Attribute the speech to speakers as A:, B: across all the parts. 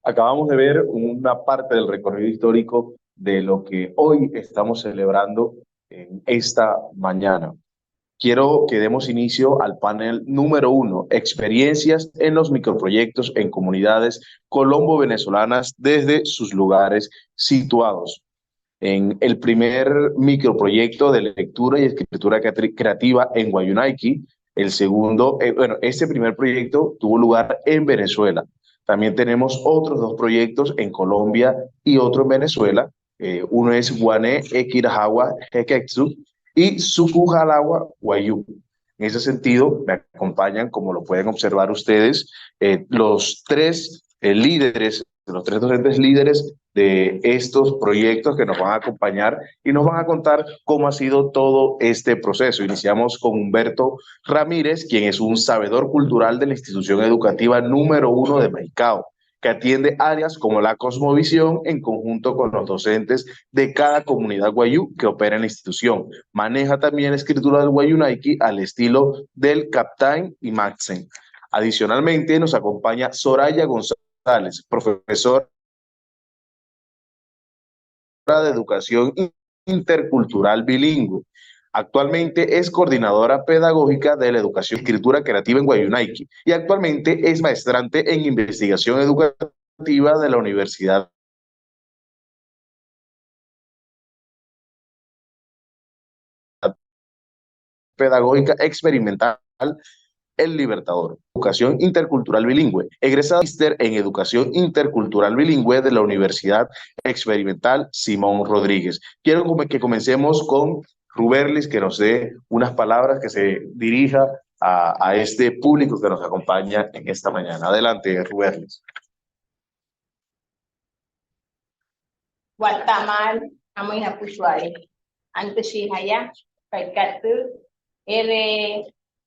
A: Acabamos de ver una parte del recorrido histórico de lo que hoy estamos celebrando en esta mañana. Quiero que demos inicio al panel número 1, experiencias en los microproyectos en comunidades colombo-venezolanas desde sus lugares situados. En el primer microproyecto de lectura y escritura creativa en Guayunaiki, el segundo, este primer proyecto tuvo lugar en Venezuela. También tenemos otros dos proyectos en Colombia y otro en Venezuela. Uno es Guané Ekirahawa Heketsu y Sukujalagua Guayú. En ese sentido, me acompañan, como lo pueden observar ustedes, los tres líderes, los tres docentes líderes de estos proyectos que nos van a acompañar y nos van a contar cómo ha sido todo este proceso. Iniciamos con Humberto Ramírez, quien es un sabedor cultural de la institución educativa número 1 de Maicao, que atiende áreas como la cosmovisión en conjunto con los docentes de cada comunidad guayú que opera en la institución. Maneja también la escritura del Guayunaiki al estilo del Captain y Maxen. Adicionalmente, nos acompaña Soraya González, profesora de Educación Intercultural Bilingüe. Actualmente es coordinadora pedagógica de la educación y escritura creativa en Guayunaiki y actualmente es maestrante en investigación educativa de la Universidad Pedagógica Experimental El Libertador. Educación Intercultural Bilingüe. Egresada en Educación Intercultural Bilingüe de la Universidad Experimental Simón Rodríguez. Quiero que comencemos con Ruberlis, que nos dé unas palabras, que se dirija a este público que nos acompaña en esta mañana. Adelante, Ruberlis.
B: Guatemala, amoy na pushwai. Anto si haya, paikatu,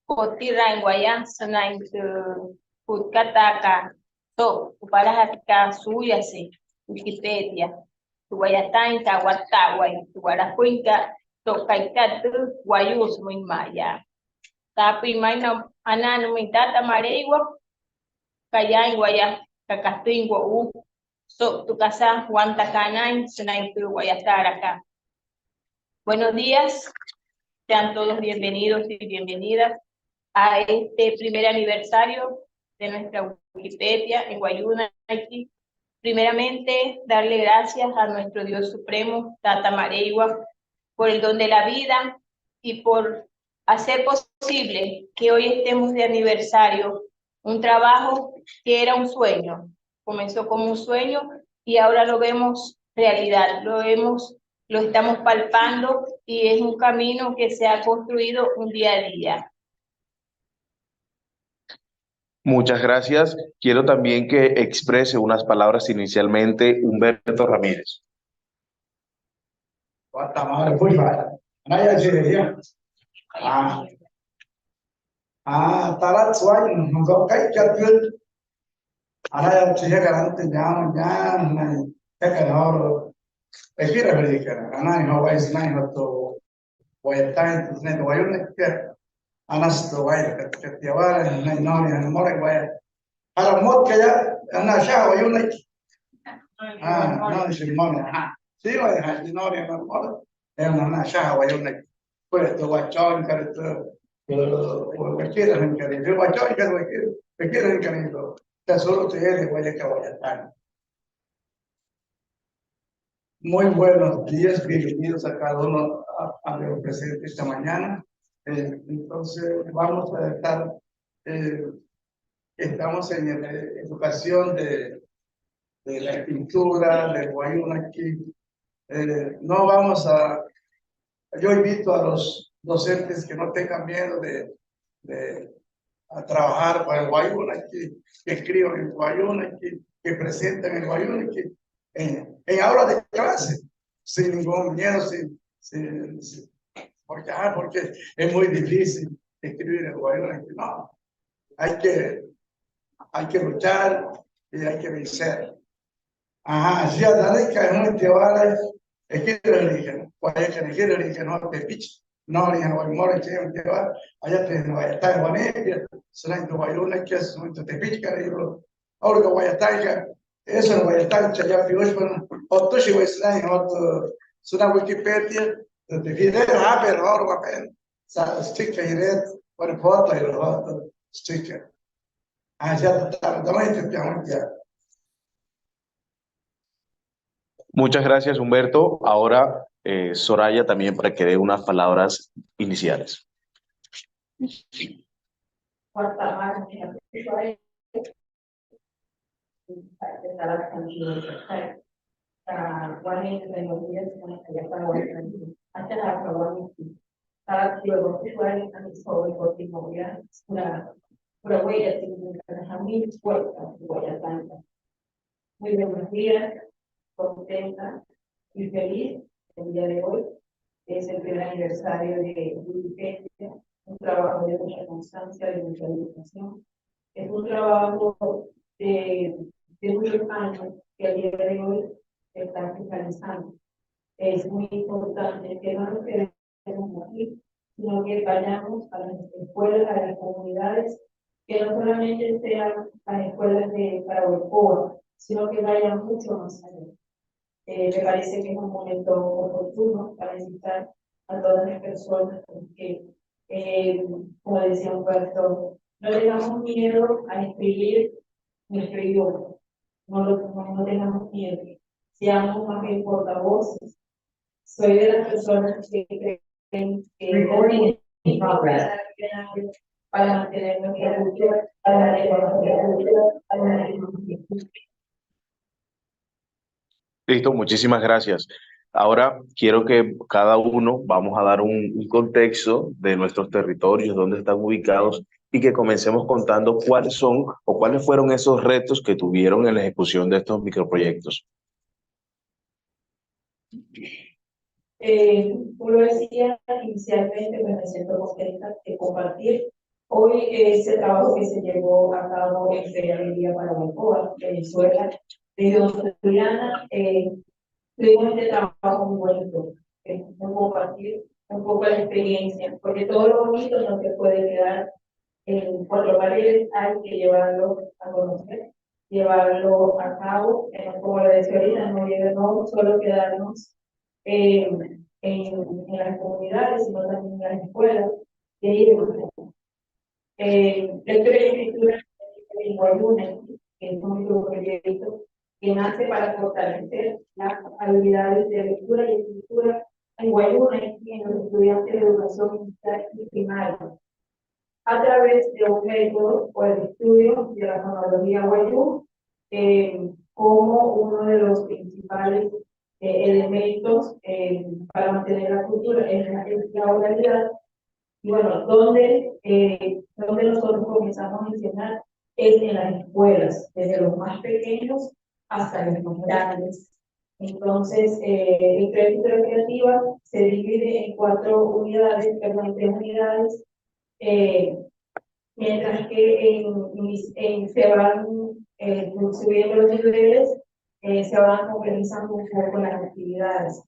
B: kotira en guaya, sana into putkataka, to, uparahatika suya se, Wikipedia. Tu guayata ta guatawai, tu guaracuinca, to paikatu, guayus muy maya. Tapi maina anano mi tata mareigua, kaya en guaya, kakatuingua So, tu casa, Juan Tacanay, Senaitu, Guayataracá. Buenos días, sean todos bienvenidos y bienvenidas a este primer aniversario de nuestra Wikipedia en Guayunaiki. Primeramente, darle gracias a nuestro Dios Supremo, Tata Mareigua, por el don de la vida y por hacer posible que hoy estemos de aniversario, un trabajo que era un sueño. Comenzó como un sueño y ahora lo vemos realidad, lo estamos palpando y es un camino que se ha construido un día a día.
A: Muchas gracias. Quiero también que exprese unas palabras inicialmente Humberto Ramírez.
C: Tarat suai nunggu kai jatuh. Ana saya garante jangan nai tekan orang. Ekira berikan. Ana ini hawa isnai hatto. Wajatan isnai tu wajun ekir. Anas tu wajat ketiawar nai noni anu morek wajat. Kalau mot kaya ana syah wajun ek. Noni si mana. Si wajat noni anu morek. Ana syah wajun ek. Boleh tu wajon kalau tu. Wakilan kali, yo wajon kan wakilan kali itu. Solo te eres Guayacán. Muy buenos días, bienvenidos a cada uno a lo presente esta mañana. Entonces vamos a estar, estamos en la educación de la escritura, del Guayunaiki. No vamos a, yo invito a los docentes que no tengan miedo a trabajar para el Guayunaiki, que escriban el Guayunaiki, que presenten el Guayunaiki en aula de clase, sin ningún miedo, porque es muy difícil. escribir en guayuna, no. Hay que luchar y hay que vencer. Ajá, ya dale que es muy teoría, es que el origen, el origen no te pitch, no ni en Guaymore que es teoría, allá te no está en Guaymore, será en Guayuna que es muy te pitch, que yo, ahora que Guayataca, eso no Guayataca, ya fios con otro si voy a estar en otro, será Wikipedia, te fide, pero ahora va a pen, sticker red, por foto y los otros sticker. Ah, ya está, también te llamo ya.
A: Muchas gracias, Humberto. Ahora, Soraya, también para que dé unas palabras iniciales.
B: Muy buenos días, contenta y feliz el día de hoy. Es el primer aniversario de Wikipedia, un trabajo de mucha constancia, de mucha dedicación. Es un trabajo de muchos años que el día de hoy está finalizando. Es muy importante que no nos quedemos aquí, sino que vayamos a las escuelas, a las comunidades, que no solamente sean las escuelas de Paraguay, sino que vayan mucho más allá. Me parece que es un momento oportuno para invitar a todas las personas que, como decía Humberto, no tengamos miedo a escribir nuestro idioma, no tengamos miedo, seamos más bien portavoces. Soy de las personas que creen que hoy para mantener nuestra cultura, para
A: Listo, muchísimas gracias. Ahora quiero que cada uno vamos a dar un contexto de nuestros territorios, dónde están ubicados y que comencemos contando cuáles son o cuáles fueron esos retos que tuvieron en la ejecución de estos microproyectos.
B: Como lo decía inicialmente, me siento contenta de compartir hoy ese trabajo que se llevó a cabo en Feria para Balboa, Venezuela. Desde Dominicana, tuvimos este trabajo muy bonito, compartir un poco la experiencia, porque todo lo bonito no se puede quedar en cuatro paredes, hay que llevarlo a conocer, llevarlo a cabo, como lo decía ahorita, no solo quedarnos en las comunidades, sino también en las escuelas. Lectura y escritura en Guayuna, que es un proyecto que nace para fortalecer las habilidades de lectura y escritura en Guayuna y en los estudiantes de educación inicial y primaria, a través de un método o el estudio de la fonología Guayú, como uno de los principales elementos para mantener la cultura en la oralidad. Y bueno, donde nosotros comenzamos a mencionar es en las escuelas, desde los más pequeños hasta los más grandes. Entonces, el crédito recreativa se divide en cuatro unidades, perdón, en tres unidades, mientras que se van subiendo los niveles, se van complejizando un poco las actividades.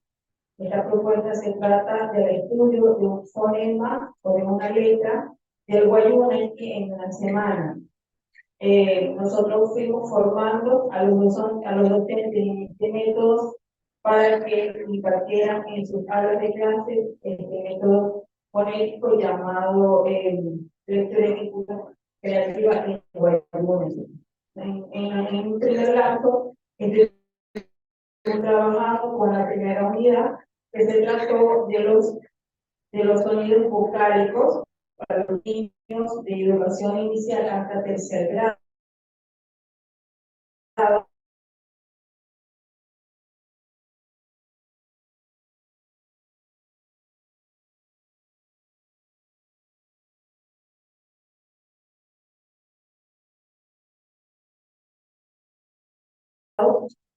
B: Esta propuesta se trata del estudio de un fonema o de una letra del guayunequi en una semana. Nosotros fuimos formando a los docentes de métodos para que impartieran en sus aulas de clases este método fonético llamado lectura y escritura creativa en guayunequi. En un primer lapso, trabajado con la primera unidad, que se trató de los sonidos vocálicos para los niños de educación inicial hasta tercer grado.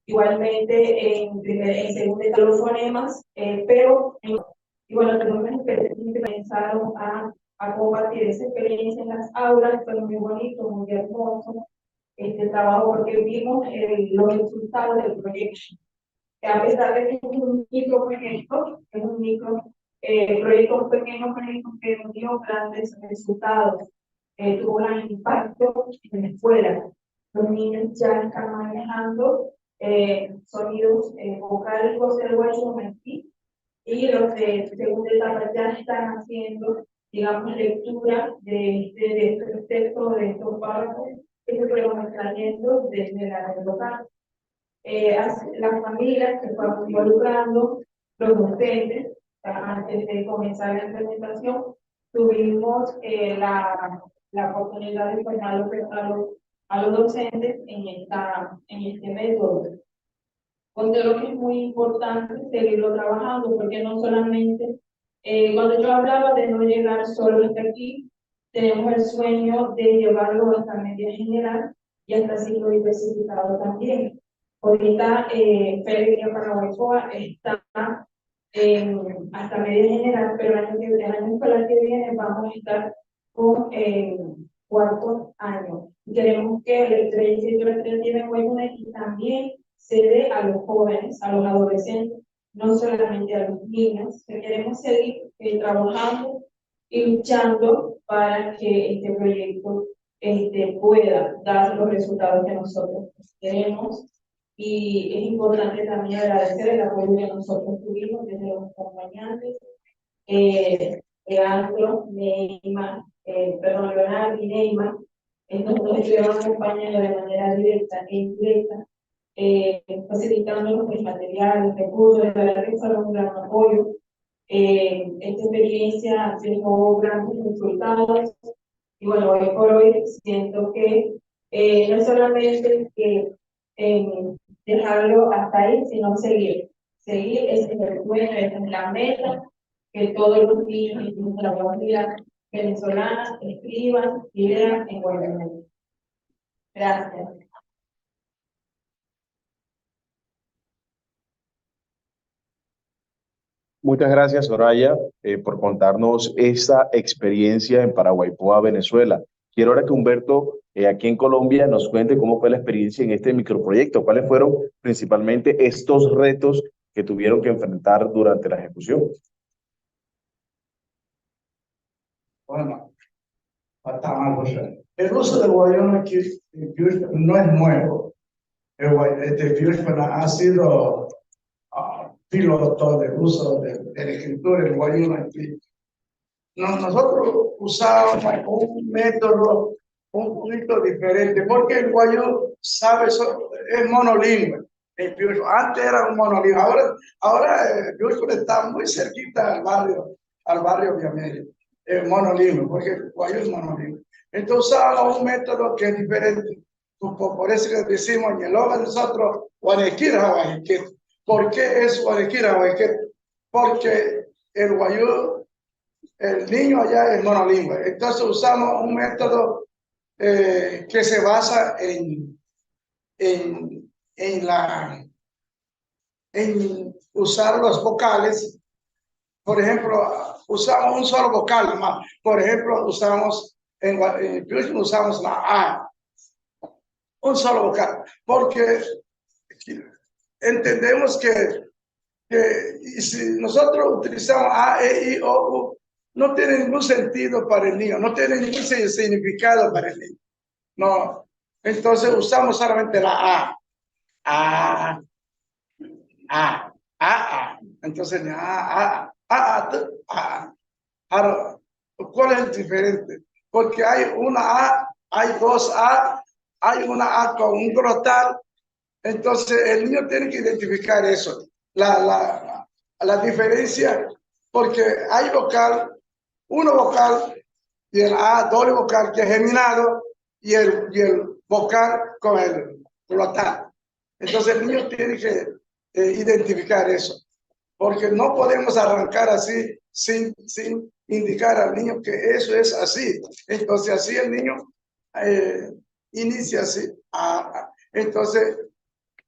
B: Igualmente en segundo los fonemas, pero
D: Y bueno, tenemos experiencias que comenzaron a compartir esa experiencia en las aulas. Fue muy bonito, muy hermoso este trabajo, porque vimos los resultados del proyecto. Que a pesar de que es un microproyecto, es un proyecto pequeño, proyecto que dio grandes resultados, tuvo un gran impacto en la escuela. Los niños ya están manejando sonidos vocálicos del guayumantí, y los de segunda etapa ya están haciendo, digamos, lectura de estos textos, de estos párrafos que se fueron extrayendo desde la red local. Las familias se fueron involucrando, los docentes, antes de comenzar la implementación, tuvimos la oportunidad de formar a los docentes en este método. Considero que es muy importante seguirlo trabajando, porque no solamente, cuando yo hablaba de no llegar solo hasta aquí, tenemos el sueño de llevarlo hasta media general y hasta ciclo diversificado también. Ahorita, Feria Paraguaypoa está hasta media general, pero el año escolar que viene vamos a estar con cuarto año. Queremos que el 3 tiene buena y también se dé a los jóvenes, a los adolescentes, no solamente a los niños, que queremos seguir trabajando y luchando para que este proyecto pueda dar los resultados que nosotros queremos. Y es importante también agradecer el apoyo que nosotros tuvimos desde los acompañantes, Leandro, Neymar, Leonardo y Neymar. Nosotros estuvimos acompañando de manera directa e indirecta, facilitándonos el material, el recurso, de la red para un gran apoyo. Esta experiencia dejó grandes resultados, y bueno, hoy por hoy siento que no solamente dejarlo hasta ahí, sino seguir. Seguir, ese es el sueño, esa es la meta, que todos los niños y niñas de la comunidad venezolana escriban y lean en Guatemala. Gracias.
A: Muchas gracias, Soraya, por contarnos esta experiencia en Paraguaypoa, Venezuela. Quiero ahora que Humberto, aquí en Colombia, nos cuente cómo fue la experiencia en este microproyecto, cuáles fueron principalmente estos retos que tuvieron que enfrentar durante la ejecución.
C: Bueno, está mal, José. El uso del guayón aquí no es nuevo. Este ha sido piloto del uso de la escritura del guayón aquí. Nosotros usábamos un método un poquito diferente, porque el guayú sabe, es monolingüe. Antes era un monolingüe, ahora el Piurco está muy cerquita al barrio Villamelia. Es monolingüe, porque el guayú es monolingüe. Entonces usábamos un método que es diferente. Por eso que decimos en el hogar de nosotros, Guanequira Guajequet. ¿Por qué es Guanequira Guajequet? Porque el guayú, el niño allá es monolingüe. Entonces usamos un método que se basa en usar los vocales. Por ejemplo, usamos un solo vocal más. Por ejemplo, usamos usamos la A, un solo vocal, porque entendemos que si nosotros utilizamos A, E, I, O, U, no tiene ningún sentido para el niño, no tiene ningún significado para el niño. No, entonces usamos solamente la A. A. Entonces, Ahora, ¿cuál es el diferente? Porque hay una A, hay dos A, hay una A con un glotal. Entonces, el niño tiene que identificar eso. La diferencia, porque hay uno vocal y el A doble vocal que es geminado y el vocal con el glotal. Entonces, el niño tiene que identificar eso, porque no podemos arrancar así sin indicar al niño que eso es así. Entonces, así el niño inicia así. Entonces,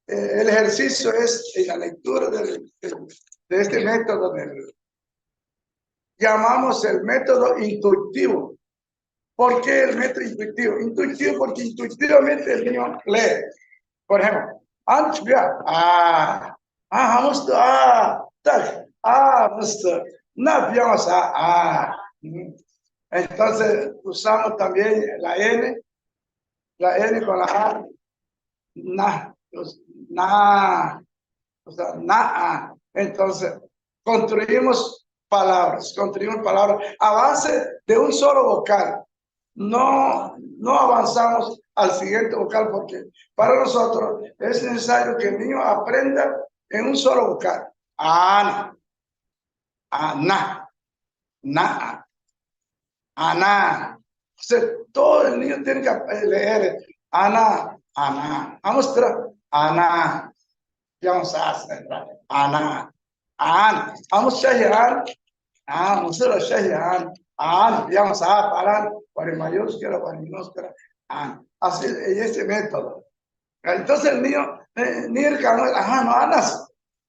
C: el ejercicio es en la lectura de este método llamamos el método intuitivo. ¿Por qué el método intuitivo? Intuitivo porque intuitivamente el niño lee. Por ejemplo, antes entonces usamos también la N con la A, entonces construimos palabras a base de un solo vocal. No avanzamos al siguiente vocal porque para nosotros es necesario que el niño aprenda en un solo vocal. Ana, ana, na, ana. O sea, todo el niño tiene que leer ana, ana. Vamos a ana. Vamos a hacer ana, ana. Vamos a llegar. Vamos a llegar. Vamos a parar para mayúscula, para minúscula. Así es ese método. Entonces el niño,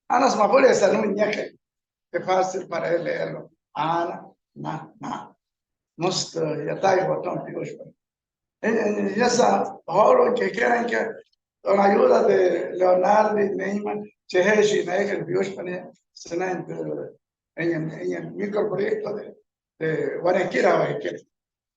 C: anas más puede ser un ñeque. Es fácil para él leerlo. Ana, na. Nuestro, ya está el botón, y esa, ahora que quieran que con ayuda de Leonardo y Neyman, Cheheshi, Neger, Bioshpane, en el microproyecto de Guarequira,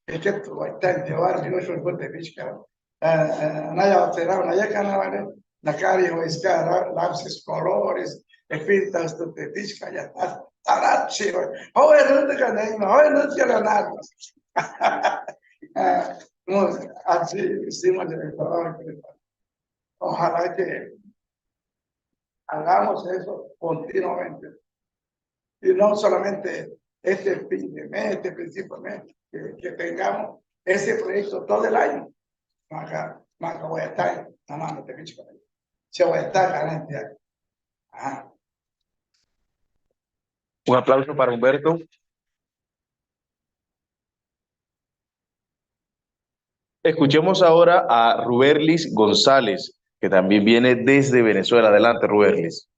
C: que tu está llevar Bioshpane con Tepishka, Naya Terra, Naya Canavane, Nakari, Oiskara, Lapses, Colores, Espíritas, Tepishka, ya está. Tarachi, ahora no te Neyman, ahora no te Leonardo. Así hicimos el trabajo. Ojalá que hagamos eso continuamente. Y no solamente este fin de mes, este principio de mes, que tengamos ese proyecto todo el año. Maca voy a estar, no te picho. Se voy a estar garantía.
A: Un aplauso para Humberto. Escuchemos ahora a Ruberlis González, que también viene desde Venezuela. Adelante, Ruberlis.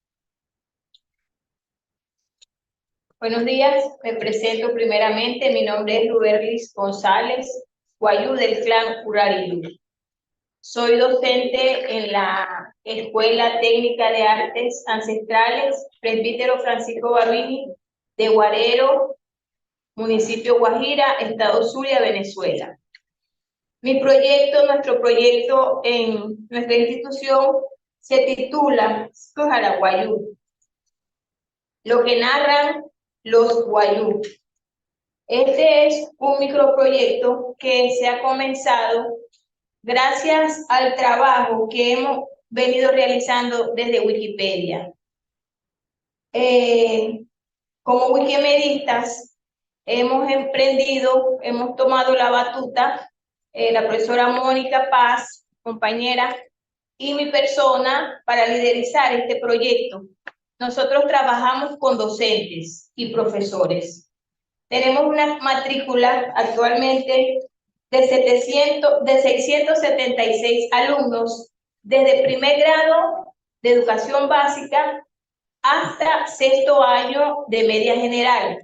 B: Buenos días, me presento primeramente. Mi nombre es Ruberlis González, Guayú del clan Urarilú. Soy docente en la Escuela Técnica de Artes Ancestrales Presbítero Francisco Babini de Guarero, municipio Guajira, estado Zulia, Venezuela. Nuestro proyecto en nuestra institución se titula Guayú, lo que narran los Guayú. Este es un microproyecto que se ha comenzado gracias al trabajo que hemos venido realizando desde Wikipedia. Como wikimedistas hemos tomado la batuta, la profesora Mónica Paz, compañera, y mi persona para liderizar este proyecto. Nosotros trabajamos con docentes y profesores. Tenemos una matrícula actualmente de 676 alumnos desde primer grado de educación básica hasta sexto año de media general.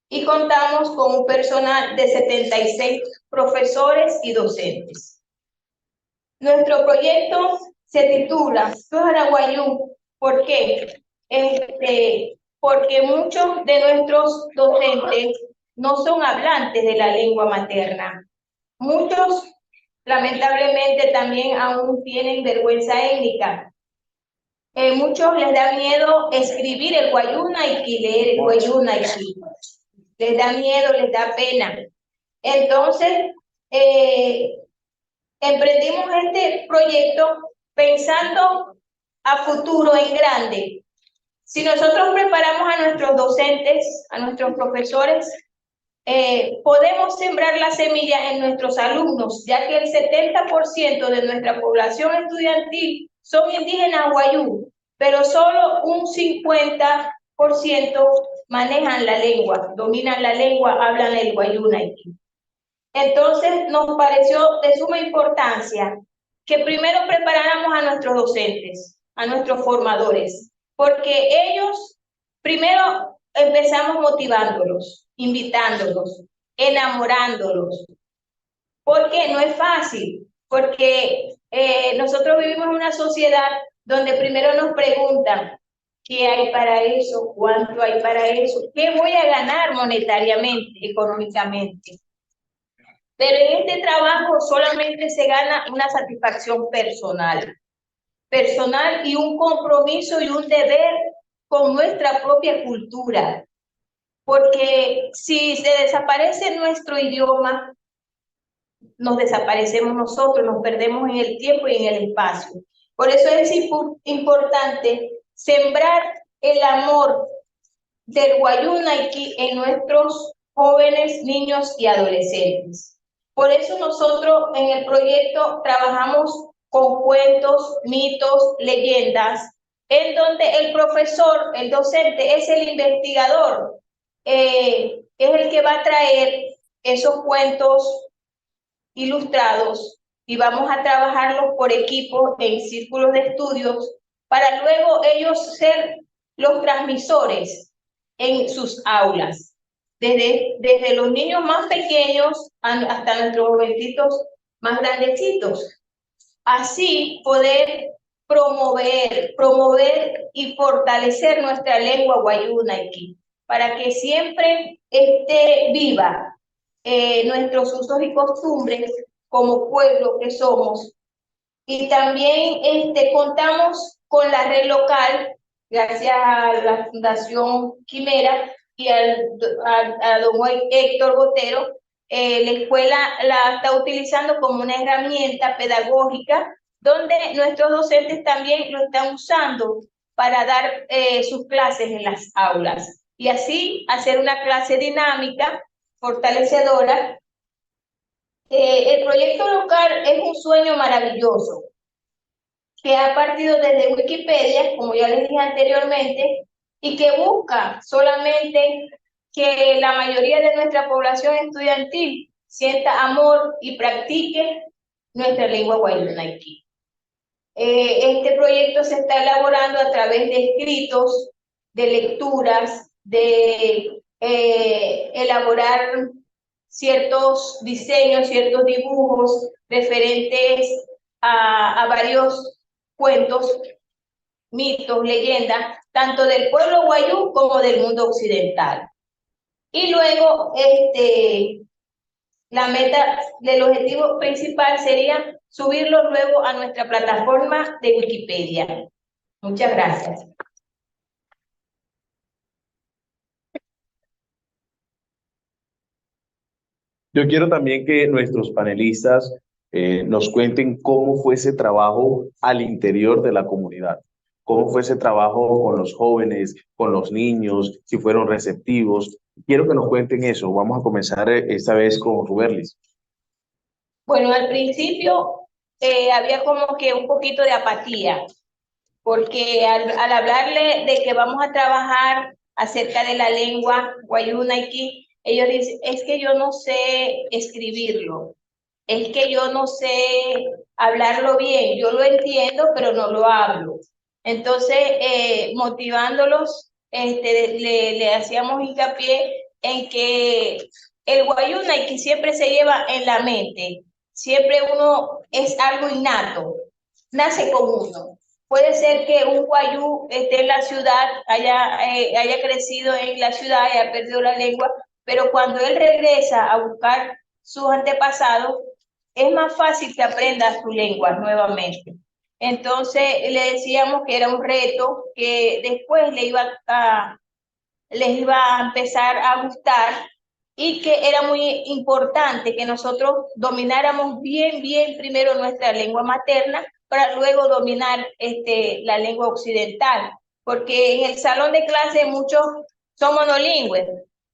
B: Y contamos con un personal de 76 profesores y docentes. Nuestro proyecto se titula Guayú. ¿Por qué? Porque muchos de nuestros docentes no son hablantes de la lengua materna. Muchos, lamentablemente, también aún tienen vergüenza étnica. Muchos les da miedo escribir el guayuna y leer el guayuna y les da miedo, les da pena. Entonces, emprendimos este proyecto pensando a futuro en grande. Si nosotros preparamos a nuestros docentes, a nuestros profesores, podemos sembrar la semilla en nuestros alumnos, ya que el 70% de nuestra población estudiantil son indígenas guayú, pero solo un 50% manejan la lengua, dominan la lengua, hablan el guayuna. Entonces nos pareció de suma importancia que primero preparáramos a nuestros docentes, a nuestros formadores, porque ellos primero empezamos motivándolos. invitándolos, enamorándolos, porque no es fácil, porque nosotros vivimos en una sociedad donde primero nos preguntan qué hay para eso, cuánto hay para eso, qué voy a ganar monetariamente, económicamente. Pero en este trabajo solamente se gana una satisfacción personal y un compromiso y un deber con nuestra propia cultura. Porque si se desaparece nuestro idioma, nos desaparecemos nosotros, nos perdemos en el tiempo y en el espacio. Por eso es importante sembrar el amor del Wayuu-Naiki en nuestros jóvenes, niños y adolescentes. Por eso nosotros en el proyecto trabajamos con cuentos, mitos, leyendas, en donde el profesor, el docente, es el investigador, es el que va a traer esos cuentos ilustrados y vamos a trabajarlos por equipos en círculos de estudios para luego ellos ser los transmisores en sus aulas, desde los niños más pequeños hasta nuestros jovencitos más grandecitos. Así poder promover y fortalecer nuestra lengua Wayuu-Naiki para que siempre esté viva nuestros usos y costumbres como pueblo que somos. Y también contamos con la red local, gracias a la Fundación Quimera y a don Héctor Botero. La escuela la está utilizando como una herramienta pedagógica donde nuestros docentes también lo están usando para dar sus clases en las aulas y así hacer una clase dinámica, fortalecedora. El proyecto local es un sueño maravilloso que ha partido desde Wikipedia, como ya les dije anteriormente, y que busca solamente que la mayoría de nuestra población estudiantil sienta amor y practique nuestra lengua Wayuu-Naiki. Este proyecto se está elaborando a través de escritos, de lecturas, de elaborar ciertos diseños, ciertos dibujos referentes a varios cuentos, mitos, leyendas, tanto del pueblo wayuu como del mundo occidental. Y luego, la meta del objetivo principal sería subirlo luego a nuestra plataforma de Wikipedia. Muchas gracias.
A: Yo quiero también que nuestros panelistas nos cuenten cómo fue ese trabajo al interior de la comunidad, cómo fue ese trabajo con los jóvenes, con los niños, si fueron receptivos. Quiero que nos cuenten eso. Vamos a comenzar esta vez con Ruberlis.
B: Bueno, al principio había como que un poquito de apatía, porque al hablarle de que vamos a trabajar acerca de la lengua Wayuu-Naiki, ellos dicen, es que yo no sé escribirlo, es que yo no sé hablarlo bien, yo lo entiendo, pero no lo hablo. Entonces, motivándolos, le hacíamos hincapié en que el Wayuu-Naiki siempre se lleva en la mente, siempre uno es algo innato, nace con uno. Puede ser que un wayuu esté en la ciudad, haya crecido en la ciudad, haya perdido la lengua, pero cuando él regresa a buscar sus antepasados, es más fácil que aprenda su lengua nuevamente. Entonces le decíamos que era un reto que después les iba a empezar a gustar y que era muy importante que nosotros domináramos bien primero nuestra lengua materna para luego dominar la lengua occidental, porque en el salón de clase muchos son monolingües,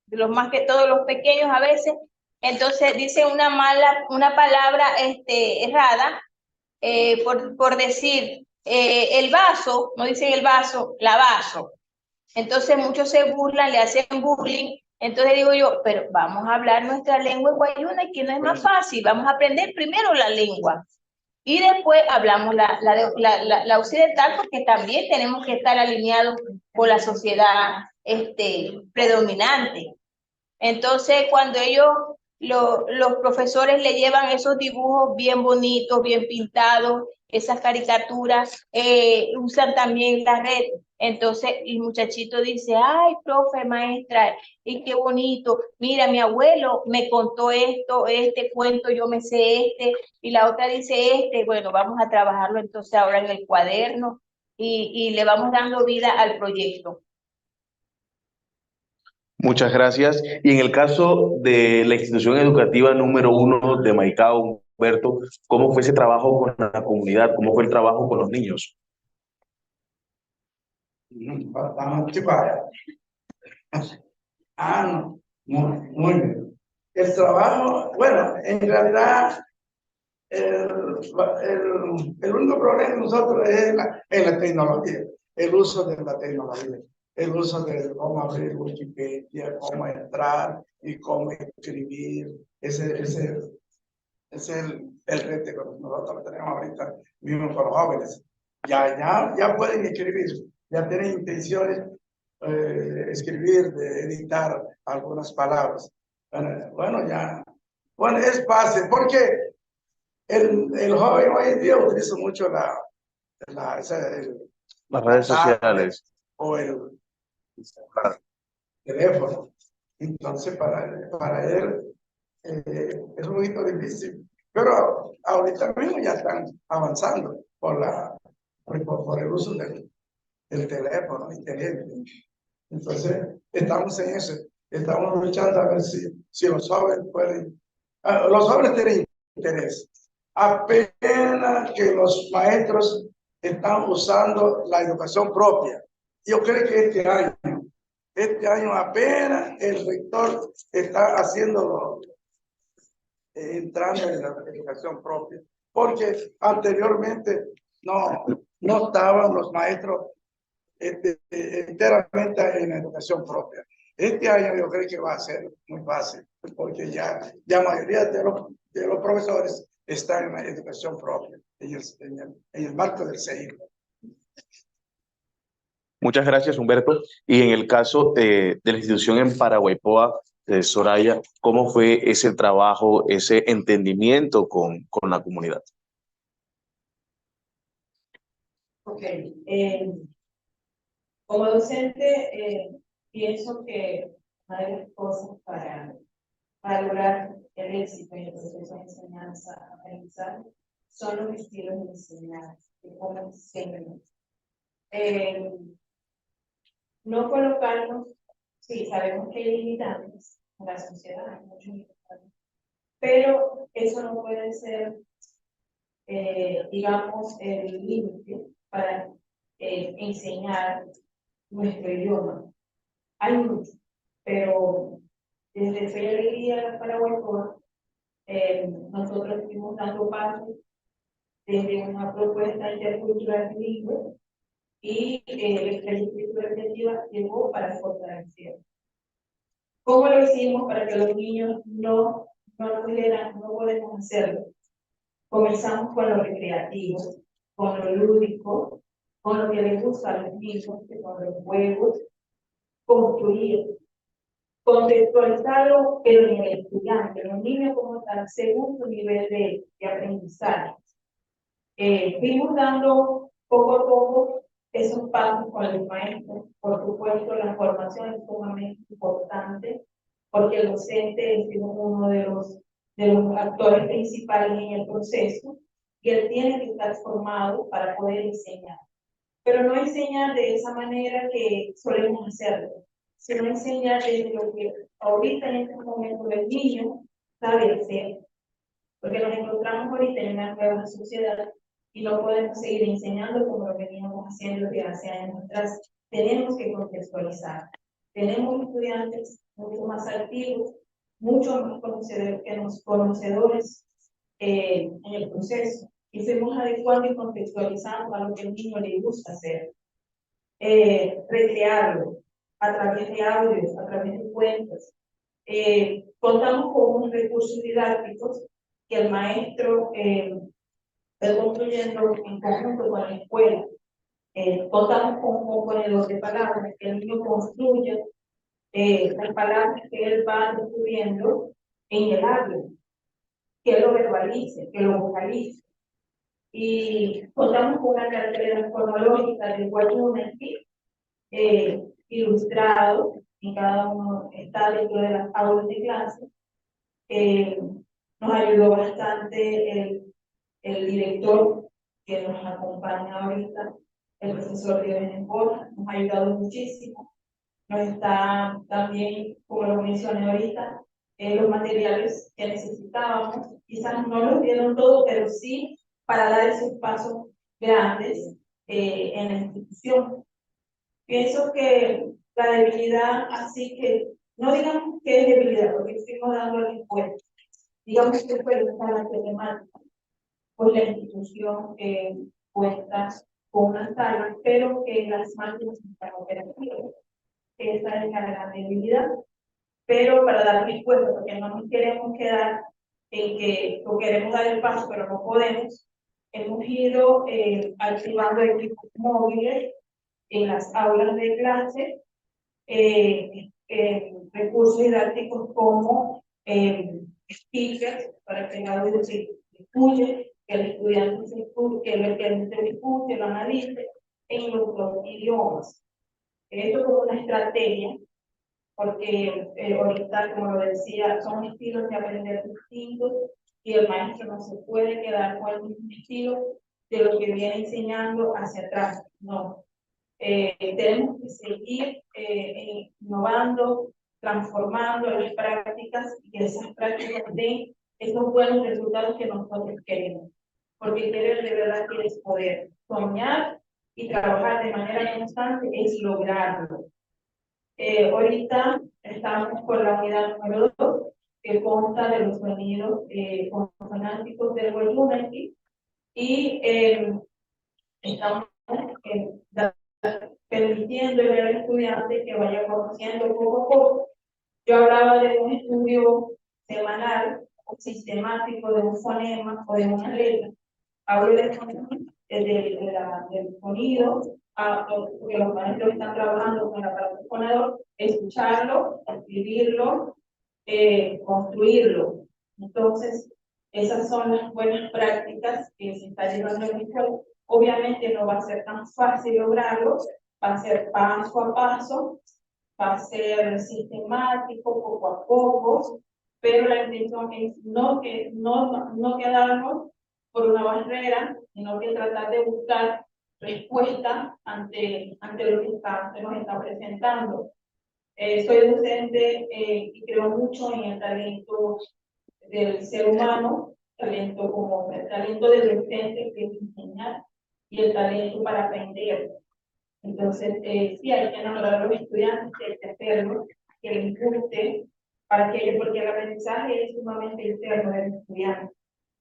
B: los más que todos los pequeños a veces, entonces dicen una palabra errada, por decir el vaso, no dicen el vaso, la vaso. Entonces muchos se burlan, le hacen bullying. Entonces digo yo, pero vamos a hablar nuestra lengua Wayuu-Naiki, que no es más fácil, vamos a aprender primero la lengua y después hablamos la occidental, porque también tenemos que estar alineados con la sociedad predominante. Entonces, cuando los profesores le llevan esos dibujos bien bonitos, bien pintados, esas caricaturas, usan también la red. Entonces, el muchachito dice, ay, profe, maestra, y qué bonito. Mira, mi abuelo me contó esto, este cuento, yo me sé este, y la otra dice este. Bueno, vamos a trabajarlo entonces ahora en el cuaderno y le vamos dando vida al proyecto.
A: Muchas gracias. Y en el caso de la institución educativa número 1 de Maicao, Humberto, ¿cómo fue ese trabajo con la comunidad? ¿Cómo fue el trabajo con los niños?
C: Bastante vaya. No, muy bien. El trabajo, bueno, en realidad, el único problema de nosotros es la tecnología, el uso de la tecnología, el uso de cómo abrir Wikipedia, cómo entrar y cómo escribir. Ese es el reto que nosotros tenemos ahorita mismo con los jóvenes. Ya pueden escribir, ya tienen intenciones escribir, de editar algunas palabras. Bueno, bueno, es fácil, porque el joven hoy en día utiliza mucho
A: Las redes
C: tablet
A: sociales.
C: o el teléfono. Entonces, para él es un poquito difícil. Pero ahorita mismo ya están avanzando por el uso del teléfono inteligente. Entonces, estamos en eso. Estamos luchando a ver si los jóvenes pueden. Los jóvenes tienen interés. Apenas que los maestros están usando la educación propia. Yo creo que este año apenas el rector está haciéndolo, entrando en la educación propia. Porque anteriormente no estaban los maestros enteramente en educación propia. Este año yo creo que va a ser muy fácil, porque ya mayoría de los profesores están en la educación propia, en el marco del CEIR.
A: Muchas gracias, Humberto. Y en el caso de la institución en Paraguaypoa, de Soraya, ¿cómo fue ese trabajo, ese entendimiento con la comunidad?
D: Ok, como docente, pienso que una de las cosas para lograr el éxito en el proceso de enseñanza-aprendizaje son los estilos de enseñanza, de cómo enseñan. No colocarnos, sí, sabemos que hay limitantes en la sociedad, hay muchos limitantes, pero eso no puede ser, digamos, el límite para enseñar nuestro idioma. Hay mucho, pero desde Fe y Alegría Paraguaypoa, nosotros estuvimos dando pasos desde una propuesta intercultural bilingüe y la escritura creativa llegó para fortalecer. ¿Cómo lo hicimos para que los niños no podemos hacerlo? Comenzamos con lo recreativo, con lo lúdico, con lo que les gusta a los niños, que son los juegos, construir, contextualizarlo, pero en el estudiante, los niños como tal, según su nivel de aprendizaje. Fuimos dando poco a poco esos pasos con los maestros. Por supuesto, la formación es sumamente importante, porque el docente es uno de los actores principales en el proceso, y él tiene que estar formado para poder enseñar. Pero no enseñar de esa manera que solemos hacerlo, sino enseñar desde lo que ahorita en este momento el niño sabe hacer. Porque nos encontramos ahorita en una nueva sociedad y no podemos seguir enseñando como lo veníamos haciendo desde hace años atrás. Tenemos que contextualizar. Tenemos estudiantes mucho más activos, mucho más conocedores en el proceso, y fuimos adecuando y contextualizando a lo que el niño le gusta hacer. Recrearlo a través de audios, a través de cuentos. Contamos con unos recursos didácticos que el maestro está construyendo en conjunto con la escuela. Contamos con un componedor de palabras que el niño construye las palabras que él va descubriendo en el habla, que lo verbalice, que lo vocalice. Y contamos con una cartera cronológica del Guayunequi, ilustrado, y cada uno está dentro de las aulas de clase. Nos ayudó bastante el director que nos acompaña ahorita, el profesor Diogenes Borja, nos ha ayudado muchísimo. Nos está también, como lo mencioné ahorita, los materiales que necesitábamos. Quizás no los dieron todo, pero sí para dar esos pasos grandes en la institución. Pienso que la debilidad, así que no digamos que es debilidad, porque estamos dando el encuentro. Digamos que fue la temática, pues la institución cuenta con unas salas, pero que las máquinas están operativas. Esa es la gran debilidad. Pero para dar respuesta, porque no nos queremos quedar en que o queremos dar el paso, pero no podemos, hemos ido activando equipos móviles en las aulas de clase, recursos didácticos como speakers para que el audio se escuche, que el estudiante se escuche, que el se escuche, lo analice en los dos idiomas. Esto como una estrategia, porque ahorita, como lo decía, son estilos de aprender distintos y el maestro no se puede quedar con el mismo estilo de lo que viene enseñando hacia atrás, no. Tenemos que seguir innovando, transformando las prácticas y que esas prácticas den esos buenos resultados que nosotros queremos. Porque querer de verdad que es poder soñar y trabajar de manera constante es lograrlo. Ahorita estamos con la unidad número 2, que consta de los sonidos consonánticos del Guayunequi, y estamos permitiéndole al estudiante que vaya conociendo poco a poco. Yo hablaba de un estudio semanal o sistemático de un fonema o de una letra. Hablo del sonido, porque los maestros están trabajando con la parte del fonador, escucharlo, escribirlo, construirlo. Entonces, esas son las buenas prácticas que se está llevando en el escuela. Obviamente no va a ser tan fácil lograrlo, va a ser paso a paso, va a ser sistemático, poco a poco, pero la intención es no quedarnos por una barrera, sino que tratar de buscar respuesta ante lo que se nos está presentando. Soy docente y creo mucho en el talento del ser humano, talento como el talento del docente que es enseñar y el talento para aprender. Entonces, sí hay que enamorar a los estudiantes, hay que hacerlo, que les guste, para que, porque el aprendizaje es sumamente interno del estudiante.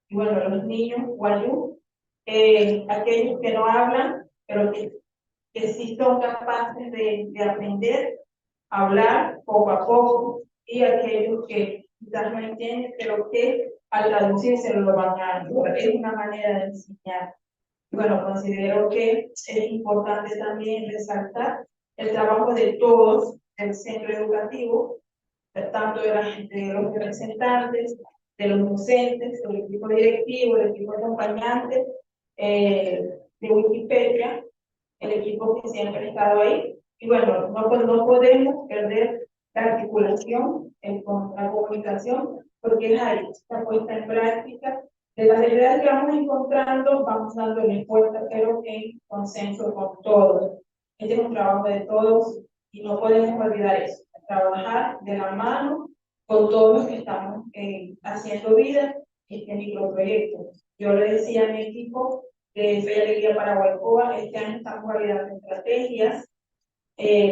D: Y bueno, los niños, guayú, aquellos que no hablan, pero que sí son capaces de aprender a hablar poco a poco, y aquellos que quizás no entienden, pero que al traducir se lo van a dar. Es una manera de enseñar. Bueno, considero que es importante también resaltar el trabajo de todos del centro educativo, tanto de los representantes, de los docentes, del equipo directivo, del equipo acompañante, de Wikipedia, el equipo que siempre ha estado ahí. Y bueno, no podemos perder la articulación, la comunicación, porque es ahí, está puesta en práctica. De las realidades que vamos encontrando, vamos dando respuesta, pero en consenso con todos. Este es un trabajo de todos y no podemos olvidar eso, trabajar de la mano con todos los que estamos haciendo vida este microproyecto. Yo le decía a mi equipo de Fe y Alegría para Guaycoa, este año estamos validando estrategias.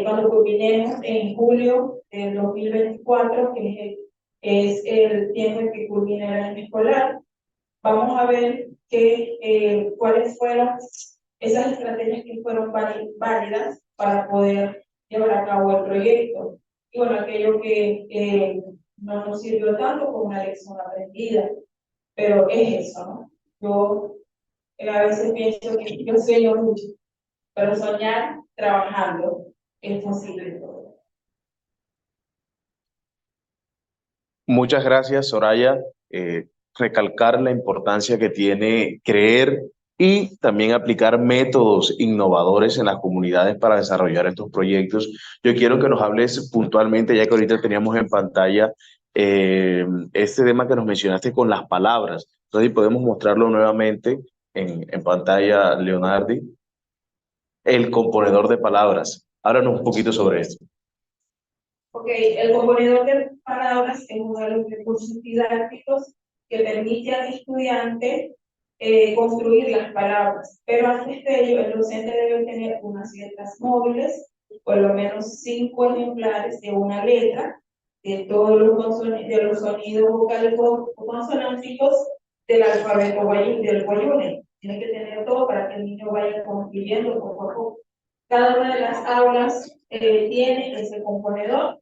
D: Cuando culminemos en julio del 2024, que es el tiempo en que culmina el año escolar, vamos a ver cuáles fueron esas estrategias que fueron válidas para poder llevar a cabo el proyecto. Y bueno, aquello que no nos sirvió tanto como una lección aprendida, pero es eso, ¿no? Yo a veces pienso que yo sueño mucho, pero soñar trabajando es posible todo.
A: Muchas gracias, Soraya. Recalcar la importancia que tiene creer y también aplicar métodos innovadores en las comunidades para desarrollar estos proyectos. Yo quiero que nos hables puntualmente, ya que ahorita teníamos en pantalla este tema que nos mencionaste con las palabras. Entonces, podemos mostrarlo nuevamente en pantalla, Leonardi, el componedor de palabras. Háblanos un poquito sobre esto.
D: Ok, el componedor de palabras es uno de los recursos didácticos que permite al estudiante construir las palabras, pero antes de ello el docente debe tener unas letras móviles, por lo menos 5 ejemplares de una letra, de todos los sonidos vocales consonánticos del alfabeto del guayúne. Tiene que tener todo para que el niño vaya construyendo poco a poco. Cada una de las aulas tiene ese componedor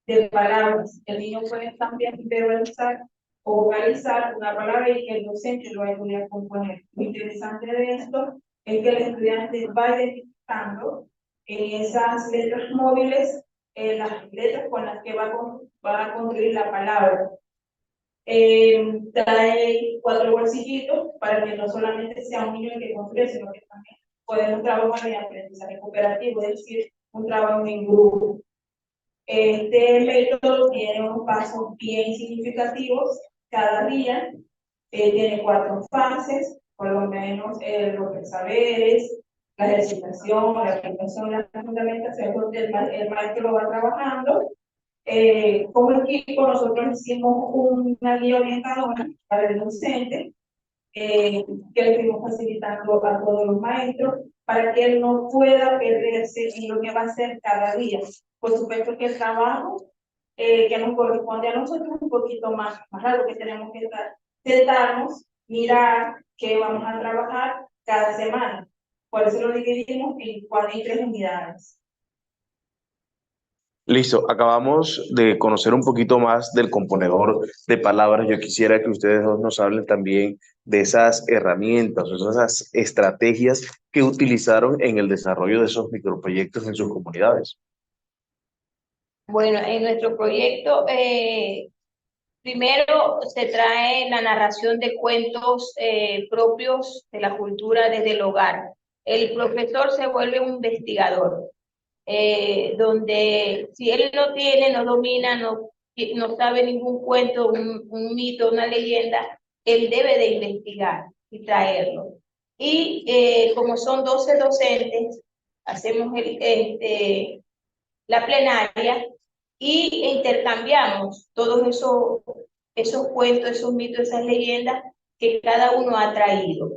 D: de palabras. El niño puede también verbalizar o vocalizar una palabra y que el docente lo ayude a componer. Lo interesante de esto es que el estudiante va identificando en esas letras móviles las letras con las que va a construir la palabra. Trae 4 bolsillitos para que no solamente sea un niño el que construye, sino que también podemos trabajar en aprendizaje cooperativo, es decir, un trabajo en grupo. Este método tiene unos pasos bien significativos cada día, tiene 4 fases, por lo menos los saberes, la ejercitación, la aplicación, la fundamentación, donde el maestro lo va trabajando. Como equipo, nosotros hicimos una guía orientadora para el docente, que le estuvimos facilitando a todos los maestros para que él no pueda perderse en lo que va a hacer cada día. Por supuesto que el trabajo que nos corresponde a nosotros es un poquito más largo, que tenemos que sentarnos, mirar qué vamos a trabajar cada semana. Por eso lo dividimos en 3 unidades.
A: Listo, acabamos de conocer un poquito más del componedor de palabras. Yo quisiera que ustedes dos nos hablen también de esas herramientas, o esas estrategias que utilizaron en el desarrollo de esos microproyectos en sus comunidades.
B: Bueno, en nuestro proyecto, primero se trae la narración de cuentos propios de la cultura desde el hogar. El profesor se vuelve un investigador, donde si él no domina, no sabe ningún cuento, un mito, una leyenda, él debe de investigar y traerlo. Y como son 12 docentes, hacemos la plenaria y intercambiamos todos esos cuentos, esos mitos, esas leyendas que cada uno ha traído.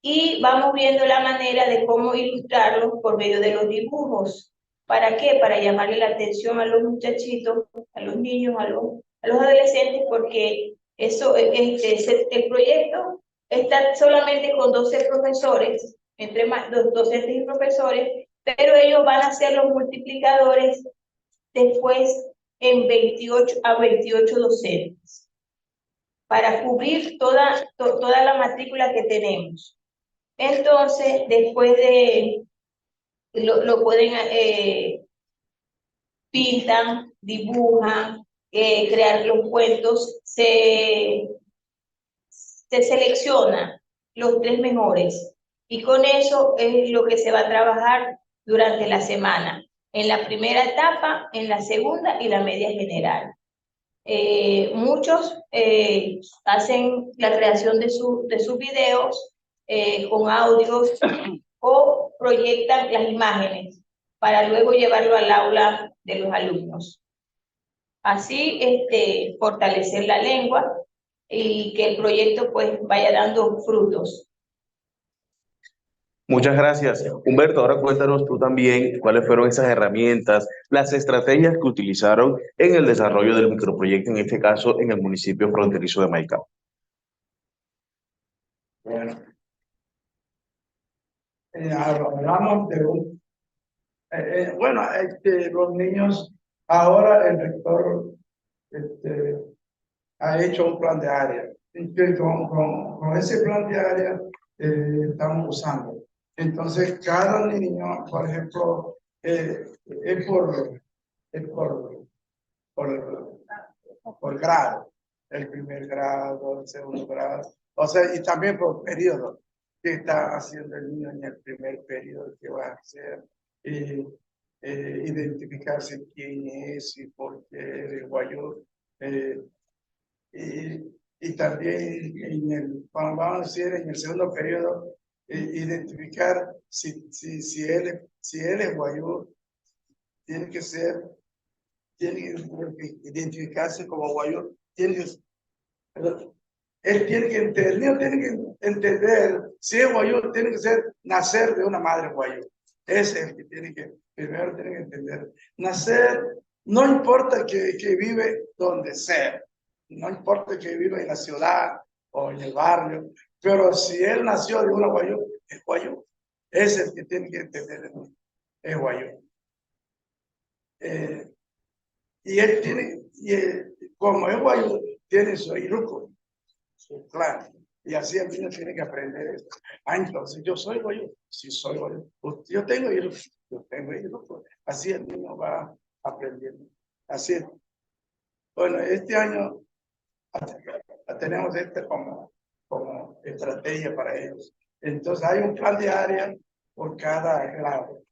B: Y vamos viendo la manera de cómo ilustrarlos por medio de los dibujos. ¿Para qué? Para llamarle la atención a los muchachitos, a los niños, a los adolescentes, porque el proyecto está solamente con 12 profesores, entre más, docentes y profesores, pero ellos van a ser los multiplicadores después en 28 docentes para cubrir toda la matrícula que tenemos. Entonces, después de lo pueden pintan, dibujan, crear los cuentos, se selecciona los 3 mejores y con eso es lo que se va a trabajar durante la semana, en la primera etapa, en la segunda y la media general. Muchos hacen la creación de sus videos con audios o proyectan las imágenes para luego llevarlo al aula de los alumnos. Así, fortalecer la lengua y que el proyecto pues vaya dando frutos.
A: Muchas gracias. Humberto, ahora cuéntanos tú también cuáles fueron esas herramientas, las estrategias que utilizaron en el desarrollo del microproyecto, en este caso en el municipio fronterizo de Maicao.
C: Bueno, hablamos de los niños, ahora el rector ha hecho un plan de área. Con ese plan de área estamos usando. Entonces, cada niño, por ejemplo, es por por grado, el primer grado, el segundo grado, o sea, y también por periodo, que está haciendo el niño en el primer periodo que va a hacer, identificarse quién es y por qué el guayú, y también cuando vamos a decir en el segundo periodo, identificar si él es guayú, tiene que identificarse como guayú, él tiene que entender, si es guayú, tiene que nacer de una madre guayú. Ese es el que primero tiene que entender. Nacer, no importa que vive donde sea, no importa que viva en la ciudad o en el barrio, pero si él nació de una guayú, es guayú. Ese es el que tiene que entender, es guayú. Y él tiene, como es guayú, tiene su iruco, su clan. Y así el niño tiene que aprender esto. Entonces yo soy guayú, sí soy guayú. Yo tengo iruco, yo tengo iruco. Así el niño va aprendiendo. Así es. Bueno, este año tenemos como estrategia para ellos. Entonces hay un plan de área por cada grado.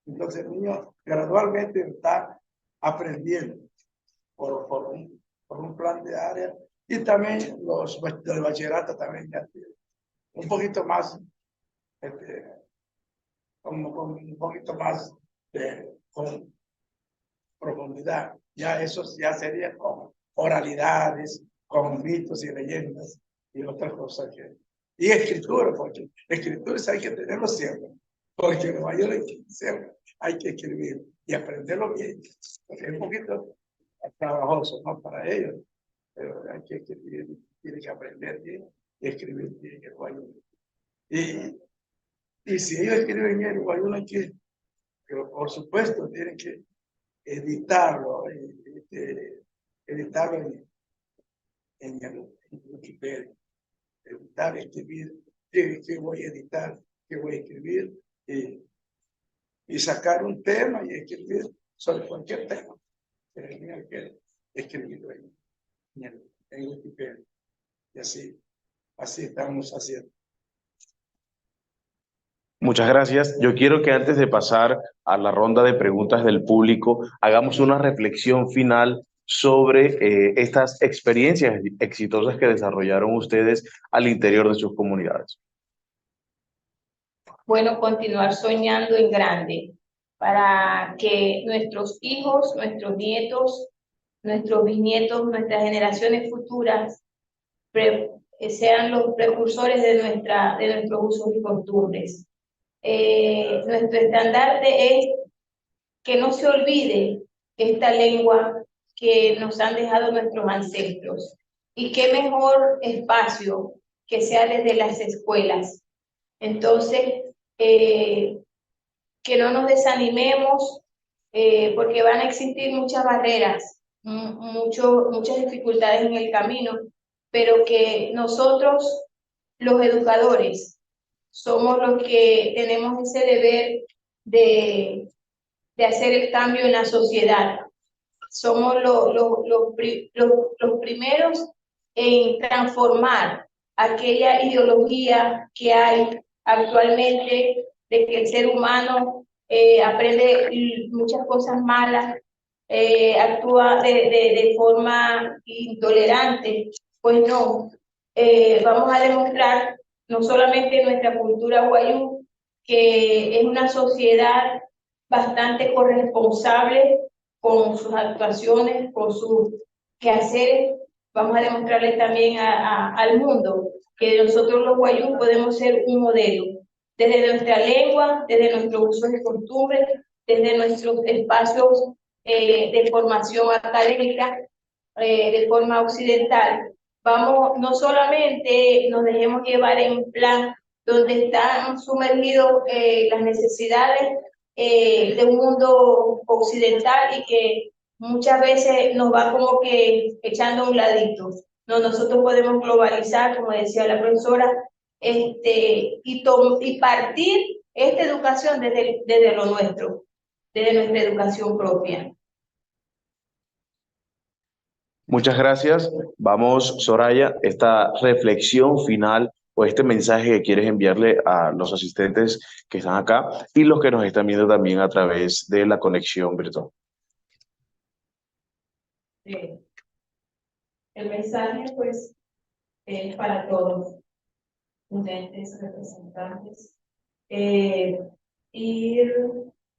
C: Entonces el niño gradualmente está aprendiendo por un plan de área, y también los del bachillerato también ya tienen un poquito más, con un poquito más con profundidad. Ya eso ya sería con oralidades, con mitos y leyendas y otras cosas y escritura, porque escrituras hay que tenerlo siempre, porque lo mayor es que siempre hay que escribir y aprenderlo bien, porque es un poquito trabajoso, ¿no? Para ellos, pero hay que escribir, tienen que aprender bien y escribir bien el guayú. Y si ellos escriben bien el guayú, hay que, pero por supuesto, tienen que editarlo, editarlo en Wikipedia, editar, escribir, qué voy a editar, qué voy a escribir, y sacar un tema y escribir sobre cualquier tema que tenga que escribirlo en Wikipedia. Y así estamos haciendo.
A: Muchas gracias. Yo quiero que antes de pasar a la ronda de preguntas del público, hagamos una reflexión final sobre estas experiencias exitosas que desarrollaron ustedes al interior de sus comunidades.
B: Bueno, continuar soñando en grande para que nuestros hijos, nuestros nietos, nuestros bisnietos, nuestras generaciones futuras sean los precursores de nuestros usos y costumbres. Nuestro estandarte es que no se olvide esta lengua que nos han dejado nuestros ancestros. Y qué mejor espacio que sea desde las escuelas. Entonces, que no nos desanimemos, porque van a existir muchas barreras, muchas dificultades en el camino, pero que nosotros, los educadores, somos los que tenemos ese deber de hacer el cambio en la sociedad. Somos los primeros en transformar aquella ideología que hay actualmente de que el ser humano aprende muchas cosas malas, actúa de forma intolerante. Pues no, vamos a demostrar no solamente nuestra cultura guayú, que es una sociedad bastante corresponsable con sus actuaciones, con sus quehaceres. Vamos a demostrarle también al mundo que nosotros los guayú podemos ser un modelo, desde nuestra lengua, desde nuestros usos y costumbres, desde nuestros espacios de formación académica, de forma occidental. Vamos, no solamente nos dejemos llevar en un plan donde están sumergidos las necesidades de un mundo occidental y que muchas veces nos va como que echando a un ladito. No, nosotros podemos globalizar, como decía la profesora, y partir esta educación desde lo nuestro, desde nuestra educación propia.
A: Muchas gracias. Vamos, Soraya, esta reflexión final o este mensaje que quieres enviarle a los asistentes que están acá y los que nos están viendo también a través de la conexión virtual.
D: El mensaje, pues, es para todos, docentes, representantes, ir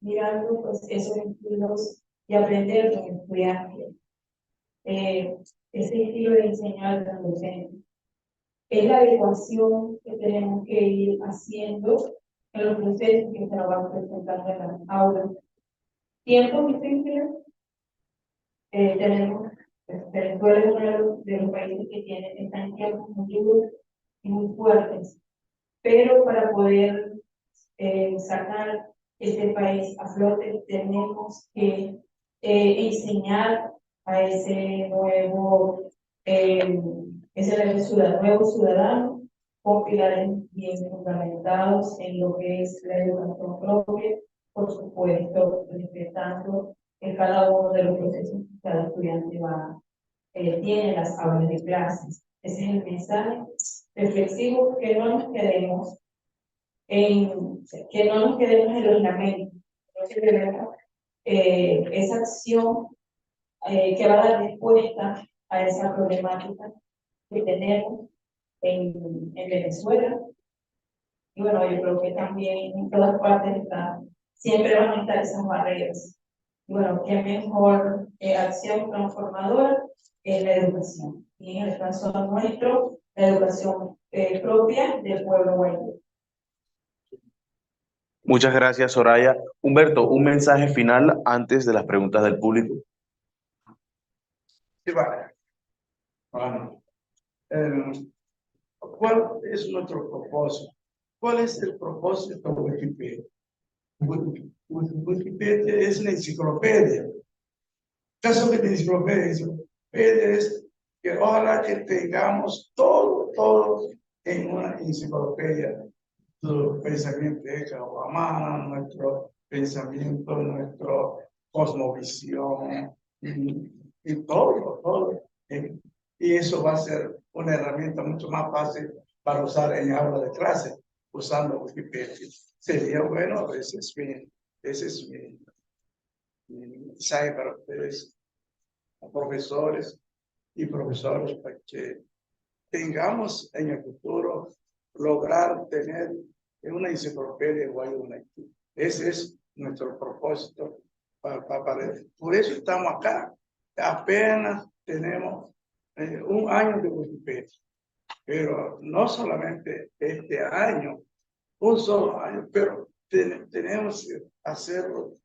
D: mirando, pues, esos estilos y aprender de los estudiantes. Ese estilo de enseñar de los docentes es la adecuación que tenemos que ir haciendo en los procesos que se nos van presentando en las aulas. Tiempos difíciles, tenemos, Venezuela es uno de los países que están en tiempos muy duros y muy fuertes, pero para poder sacar este país a flote tenemos que enseñar a ese nuevo ciudadano con pilares bien fundamentados en lo que es la educación propia, por supuesto, respetando en cada uno de los procesos que cada estudiante tiene en las aulas de clases. Ese es el mensaje reflexivo, que no nos quedemos en los lamentos, que debemos esa acción que va a dar respuesta a esa problemática que tenemos en Venezuela. Y bueno, yo creo que también en todas partes siempre van a estar esas barreras. Y bueno, qué mejor acción transformadora es la educación. Y en el caso nuestro, la educación propia del pueblo guayú.
A: Muchas gracias, Soraya. Humberto, un mensaje final antes de las preguntas del público.
C: Sí, vale. Bueno, ¿cuál es nuestro propósito? ¿Cuál es el propósito de Wikipedia? Wikipedia es una enciclopedia. Caso de enciclopedia es que ojalá que tengamos todo en una enciclopedia. Tu pensamiento de Kawamana, nuestro pensamiento, nuestra cosmovisión, y todo. Y eso va a ser una herramienta mucho más fácil para usar en aula de clase, usando Wikipedia. Sería bueno, ese es mi mensaje para ustedes, profesores y profesores, para que tengamos en el futuro lograr tener una enciclopedia igual. Ese es nuestro propósito. Por eso estamos acá. Apenas tenemos un año de Wikipedia, pero no solamente este año, un solo año, pero tenemos que hacerlo,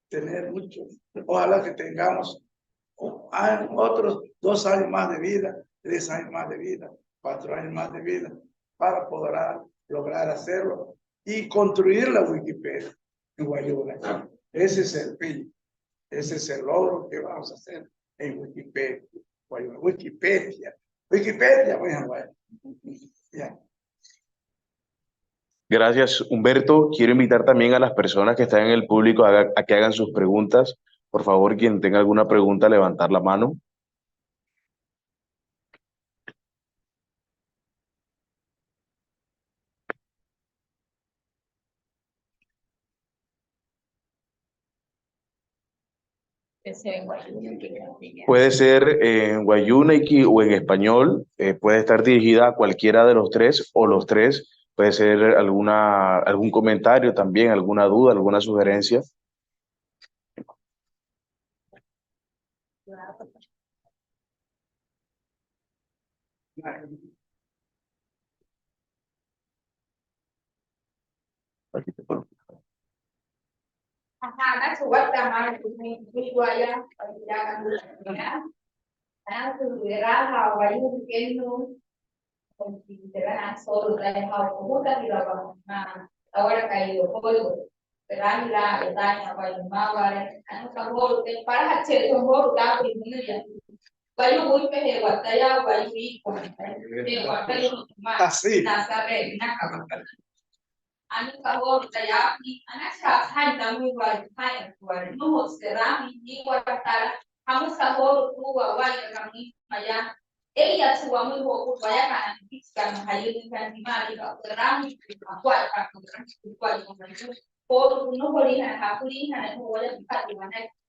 C: tener mucho. Ojalá que tengamos otros 2 años más de vida, 3 años más de vida, 4 años más de vida, para poder lograr hacerlo y construir la Wikipedia en Guayuna. Ese es el fin, ese es el logro que vamos a hacer en Wikipedia. Guayuna. Wikipedia, bueno. Yeah.
A: Gracias, Humberto. Quiero invitar también a las personas que están en el público a que hagan sus preguntas. Por favor, quien tenga alguna pregunta, levantar la mano. Puede ser en Guayúnequi o en español, puede estar dirigida a cualquiera de los tres o los tres. Puede ser algún comentario también, alguna duda, alguna sugerencia.
D: Anak suat kamar ini buaya jangan dulu ya. Anak segera hawaii kenu consideran solo trae hawa muda di bawah. Nah, ahora caído polvo. Pero la edad hawaii mawar anak kabur te para hacer kabur da primero ya. Bayu muy pehe wataya bayu i con me watayo ma nasare nakaba. Anak kabur taya anak sa hai tamu wa hai wa no será ni wa tara kamu sahur tua wai kami maya ya suamu ho waya kana kan hayu kan mari ka perang kuat kuat por no bolina hakulina no wala pikati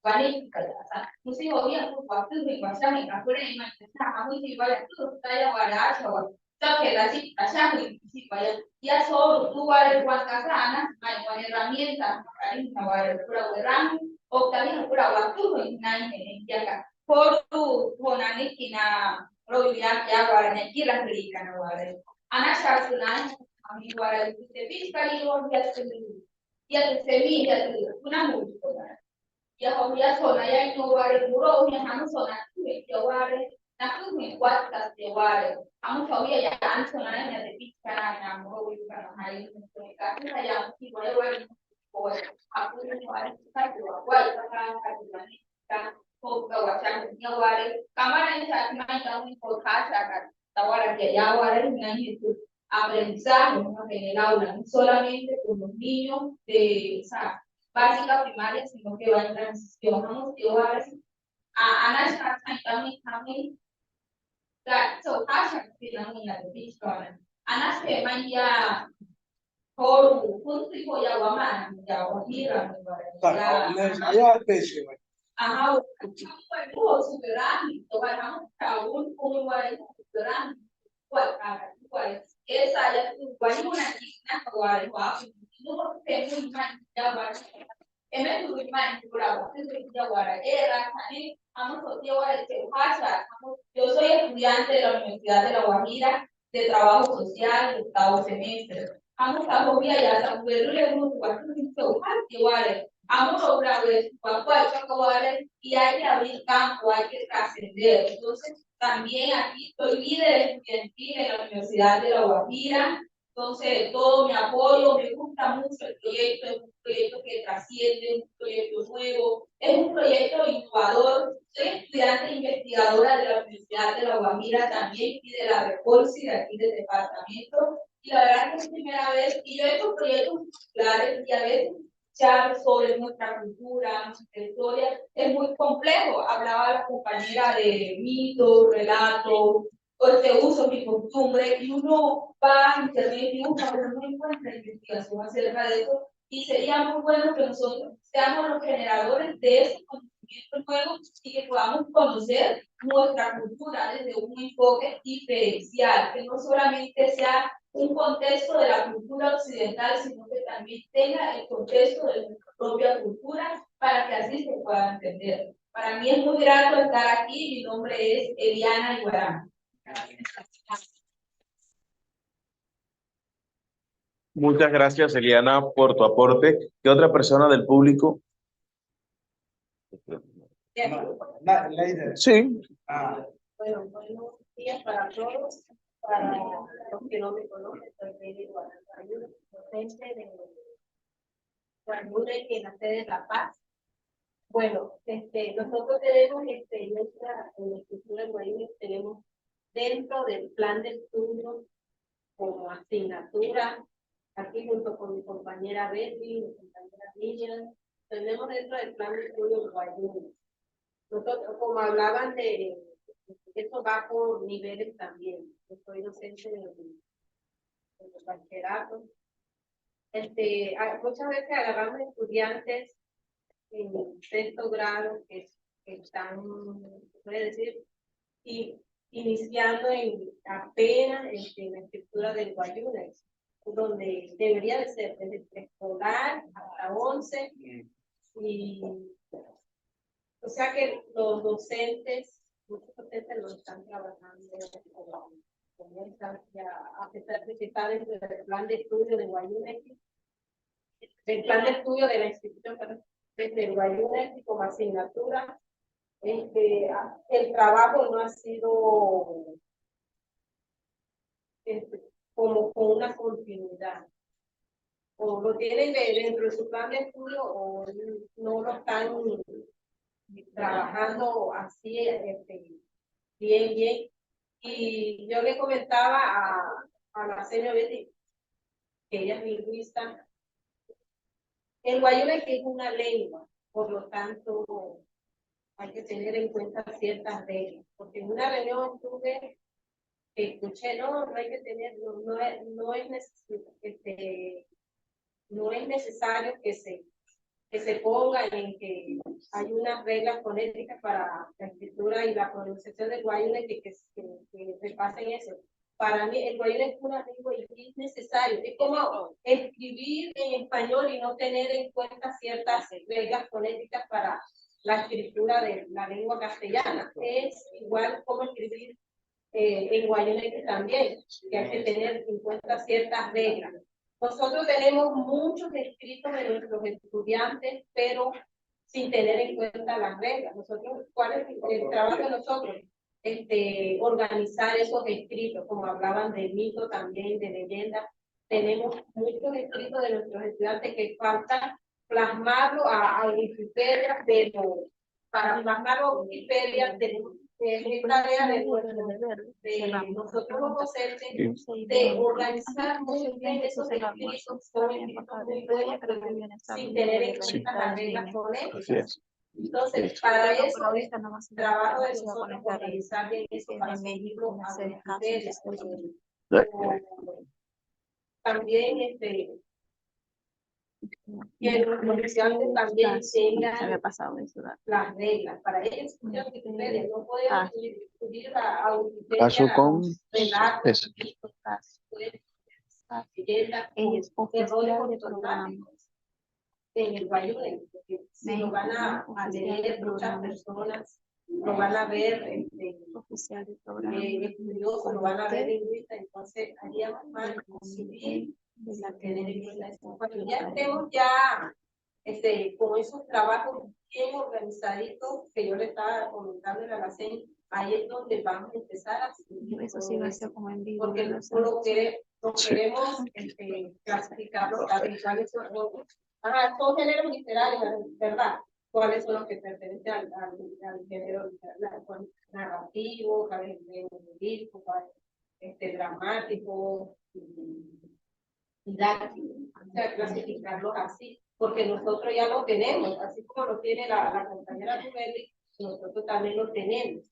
D: wani kala musi hobi aku waktu ni masa ni aku ni macam kamu si wala tu saya wala aja tapi lagi asal si wala ya solo tu wala kuat kasana mai wala herramienta kali wala pura orang o kali pura waktu ni nai ya por tu honani kina roya ya wala ni kila berikan wala anak sasunan kami wala itu tapi sekali orang biasa ya semilla una multa ya hoya sona ya no wale muro ya hamu sona ya wale na kume kwata ya wale hamu hoya ya an sona ya de pizza na muro yu kana hai ka ka ya ki wale wale ko aku ni wale ka wa wale ka ko ka wa chan ya wale kamara ni sa mai ka un ko khasa ka tawara que ya wale ni aprendizaje en el aula, no solamente con los niños de básica primaria, sino que va en transición. Vamos a llevar a kami so hasha kami na dito. Anas ke maya horu kunti ko ya wama ya wahira
C: ya peixe,
D: aha ko superani to ba hamu ta un ko wa superani kwa esa ya tu kwa una na kwa no tengo imagen ya va eme tu imagen pura wa ya wara era kani amo sotia wara que pasa yo soy estudiante de la Universidad de La Guajira de trabajo social de octavo semestre amo sabía ya sa verle un cuarto que wara amo lograr y hay que abrir campo hay que trascender entonces también aquí soy líder estudiantil en la Universidad de La Guajira, entonces todo mi apoyo, me gusta mucho el proyecto, es un proyecto que trasciende, es un proyecto nuevo, es un proyecto innovador. Soy estudiante e investigadora de la Universidad de La Guajira también y de la Recolsi de aquí del departamento. Y la verdad que es primera vez, y yo he hecho proyectos populares y a veces sobre nuestra cultura, nuestra historia, es muy complejo. Hablaba la compañera de mitos, relatos, de usos y costumbres, y uno va a internet y busca, pero no encuentra investigación acerca de eso, y sería muy bueno que nosotros seamos los generadores de ese conocimiento nuevo y que podamos conocer nuestra cultura desde un enfoque diferencial, que no solamente sea un contexto de la cultura occidental, sino que también tenga el contexto de nuestra propia cultura para que así se pueda entender. Para mí es muy grato estar aquí. Mi nombre es Eliana Iguarán.
A: Muchas gracias, Eliana, por tu aporte. ¿Qué otra persona del público? Sí.
E: Bueno, buenos días para todos. Para los que no me conocen, soy Lady Guadalajara, docente de Guadalupe en la sede de La Paz. Bueno, nosotros tenemos experiencia en la estructura de Guadalupe, tenemos dentro del plan de estudio como asignatura, aquí junto con mi compañera Betty, mi compañera Lilian, tenemos dentro del plan de estudio de Guadalupe. Nosotros, como hablaban de eso va por niveles también. Yo soy docente de bachillerato. Muchas veces agarramos estudiantes en sexto grado que están, puede decir, iniciando apenas en la escritura del Guayunex, donde debería de ser desde preescolar hasta 11. Y, o sea que los docentes, muchos docentes lo están trabajando como instancia, a pesar de que está dentro del plan de estudio de Guayunex, el plan de estudio de la institución desde Guayunex como asignatura. El trabajo no ha sido como con una continuidad. O lo tienen dentro de su plan de estudio o no lo están trabajando así bien. Y yo le comentaba a la señora Betty, que ella es lingüista, el guayunex es una lengua, por lo tanto, hay que tener en cuenta ciertas reglas, porque en una reunión escuché, no hay que tener, no es necesario que se ponga en que hay unas reglas fonéticas para la escritura y la pronunciación del guayune que repasen eso. Para mí el guayune es una lengua y es necesario. Es como escribir en español y no tener en cuenta ciertas reglas fonéticas para la escritura de la lengua castellana. Es igual como escribir en guayune también, que hay que tener en cuenta ciertas reglas. Nosotros tenemos muchos escritos de nuestros estudiantes, pero sin tener en cuenta las reglas. ¿Cuál es el trabajo de nosotros? Organizar esos escritos, como hablaban de mito también, de leyenda. Tenemos muchos escritos de nuestros estudiantes que faltan plasmarlo a Wikipedia, pero para plasmarlo a Wikipedia tenemos tarea de nosotros los docentes de organizar muy bien esos escritos, son escritos muy buenos, sin tener en cuenta las reglas fonéticas. Entonces, para eso es trabajo de nosotros organizar bien eso para seguirlo a Wikipedia. También que los estudiantes también tengan las reglas. Para ellos, Wikipedia no pueden subir a Wikipedia
A: Paso con
E: relatos,
F: ellos oficial de programa.
E: en el guayune, porque si lo van a leer muchas personas, lo van a ver
F: Oficial de programa.
E: estudiosos, lo van a ver lingüistas, entonces haríamos mal subir tener en cuenta eso. Cuando ya estemos con esos trabajos bien organizaditos que yo le estaba comentando en la almacén, ahí es donde vamos a empezar a subir.
F: Eso sí va a ser como en vivo.
E: Porque lo queremos clasificarlo a cuáles son son géneros literarios, ¿verdad? ¿Cuáles son los que pertenecen al género narrativo, lírico, dramático, didáctico? O sea, clasificarlos así, porque nosotros ya lo tenemos, así como lo tiene la compañera Rubeli, nosotros también lo tenemos.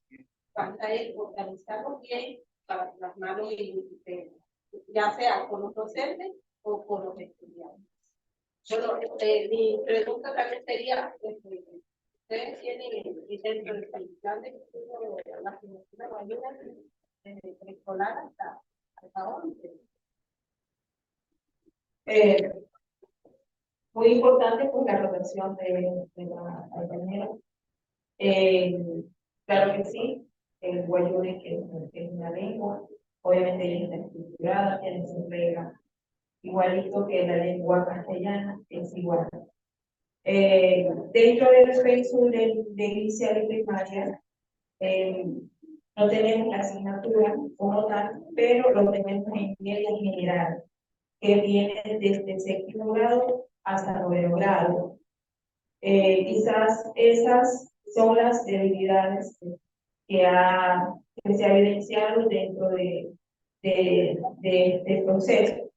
E: Falta es organizarlo bien para plasmarlo en Wikipedia, ya sea con los docentes o con los estudiantes. Bueno, mi pregunta también sería, ¿ustedes tienen dentro del plan de estudio de la Fundación Guayuna desde preescolar hasta 11?
D: Muy importante pues la rotación de la compañera. Claro que sí, el guayune que es una lengua, obviamente ella está estructurada, tiene sus reglas, igualito que la lengua castellana, es igual. Dentro del pensum de inicial y primaria, no tenemos la asignatura como tal, pero lo tenemos en media general, que viene desde séptimo grado hasta noveno grado. Quizás esas son las debilidades que se ha evidenciado dentro de este proceso.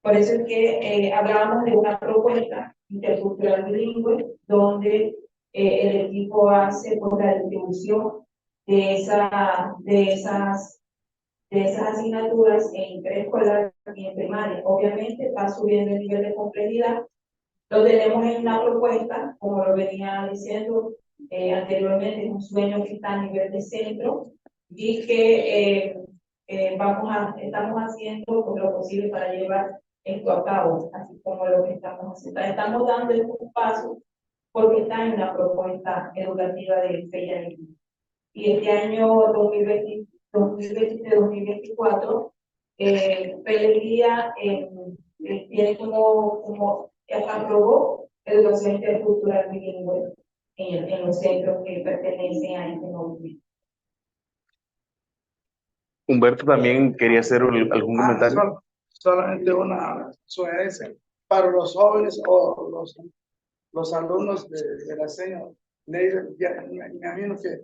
D: Por eso es que hablábamos de una propuesta intercultural bilingüe, donde el equipo hace pues, la distribución de esas asignaturas en preescolar y en primaria. Obviamente va subiendo el nivel de complejidad. Lo tenemos en una propuesta, como lo venía diciendo anteriormente, es un sueño que está a nivel de centro y que estamos haciendo pues, lo posible para llevar esto a cabo, así como lo que estamos haciendo. Estamos dando estos pasos porque está en la propuesta educativa de FEIA. Y este año 2023-2024, Pelegría tiene como aprobó educación intercultural bilingüe en los centros que pertenecen a este movimiento.
A: Humberto también quería hacer algún comentario.
C: Solamente una sugerencia para los jóvenes o los alumnos de la señora. Me imagino que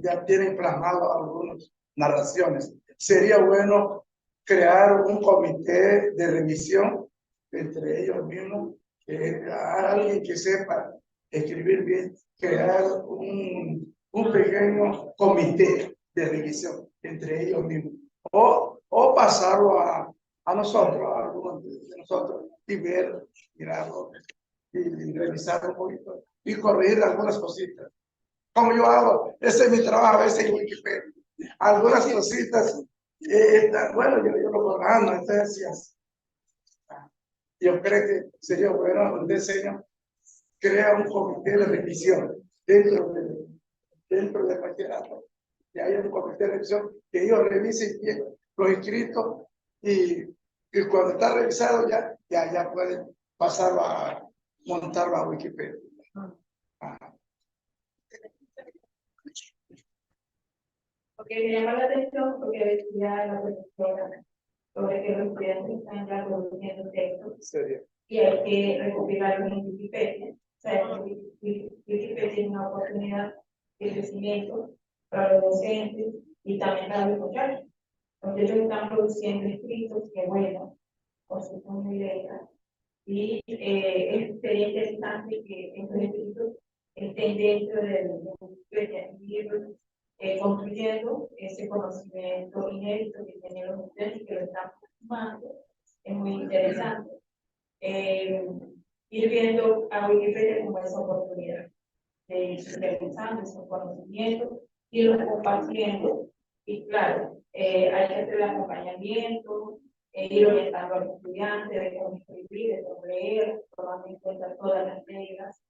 C: ya tienen plasmado algunas narraciones. Sería bueno crear un comité de revisión entre ellos mismos, alguien que sepa escribir bien, crear un pequeño comité de revisión entre ellos mismos, o pasarlo a nosotros, a algunos de nosotros, y ver, mirarlo, y revisar un poquito, y corregir algunas cositas. Como yo hago, ese es mi trabajo a veces en Wikipedia. Algunas cositas, bueno, yo lo programo, entonces yo creo que sería bueno donde enseño, crea un comité de revisión dentro del bachillerato. Que haya un comité de revisión, que ellos revisen bien los inscritos y cuando está revisado ya pueden pasarlo a montarlo a Wikipedia.
D: Porque me llama la atención porque decía la profesora sobre que los estudiantes están ya produciendo textos y hay que recopilarlos en Wikipedia. O sea, Wikipedia es una oportunidad de crecimiento para los docentes y también para los muchachos. Porque ellos están produciendo escritos que bueno, por su punto de letra. Y sería interesante que estos escritos estén dentro de Wikipedia libros, construyendo ese conocimiento inédito que tienen los estudiantes y que lo están formando. Es muy interesante. Ir viendo a Wikipedia como esa oportunidad de ir realizando esos conocimientos y los compartiendo. Y claro, hay que hacer el acompañamiento, ir orientando a los estudiantes de cómo escribir, de cómo leer, tomando en cuenta todas las reglas.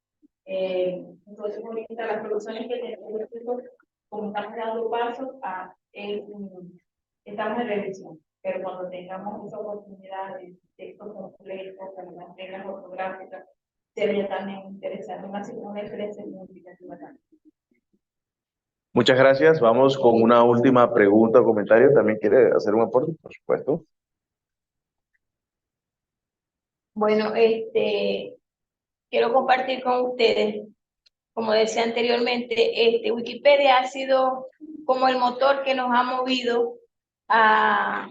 D: Entonces, ahorita las producciones que tenemos, como estamos dando pasos a estamos en revisión, pero cuando tengamos esa oportunidad de texto completo, con las reglas ortográficas, sería también interesante, una experiencia significativa también.
A: Muchas gracias. Vamos con una última pregunta o comentario. ¿También quiere hacer un aporte? Por supuesto.
B: Bueno, quiero compartir con ustedes, como decía anteriormente, Wikipedia ha sido como el motor que nos ha movido a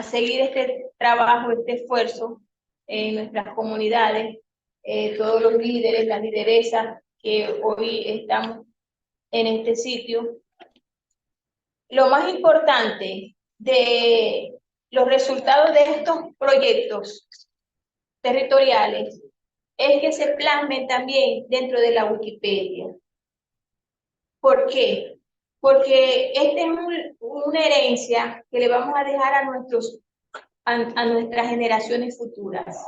B: seguir este trabajo, este esfuerzo en nuestras comunidades, todos los líderes, las lideresas que hoy estamos en este sitio. Lo más importante de los resultados de estos proyectos territoriales es que se plasmen también dentro de la Wikipedia. ¿Por qué? Porque esta es una herencia que le vamos a dejar a nuestras generaciones futuras.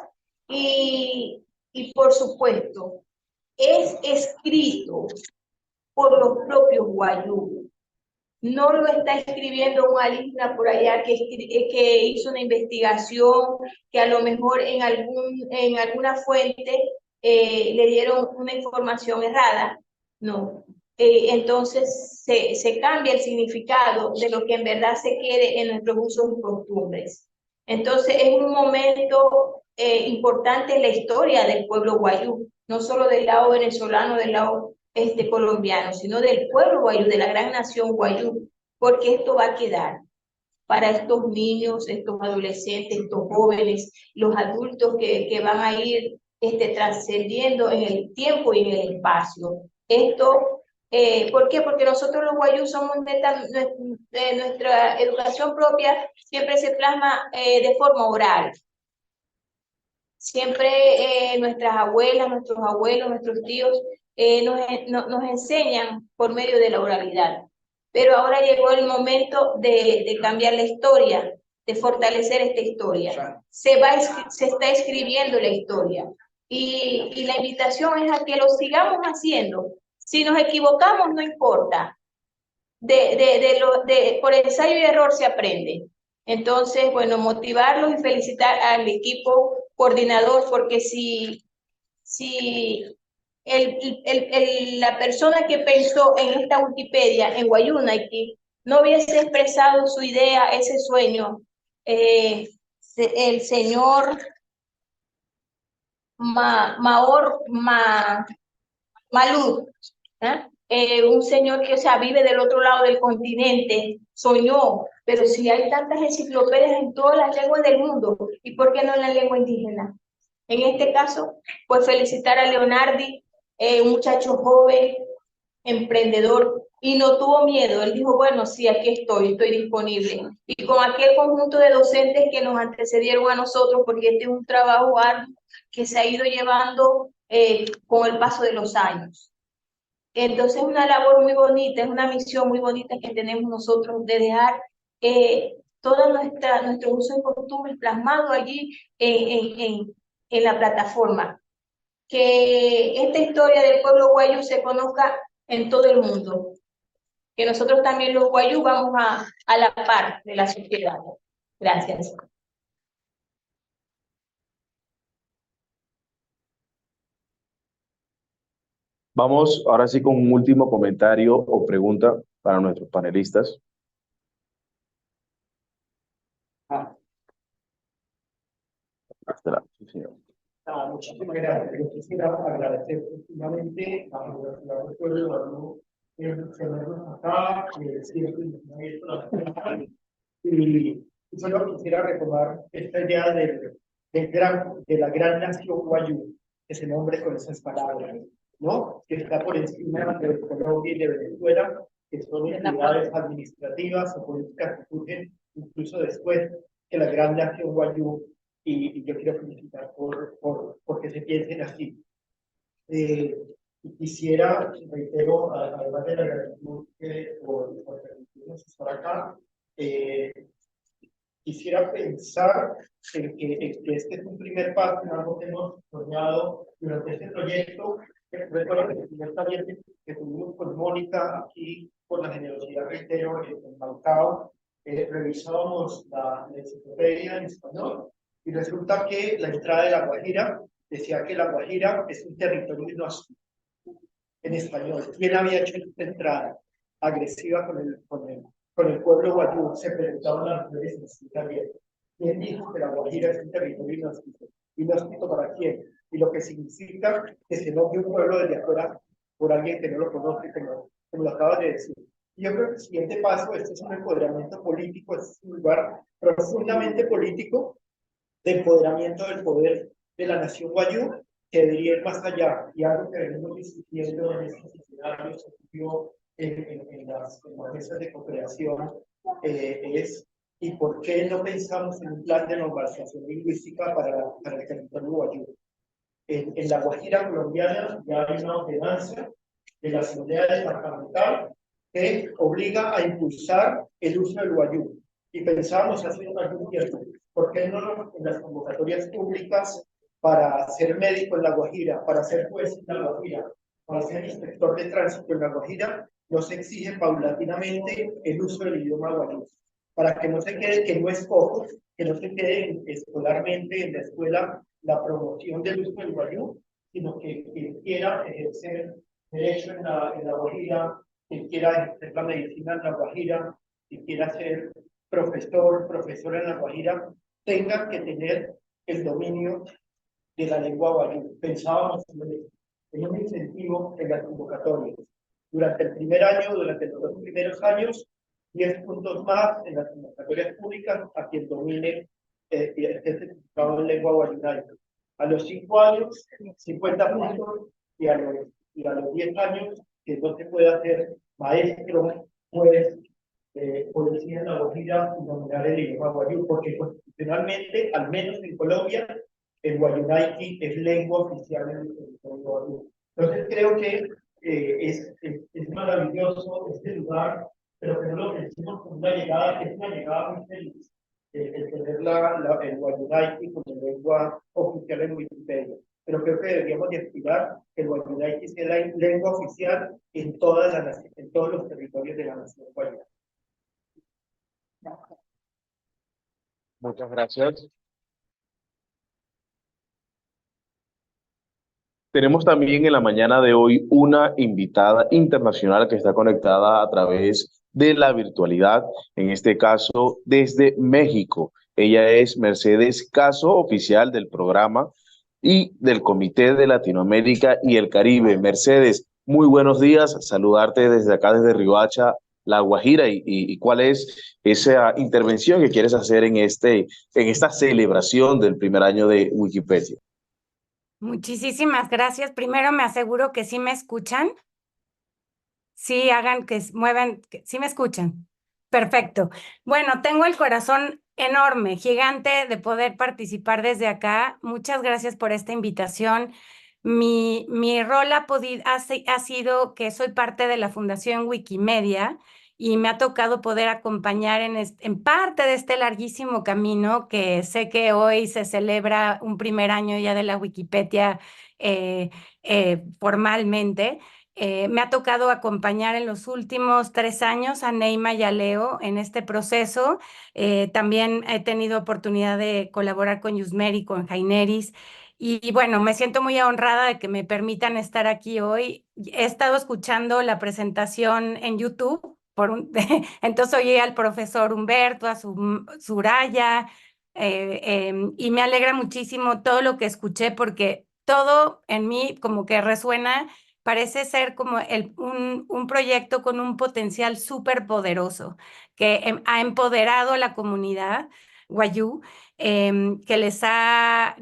B: Y por supuesto, es escrito por los propios guayú. No lo está escribiendo un alumno por allá que hizo una investigación, que a lo mejor en alguna fuente le dieron una información errada. No. Entonces se cambia el significado de lo que en verdad se quiere en nuestros usos y costumbres. Entonces es un momento importante en la historia del pueblo guayú, no solo del lado venezolano, del lado colombiano, sino del pueblo guayú, de la gran nación guayú, porque esto va a quedar para estos niños, estos adolescentes, estos jóvenes, los adultos que van a ir trascendiendo en el tiempo y en el espacio. Esto, ¿por qué? Porque nosotros los guayú somos nuestra educación propia siempre se plasma de forma oral. Siempre nuestras abuelas, nuestros abuelos, nuestros tíos nos enseñan por medio de la oralidad. Pero ahora llegó el momento de cambiar la historia, de fortalecer esta historia. Se está escribiendo la historia. Y la invitación es a que lo sigamos haciendo. Si nos equivocamos, no importa. Por ensayo y error se aprende. Entonces, bueno, motivarlos y felicitar al equipo coordinador, porque si la persona que pensó en esta Wikipedia, en Wayunaiki, no hubiese expresado su idea, ese sueño, el señor Malud, un señor que vive del otro lado del continente, soñó, pero si hay tantas enciclopedias en todas las lenguas del mundo, ¿y por qué no en la lengua indígena? En este caso, pues felicitar a Leonardi un muchacho joven, emprendedor, y no tuvo miedo. Él dijo, bueno, sí, aquí estoy disponible. Y con aquel conjunto de docentes que nos antecedieron a nosotros, porque este es un trabajo arduo que se ha ido llevando con el paso de los años. Entonces es una labor muy bonita, es una misión muy bonita que tenemos nosotros de dejar toda nuestro uso y costumbres plasmado allí en la plataforma. Que esta historia del pueblo guayú se conozca en todo el mundo. Que nosotros también los guayú vamos a la par de la sociedad. Gracias.
A: Vamos ahora sí con un último comentario o pregunta para nuestros panelistas. Sí, señor.
G: Muchísimas gracias. Yo quisiera agradecer profundamente a la Universidad del Pueblo de Guadalupe tenernos acá, siempre nos ha abierto las puertas. Y solo quisiera retomar esta idea de la gran nación guayú, que se nombre con esas palabras, ¿no? Que está por encima de Colombia y de Venezuela, que son entidades administrativas o políticas que surgen incluso después que la gran nación guayú. Y yo quiero felicitar porque se piensen así. Quisiera, reitero, además de la gratitud por permitirnos estar acá, quisiera pensar que este es un primer paso en algo que hemos soñado durante este proyecto. Recuerdo que el primer taller que tuvimos con Mónica aquí, por la generosidad, reitero, en Mancao, revisábamos la enciclopedia en español. Y resulta que la entrada de La Guajira decía que La Guajira es un territorio inhóspito en español. ¿Quién había hecho esta entrada agresiva con el pueblo guayú? Se preguntaban las mujeres en este taller. ¿Quién dijo que La Guajira es un territorio inhóspito? ¿Inhóspito para quién? Y lo que significa que se enoje un pueblo desde afuera por alguien que no lo conoce, como lo acabas de decir. Y yo creo que el siguiente paso, este es un empoderamiento político, este es un lugar profundamente político, de empoderamiento del poder de la nación guayú, que debería ir más allá. Y algo que venimos discutiendo en estos escenarios, en las mesas de cooperación, es ¿y por qué no pensamos en un plan de normalización lingüística para el territorio guayú? En la Guajira colombiana ya hay una ordenanza de la Asamblea Departamental que obliga a impulsar el uso del guayú. Y pensábamos hace algún tiempo, ¿por qué no en las convocatorias públicas para ser médico en La Guajira, para ser juez en La Guajira, para ser inspector de tránsito en La Guajira, nos exige paulatinamente el uso del idioma guayú? Para que no se quede, que no es poco, que no se quede escolarmente en la escuela la promoción del uso del guayú, sino que quien quiera ejercer derecho en la Guajira, quien quiera ejercer la medicina en La Guajira, quien quiera ser profesor en La Guajira, tenga que tener el dominio de la lengua guayú. Pensábamos en un incentivo en las convocatorias. Durante el primer año, durante los 2 primeros años, 10 puntos más en las convocatorias públicas a quien domine el certificado en lengua guayunaica. A los 5 años, 50 puntos, y a los 10 años, que no se puede hacer maestro, juez, policía en La Guajira y dominar el idioma guayú, porque constitucionalmente, al menos en Colombia, el guayunaiki es lengua oficial en el territorio guayú. Entonces creo que es maravilloso este lugar, pero que no lo pensemos como una llegada, que es una llegada muy feliz, el tener el guayunaiki como lengua oficial en Wikipedia. Pero creo que deberíamos de aspirar que el guayunaiki sea la lengua oficial en todos los territorios de la nación guayana.
A: Muchas gracias. Tenemos también en la mañana de hoy una invitada internacional que está conectada a través de la virtualidad, en este caso desde México. Ella es Mercedes Caso, oficial del programa y del Comité de Latinoamérica y el Caribe. Mercedes, muy buenos días, saludarte desde acá, desde Riohacha, La Guajira, y cuál es esa intervención que quieres hacer en esta celebración del primer año de Wikipedia.
H: Muchísimas gracias. Primero me aseguro que sí me escuchan. Sí, hagan que muevan, sí me escuchan. Perfecto. Bueno, tengo el corazón enorme, gigante de poder participar desde acá. Muchas gracias por esta invitación. Mi rol ha sido que soy parte de la Fundación Wikimedia y me ha tocado poder acompañar en parte de este larguísimo camino que sé que hoy se celebra un primer año ya de la Wikipedia formalmente. Me ha tocado acompañar en los últimos 3 años a Neima y a Leo en este proceso. También he tenido oportunidad de colaborar con Yusmeri, con Jaineris. Y bueno, me siento muy honrada de que me permitan estar aquí hoy. He estado escuchando la presentación en YouTube, entonces oí al profesor Humberto, a Suraya, y me alegra muchísimo todo lo que escuché porque todo en mí como que resuena. Parece ser como un proyecto con un potencial súper poderoso que ha empoderado a la comunidad Wayuu, que les ha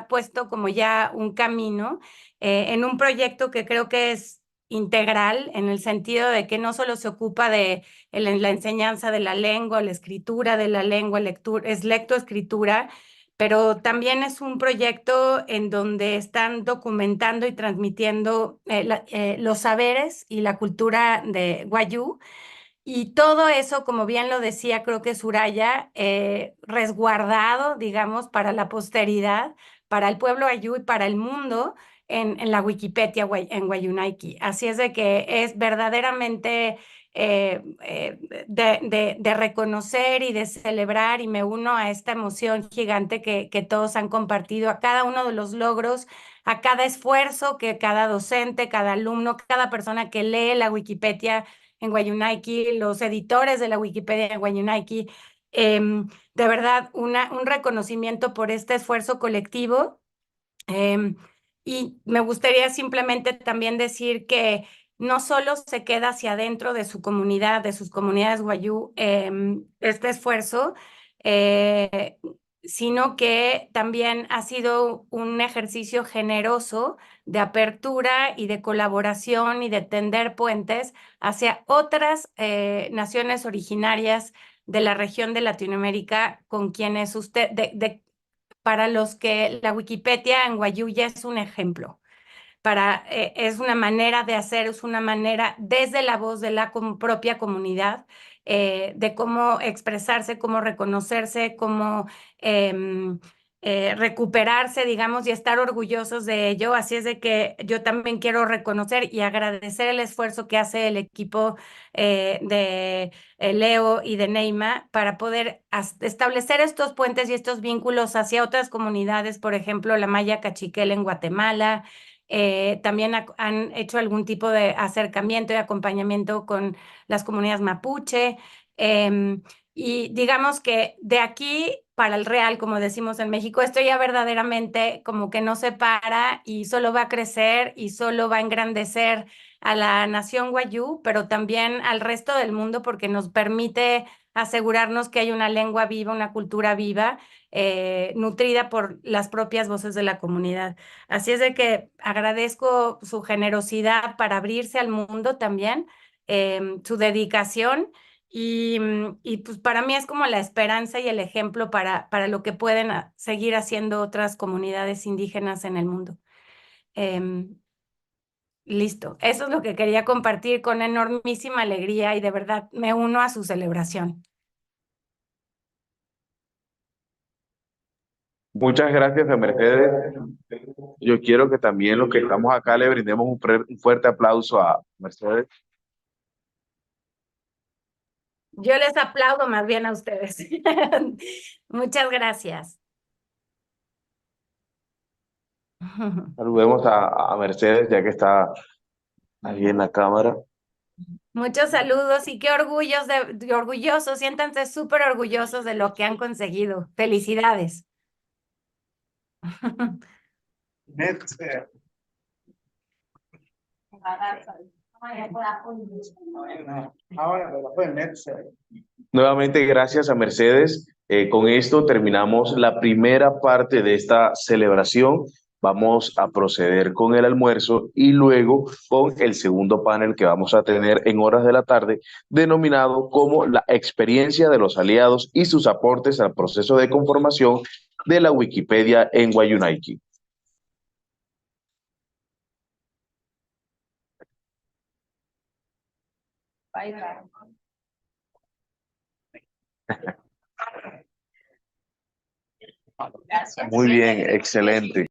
H: puesto como ya un camino en un proyecto que creo que es integral en el sentido de que no solo se ocupa de la enseñanza de la lengua, la escritura de la lengua, es lectoescritura, pero también es un proyecto en donde están documentando y transmitiendo los saberes y la cultura de Wayuu. Y todo eso, como bien lo decía, creo que Suraya, resguardado, digamos, para la posteridad, para el pueblo Wayuu y para el mundo en la Wikipedia en Wayuunaiki. Así es de que es verdaderamente de reconocer y de celebrar, y me uno a esta emoción gigante que todos han compartido, a cada uno de los logros, a cada esfuerzo que cada docente, cada alumno, cada persona que lee la Wikipedia en Wayuunaiki, los editores de la Wikipedia en Wayuunaiki. De verdad, un reconocimiento por este esfuerzo colectivo. Y me gustaría simplemente también decir que no solo se queda hacia adentro de su comunidad, de sus comunidades Wayuu, este esfuerzo, eh, sino que también ha sido un ejercicio generoso de apertura y de colaboración y de tender puentes hacia otras naciones originarias de la región de Latinoamérica con quienes para los que la Wikipedia en Wayuu ya es un ejemplo. Es una manera de hacer, es una manera desde la voz de la propia comunidad, de cómo expresarse, cómo reconocerse, cómo recuperarse, digamos, y estar orgullosos de ello. Así es de que yo también quiero reconocer y agradecer el esfuerzo que hace el equipo de Leo y de Neima para poder establecer estos puentes y estos vínculos hacia otras comunidades, por ejemplo, la Maya Cachiquel en Guatemala. También han hecho algún tipo de acercamiento y acompañamiento con las comunidades mapuche. Y digamos que de aquí para el real, como decimos en México, esto ya verdaderamente como que no se para y solo va a crecer y solo va a engrandecer a la nación Wayuu, pero también al resto del mundo porque nos permite asegurarnos que hay una lengua viva, una cultura viva, nutrida por las propias voces de la comunidad. Así es de que agradezco su generosidad para abrirse al mundo también, su dedicación y pues para mí es como la esperanza y el ejemplo para lo que pueden seguir haciendo otras comunidades indígenas en el mundo. Listo, eso es lo que quería compartir con enormísima alegría y de verdad me uno a su celebración.
A: Muchas gracias a Mercedes. Yo quiero que también los que estamos acá le brindemos un fuerte aplauso a Mercedes.
H: Yo les aplaudo más bien a ustedes. Muchas gracias.
A: Saludemos a Mercedes, ya que está ahí en la cámara.
H: Muchos saludos y qué orgullosos, siéntanse súper orgullosos de lo que han conseguido. Felicidades.
A: Nuevamente, gracias a Mercedes. Con esto terminamos la primera parte de esta celebración. vamos a proceder con el almuerzo y luego con el segundo panel que vamos a tener en horas de la tarde, denominado como la experiencia de los aliados y sus aportes al proceso de conformación de la Wikipedia en Wayunaiki.
B: Bye, bye. Gracias.
A: Muy bien, excelente.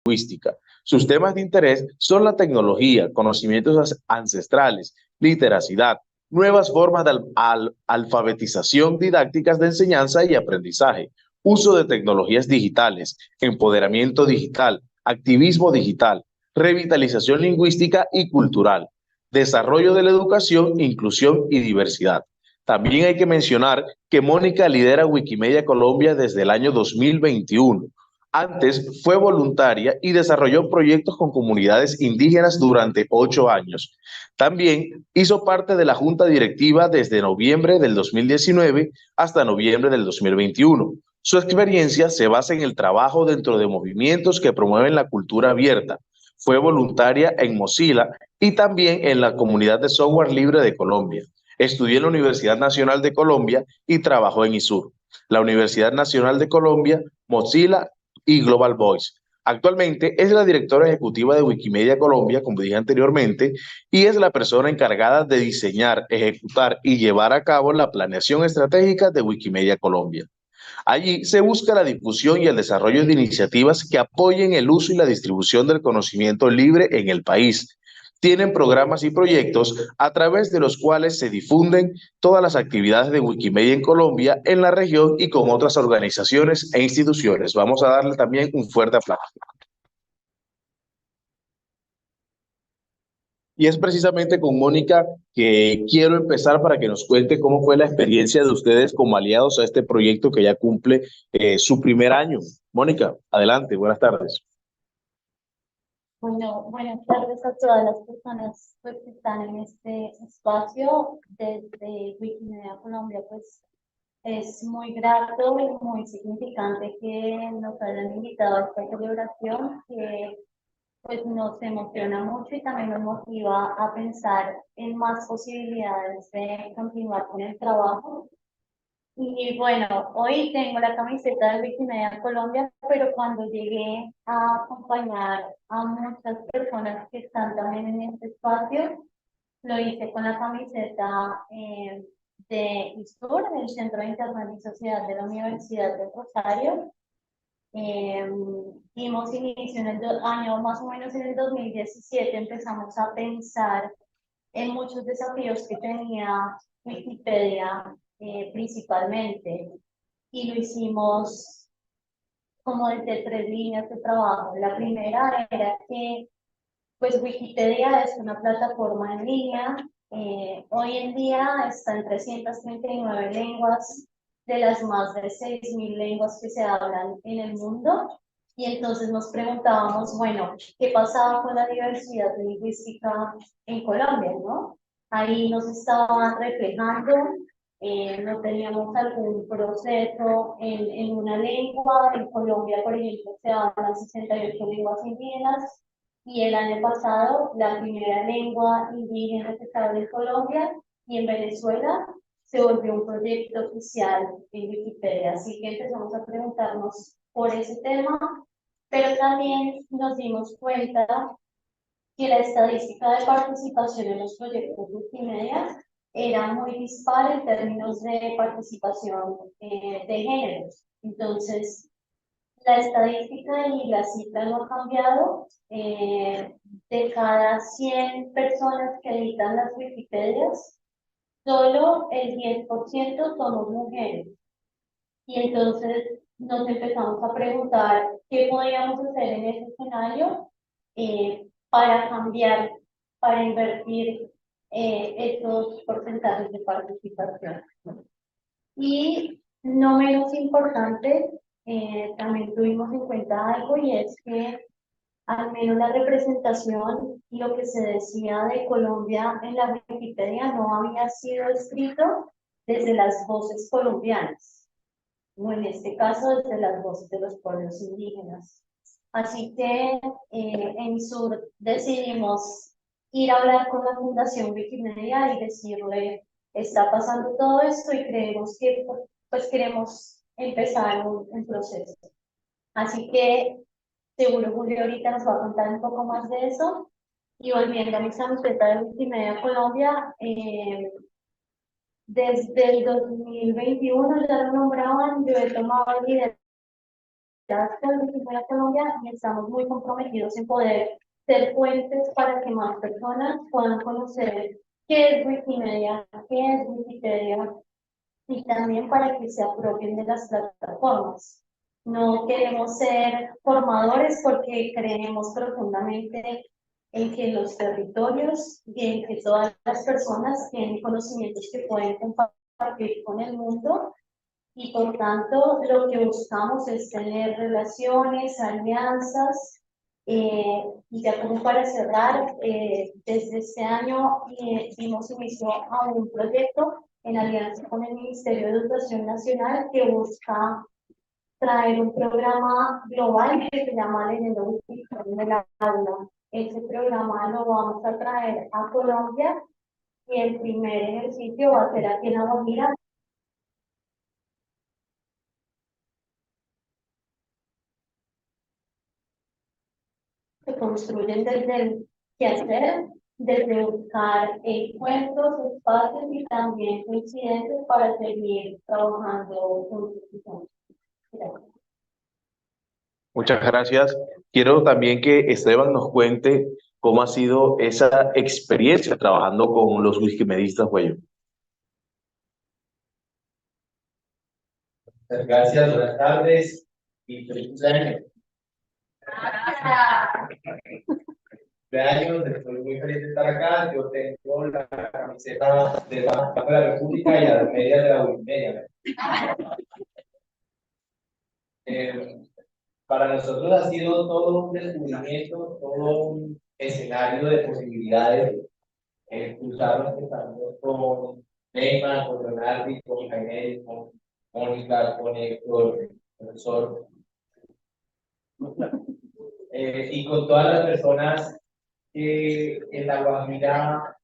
A: lingüística. Sus temas de interés son la tecnología, conocimientos ancestrales, literacidad, nuevas formas de alfabetización, didácticas de enseñanza y aprendizaje, uso de tecnologías digitales, empoderamiento digital, activismo digital, revitalización lingüística y cultural, desarrollo de la educación, inclusión y diversidad. También hay que mencionar que Mónica lidera Wikimedia Colombia desde el año 2021. Antes fue voluntaria y desarrolló proyectos con comunidades indígenas durante 8 años. También hizo parte de la junta directiva desde noviembre del 2019 hasta noviembre del 2021. Su experiencia se basa en el trabajo dentro de movimientos que promueven la cultura abierta. Fue voluntaria en Mozilla y también en la comunidad de software libre de Colombia. Estudió en la Universidad Nacional de Colombia y trabajó en ISUR, la Universidad Nacional de Colombia, Mozilla y Global Voice. Actualmente es la directora ejecutiva de Wikimedia Colombia, como dije anteriormente, y es la persona encargada de diseñar, ejecutar y llevar a cabo la planeación estratégica de Wikimedia Colombia. Allí se busca la difusión y el desarrollo de iniciativas que apoyen el uso y la distribución del conocimiento libre en el país. Tienen programas y proyectos a través de los cuales se difunden todas las actividades de Wikimedia en Colombia, en la región y con otras organizaciones e instituciones. Vamos a darle también un fuerte aplauso. Y es precisamente con Mónica que quiero empezar para que nos cuente cómo fue la experiencia de ustedes como aliados a este proyecto que ya cumple su primer año. Mónica, adelante, buenas tardes.
I: Bueno, buenas tardes a todas las personas pues, que están en este espacio. Desde Wikimedia Colombia, pues es muy grato y muy significante que nos hayan invitado a esta celebración, que pues nos emociona mucho y también nos motiva a pensar en más posibilidades de continuar con el trabajo. Y bueno, hoy tengo la camiseta de Wikimedia Colombia, pero cuando llegué a acompañar a muchas personas que están también en este espacio, lo hice con la camiseta de ISUR, el Centro de Internet y Sociedad de la Universidad de Rosario. Dimos inicio en el año más o menos en el 2017, empezamos a pensar en muchos desafíos que tenía Wikipedia principalmente, y lo hicimos como desde 3 líneas de trabajo. La primera era que pues Wikipedia es una plataforma en línea, hoy en día está en 339 lenguas, de las más de 6.000 lenguas que se hablan en el mundo. Y entonces nos preguntábamos, bueno, ¿qué pasaba con la diversidad lingüística en Colombia, no? Ahí nos estaban reflejando, no teníamos algún proceso en una lengua. En Colombia, por ejemplo, se hablan 68 lenguas indígenas, y el año pasado la primera lengua indígena que se habla en Colombia y en Venezuela se volvió un proyecto oficial en Wikipedia. Así que empezamos a preguntarnos por ese tema, pero también nos dimos cuenta que la estadística de participación en los proyectos de Wikimedia era muy dispar en términos de participación de géneros. Entonces, la estadística y la cifra no ha cambiado. De cada 100 personas que editan las Wikipedias, solo el 10% somos mujeres. Y entonces nos empezamos a preguntar qué podíamos hacer en ese escenario para cambiar, para invertir estos porcentajes de participación. Y no menos importante, también tuvimos en cuenta algo, y es que al menos la representación y lo que se decía de Colombia en la Wikipedia no había sido escrito desde las voces colombianas, o en este caso desde las voces de los pueblos indígenas. Así que en Sur decidimos ir a hablar con la Fundación Wikimedia y decirle, está pasando todo esto y creemos que pues queremos empezar un proceso. Así que seguro Julio ahorita nos va a contar un poco más de eso. Y volviendo a mi camiseta de Wikimedia Colombia, desde el 2021 ya lo nombraban, yo he tomado el liderazgo con Wikimedia Colombia y estamos muy comprometidos en poder ser puentes para que más personas puedan conocer qué es Wikimedia, qué es Wikipedia, y también para que se apropien de las plataformas. No queremos ser formadores porque creemos profundamente en que los territorios y en que todas las personas tienen conocimientos que pueden compartir con el mundo, y por tanto lo que buscamos es tener relaciones, alianzas, y ya como para cerrar, desde este año dimos inicio a un proyecto en alianza con el Ministerio de Educación Nacional que busca traer un programa global que se llama Leyendo Wikipedia en el aula. Ese programa lo vamos a traer a Colombia y el primer ejercicio va a ser aquí en La Guajira. Se construyen desde el quehacer, desde buscar encuentros, espacios y también coincidentes para seguir trabajando juntos. Gracias.
A: Muchas gracias. Quiero también que Esteban nos cuente cómo ha sido esa experiencia trabajando con los wikimedistas, güey.
J: Muchas gracias, buenas tardes y feliz cumpleaños. Estoy muy feliz de estar acá. Yo tengo la camiseta de la República y las medias de la Wikimedia. Para nosotros ha sido todo un descubrimiento, todo un escenario de posibilidades. Cruzar nuestros caminos con Neymar, con Leonardo, con Jaime, con Mónica, con Héctor, profesor, y con todas las personas que en La Guajira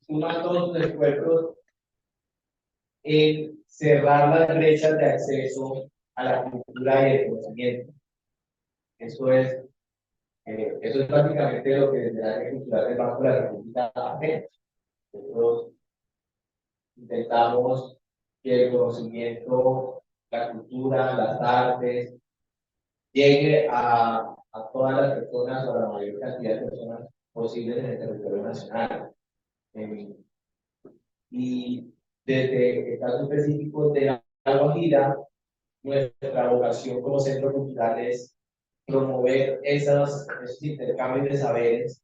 J: suman todos sus esfuerzos en cerrar las brechas de acceso a la cultura y el conocimiento. Eso es básicamente lo que desde el área cultural del Banco de la República hace. Nosotros intentamos que el conocimiento, la cultura, las artes, llegue a todas las personas o a la mayor cantidad de personas posibles en el territorio nacional. Y desde el caso específico de La Guajira, nuestra vocación como centro cultural es promover esos intercambios de saberes,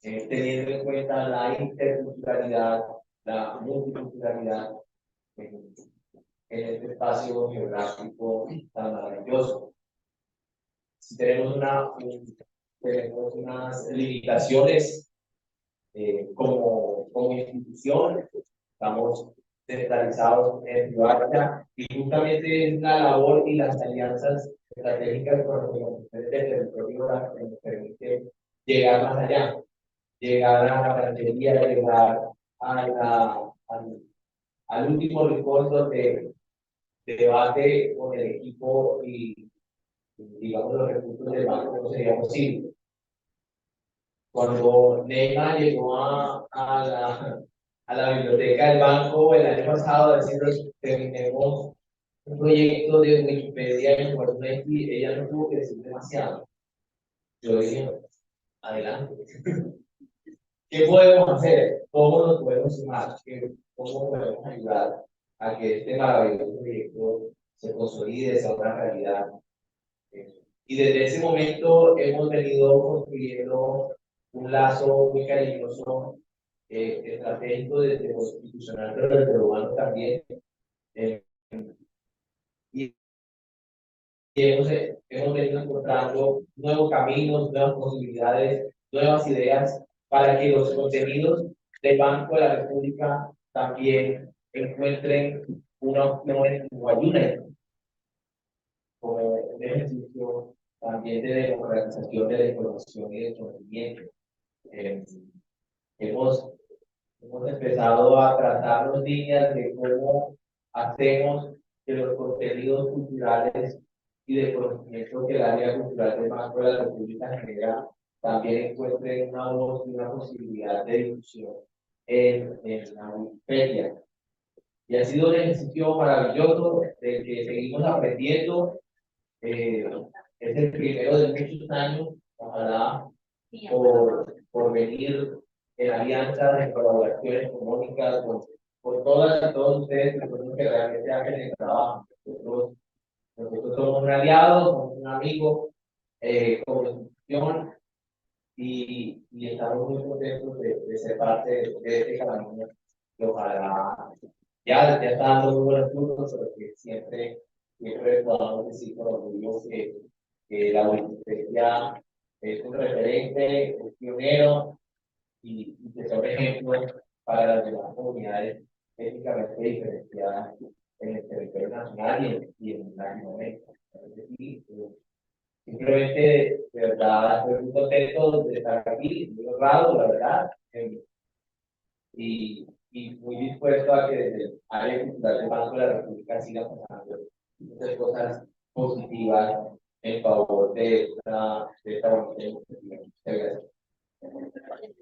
J: teniendo en cuenta la interculturalidad, la multiculturalidad en este espacio geográfico tan maravilloso. Si tenemos unas limitaciones como institución, estamos centralizados en Riohacha, y justamente es la labor y las alianzas estratégicas con los organizaciones del territorio que nos permiten llegar más allá, llegar a la ganadería, llegar al último rincón donde debate con el equipo y digamos los recursos del banco no sería posible. Cuando Neymar llegó a la biblioteca del banco el año pasado, decirles terminemos un proyecto de Wikipedia en Fortnite, y ella no tuvo que decir demasiado. Yo dije, adelante. ¿Qué podemos hacer? ¿Cómo nos podemos sumar? ¿Cómo podemos ayudar a que este maravilloso proyecto se consolide, sea una realidad? Y desde ese momento hemos venido construyendo un lazo muy cariñoso, estratégico desde lo institucional, pero desde lo humano también. Y hemos venido encontrando nuevos caminos, nuevas posibilidades, nuevas ideas para que los contenidos del Banco de la República también encuentren una opción en Guayuna, como un ejercicio también de democratización de la información y del conocimiento. Hemos empezado a trazar líneas de cómo hacemos que los contenidos culturales y de conocimiento que el área cultural del Banco de la República genera también encuentren una voz y una posibilidad de difusión en la Wikipedia. Y ha sido un ejercicio maravilloso del que seguimos aprendiendo. Es el primero de muchos años, ojalá por venir en alianzas, en colaboraciones con Mónica, por todas y todos ustedes, que realmente hacen el trabajo. Nosotros somos un aliado, somos un amigo, como institución, y estamos muy contentos de ser parte de este camino. Y ojalá ya está dando muy buenos frutos, pero que siempre podamos decir con orgullo que la Wikipedia es un referente, es pionero y que sea un ejemplo para las demás comunidades étnicamente diferenciadas en el territorio nacional y en Latinoamérica. Simplemente, de verdad, estoy muy contento de estar aquí, muy honrado, la verdad, y muy dispuesto a que desde el área cultural del Banco de la República siga pasando muchas cosas positivas en favor de esta bonita iniciativa. Muchas gracias.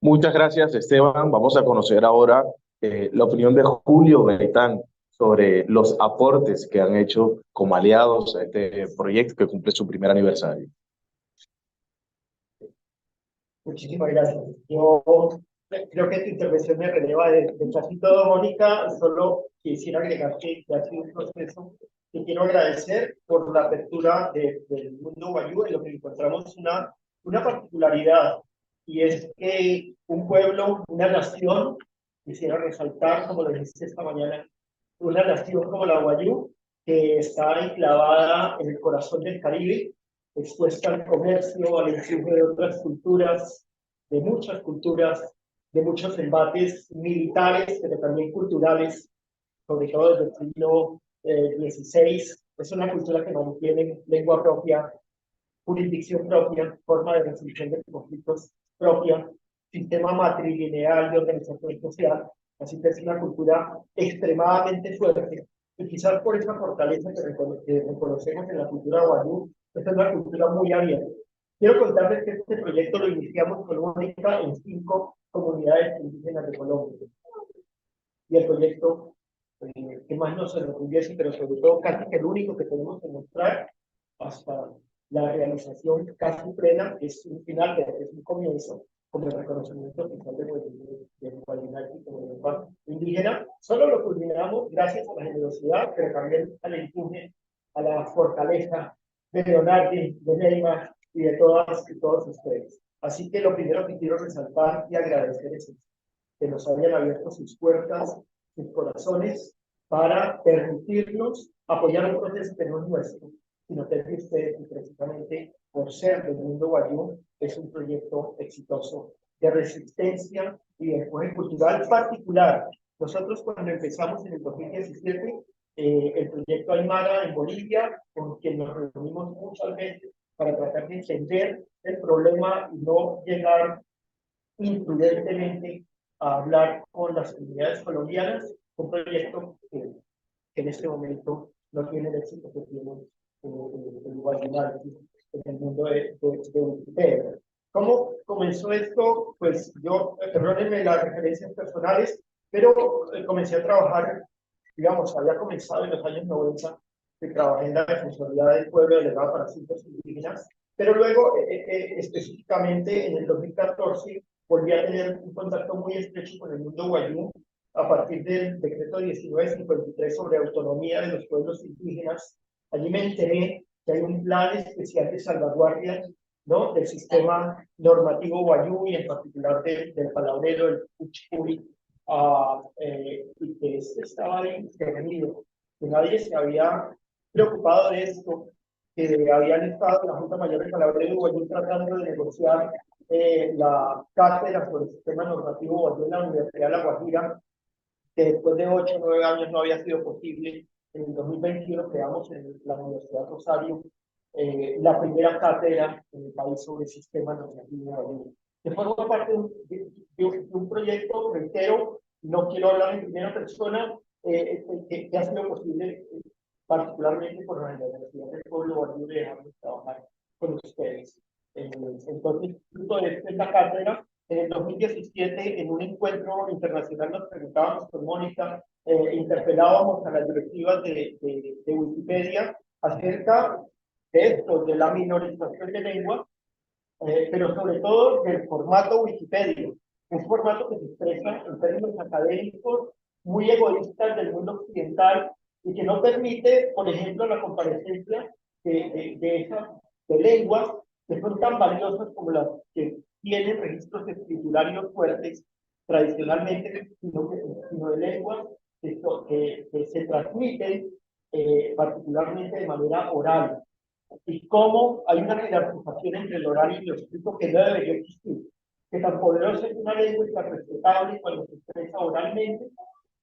A: Muchas gracias, Esteban. Vamos a conocer ahora la opinión de Julio Gaitán sobre los aportes que han hecho como aliados a este proyecto que cumple su primer aniversario.
G: Muchísimas gracias. Yo creo que tu intervención me releva de casi todo, Mónica. Solo quisiera agregar que ha sido un proceso que quiero agradecer por la apertura del mundo guayú, en lo que encontramos una particularidad, y es que un pueblo, una nación, quisiera resaltar, como lo dijiste esta mañana, una nación como la guayú, que está enclavada en el corazón del Caribe, expuesta al comercio, al influjo de otras culturas, de muchos embates militares, pero también culturales, sobre todo desde el siglo XVI. Es una cultura que mantiene lengua propia, jurisdicción propia, forma de resolución de conflictos propia, sistema matrilineal de organización social. Así que es una cultura extremadamente fuerte. Y quizás por esa fortaleza que reconocemos en la cultura guayú, esta es una cultura muy abierta. Quiero contarles que este proyecto lo iniciamos con Mónica en 5 comunidades indígenas de Colombia. Y el proyecto que más nos enorgullece, pero sobre todo casi que el único que tenemos que mostrar hasta la realización casi plena, es un final, pero es un comienzo, como el reconocimiento oficial de Guayinaki como lengua indígena. Solo lo culminamos gracias a la generosidad, pero también al empuje, a la fortaleza de Leonardo, de Neymar y de todas y todos ustedes. Así que lo primero que quiero resaltar y agradecer es que nos hayan abierto sus puertas, sus corazones, para permitirnos apoyar un proceso que no es nuestro, sino que es de ustedes, y precisamente por ser del mundo guayú, es un proyecto exitoso de resistencia y de empuje cultural particular. Nosotros cuando empezamos en el 2017, el proyecto Aymara en Bolivia, con quien nos reunimos muchas veces para tratar de entender el problema y no llegar imprudentemente a hablar con las comunidades colombianas, un proyecto que en este momento no tiene el éxito que tiene el Guayinaki en el mundo de Wikipedia. ¿Cómo comenzó esto? Pues yo, perdónenme las referencias personales, pero comencé a trabajar, digamos, había comenzado en los años 90, que trabajé en la Defensoría del Pueblo delegado para asuntos indígenas, pero luego, específicamente en el 2014, volví a tener un contacto muy estrecho con el mundo guayú a partir del decreto 1953 sobre autonomía de los pueblos indígenas. Allí me enteré que hay un plan especial de salvaguardia, ¿no?, del sistema normativo guayú y en particular del palabrero, del Cuchipuri, y que estaba intervenido, que nadie se había preocupado de esto, que habían estado la Junta Mayor de Palabrero y Guayú tratando de negociar la cátedra sobre el sistema normativo guayú en la Universidad de La Guajira, que después de 8 o 9 años no había sido posible. En el 2021 creamos en la Universidad Rosario la primera cátedra en el país sobre el sistema normativo guayú, que forma parte de un proyecto, reitero, no quiero hablar en primera persona, que ha sido posible particularmente por la Universidad del Pueblo Guayú de dejarnos trabajar con ustedes. Entonces, fruto de esta cátedra, En el 2017, en un encuentro internacional, nos preguntábamos con Mónica, interpelábamos a las directivas de Wikipedia acerca de esto, de la minorización de lenguas, pero sobre todo del formato Wikipedia, un formato que se expresa en términos académicos muy egoístas del mundo occidental y que no permite, por ejemplo, la comparecencia de lenguas que son tan valiosas como las que tienen registros escriturarios fuertes tradicionalmente, sino de lenguas que se transmiten particularmente de manera oral. Y cómo hay una jerarquización entre el oral y lo escrito que no debería existir. Que tan poderosa es una lengua y tan respetable cuando se expresa oralmente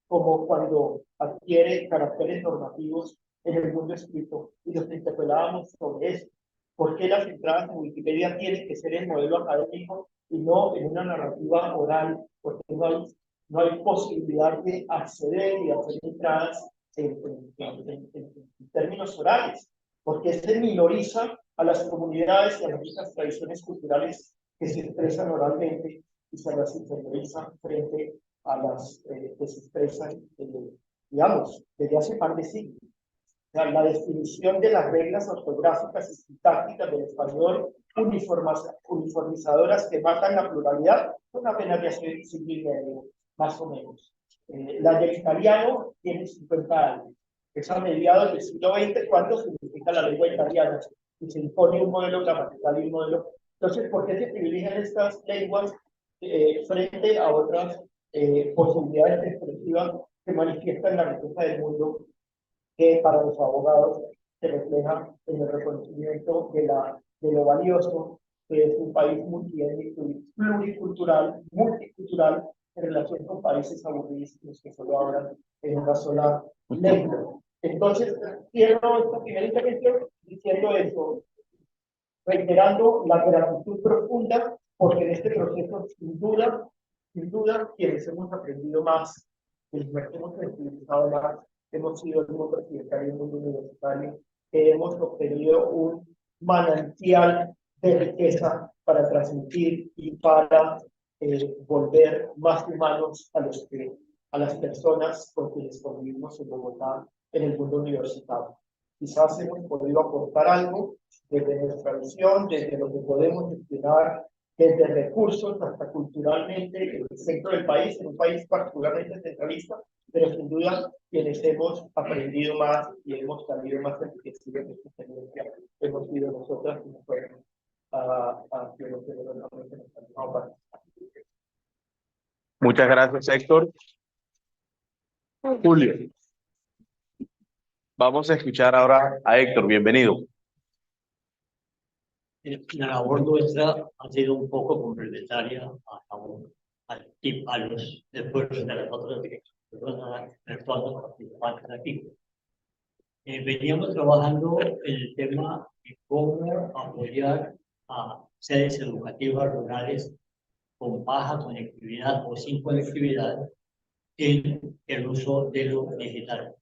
G: como cuando adquiere caracteres normativos en el mundo escrito. Y nos interpelábamos sobre eso. ¿Por qué las entradas en Wikipedia tienen que ser en modelo académico y no en una narrativa oral? Porque no hay posibilidad de acceder y hacer entradas en términos orales, porque se minoriza a las comunidades y a las tradiciones culturales que se expresan oralmente y se las inferioriza frente a las que se expresan, digamos, desde hace par de siglos. O sea, la definición de las reglas ortográficas y sintácticas del español uniformizadoras que matan la pluralidad son apenas de hace siglo y medio, más o menos. La del italiano tiene 50 años. Es a mediados del siglo XX cuando se unifica la lengua italiana y se impone un modelo gramatical y un modelo. Entonces, ¿por qué se privilegian estas lenguas frente a otras posibilidades expresivas que manifiestan la riqueza del mundo, que para los abogados se refleja en el reconocimiento de lo valioso que es un país pluricultural, multicultural, en relación con países aburridos que solo hablan en una sola lengua? Entonces, cierro esta primera intervención diciendo eso, reiterando la gratitud profunda, porque en este proceso, sin duda, quienes hemos aprendido más, quienes hemos sensibilizado más, hemos sido el mundo presidencial y el mundo universitario, que hemos obtenido un manantial de riqueza para transmitir y para volver más humanos a las personas con quienes convivimos en Bogotá, en el mundo universitario. Quizás hemos podido aportar algo desde nuestra visión, desde lo que podemos gestionar, desde recursos hasta culturalmente en el centro del país, en un país particularmente centralista, pero sin duda quienes hemos aprendido más y hemos salido más enriquecidos de esta experiencia hemos sido nosotras y nosotros a quienes realmente nos han dado participar.
A: Muchas gracias, Héctor. Julio. Vamos a escuchar ahora a Héctor. Bienvenido.
K: La labor nuestra ha sido un poco complementaria a los esfuerzos de las otras personas participantes aquí. Veníamos trabajando en el tema de cómo apoyar a sedes educativas rurales con baja conectividad o sin conectividad en el uso de lo digital.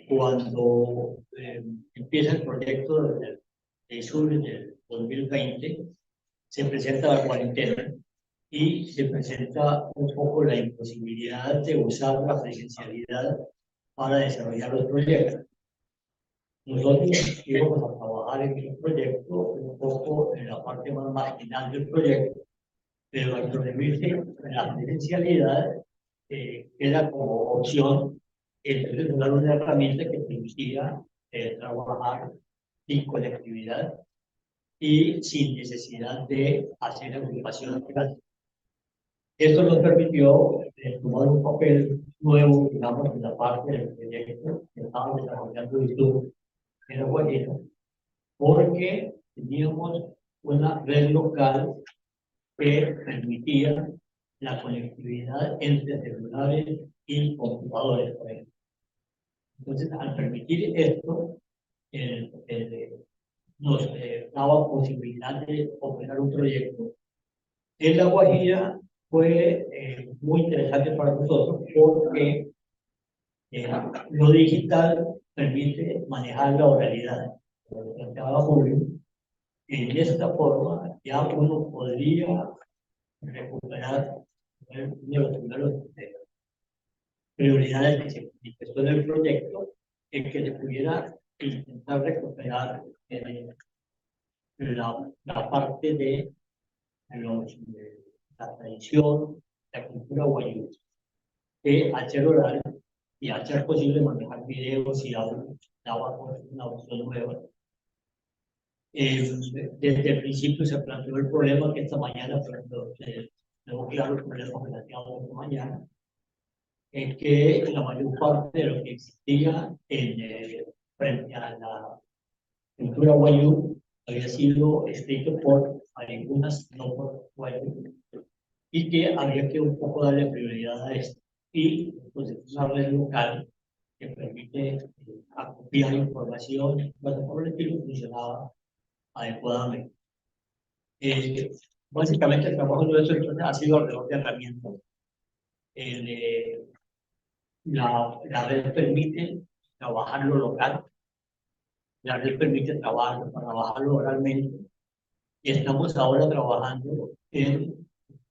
K: Cuando empieza el proyecto de sur del 2020, se presenta la cuarentena y se presenta un poco la imposibilidad de usar la presencialidad para desarrollar los proyectos. Nosotros íbamos a trabajar en el proyecto un poco en la parte más marginal del proyecto, pero al permitirse la presencialidad era como opción entonces usar una herramienta que permitía trabajar sin conectividad y sin necesidad de hacer agrupación local. Esto nos permitió tomar un papel nuevo, digamos, en la parte del proyecto que estaba desarrollando YouTube en La Guajira, porque teníamos una red local que permitía la conectividad entre celulares y computadores, por ejemplo. Entonces, al permitir esto, nos daba posibilidad de operar un proyecto. En La Guajira fue muy interesante para nosotros porque lo digital permite manejar la oralidad. Como planteaba Julio, en esta forma ya uno podría recuperar uno de los primeros prioridades que se manifestó en el proyecto, en que se pudiera intentar recuperar la parte de la tradición, la cultura guayú, que al ser oral y al ser posible manejar videos y audio, daba una opción nueva. Desde el principio se planteó el problema que esta mañana, tengo claro el problema planteado esta mañana, es que la mayor parte de lo que existía frente a la cultura guayú había sido escrito por algunas, no por guayú, y que había que un poco darle prioridad a esto. Y pues es una red local que permite acopiar información, bueno, por el estilo funcionaba adecuadamente. Básicamente el trabajo nuestro ha sido alrededor de herramientas. La red permite trabajar lo local, la red permite trabajarlo oralmente, y estamos ahora trabajando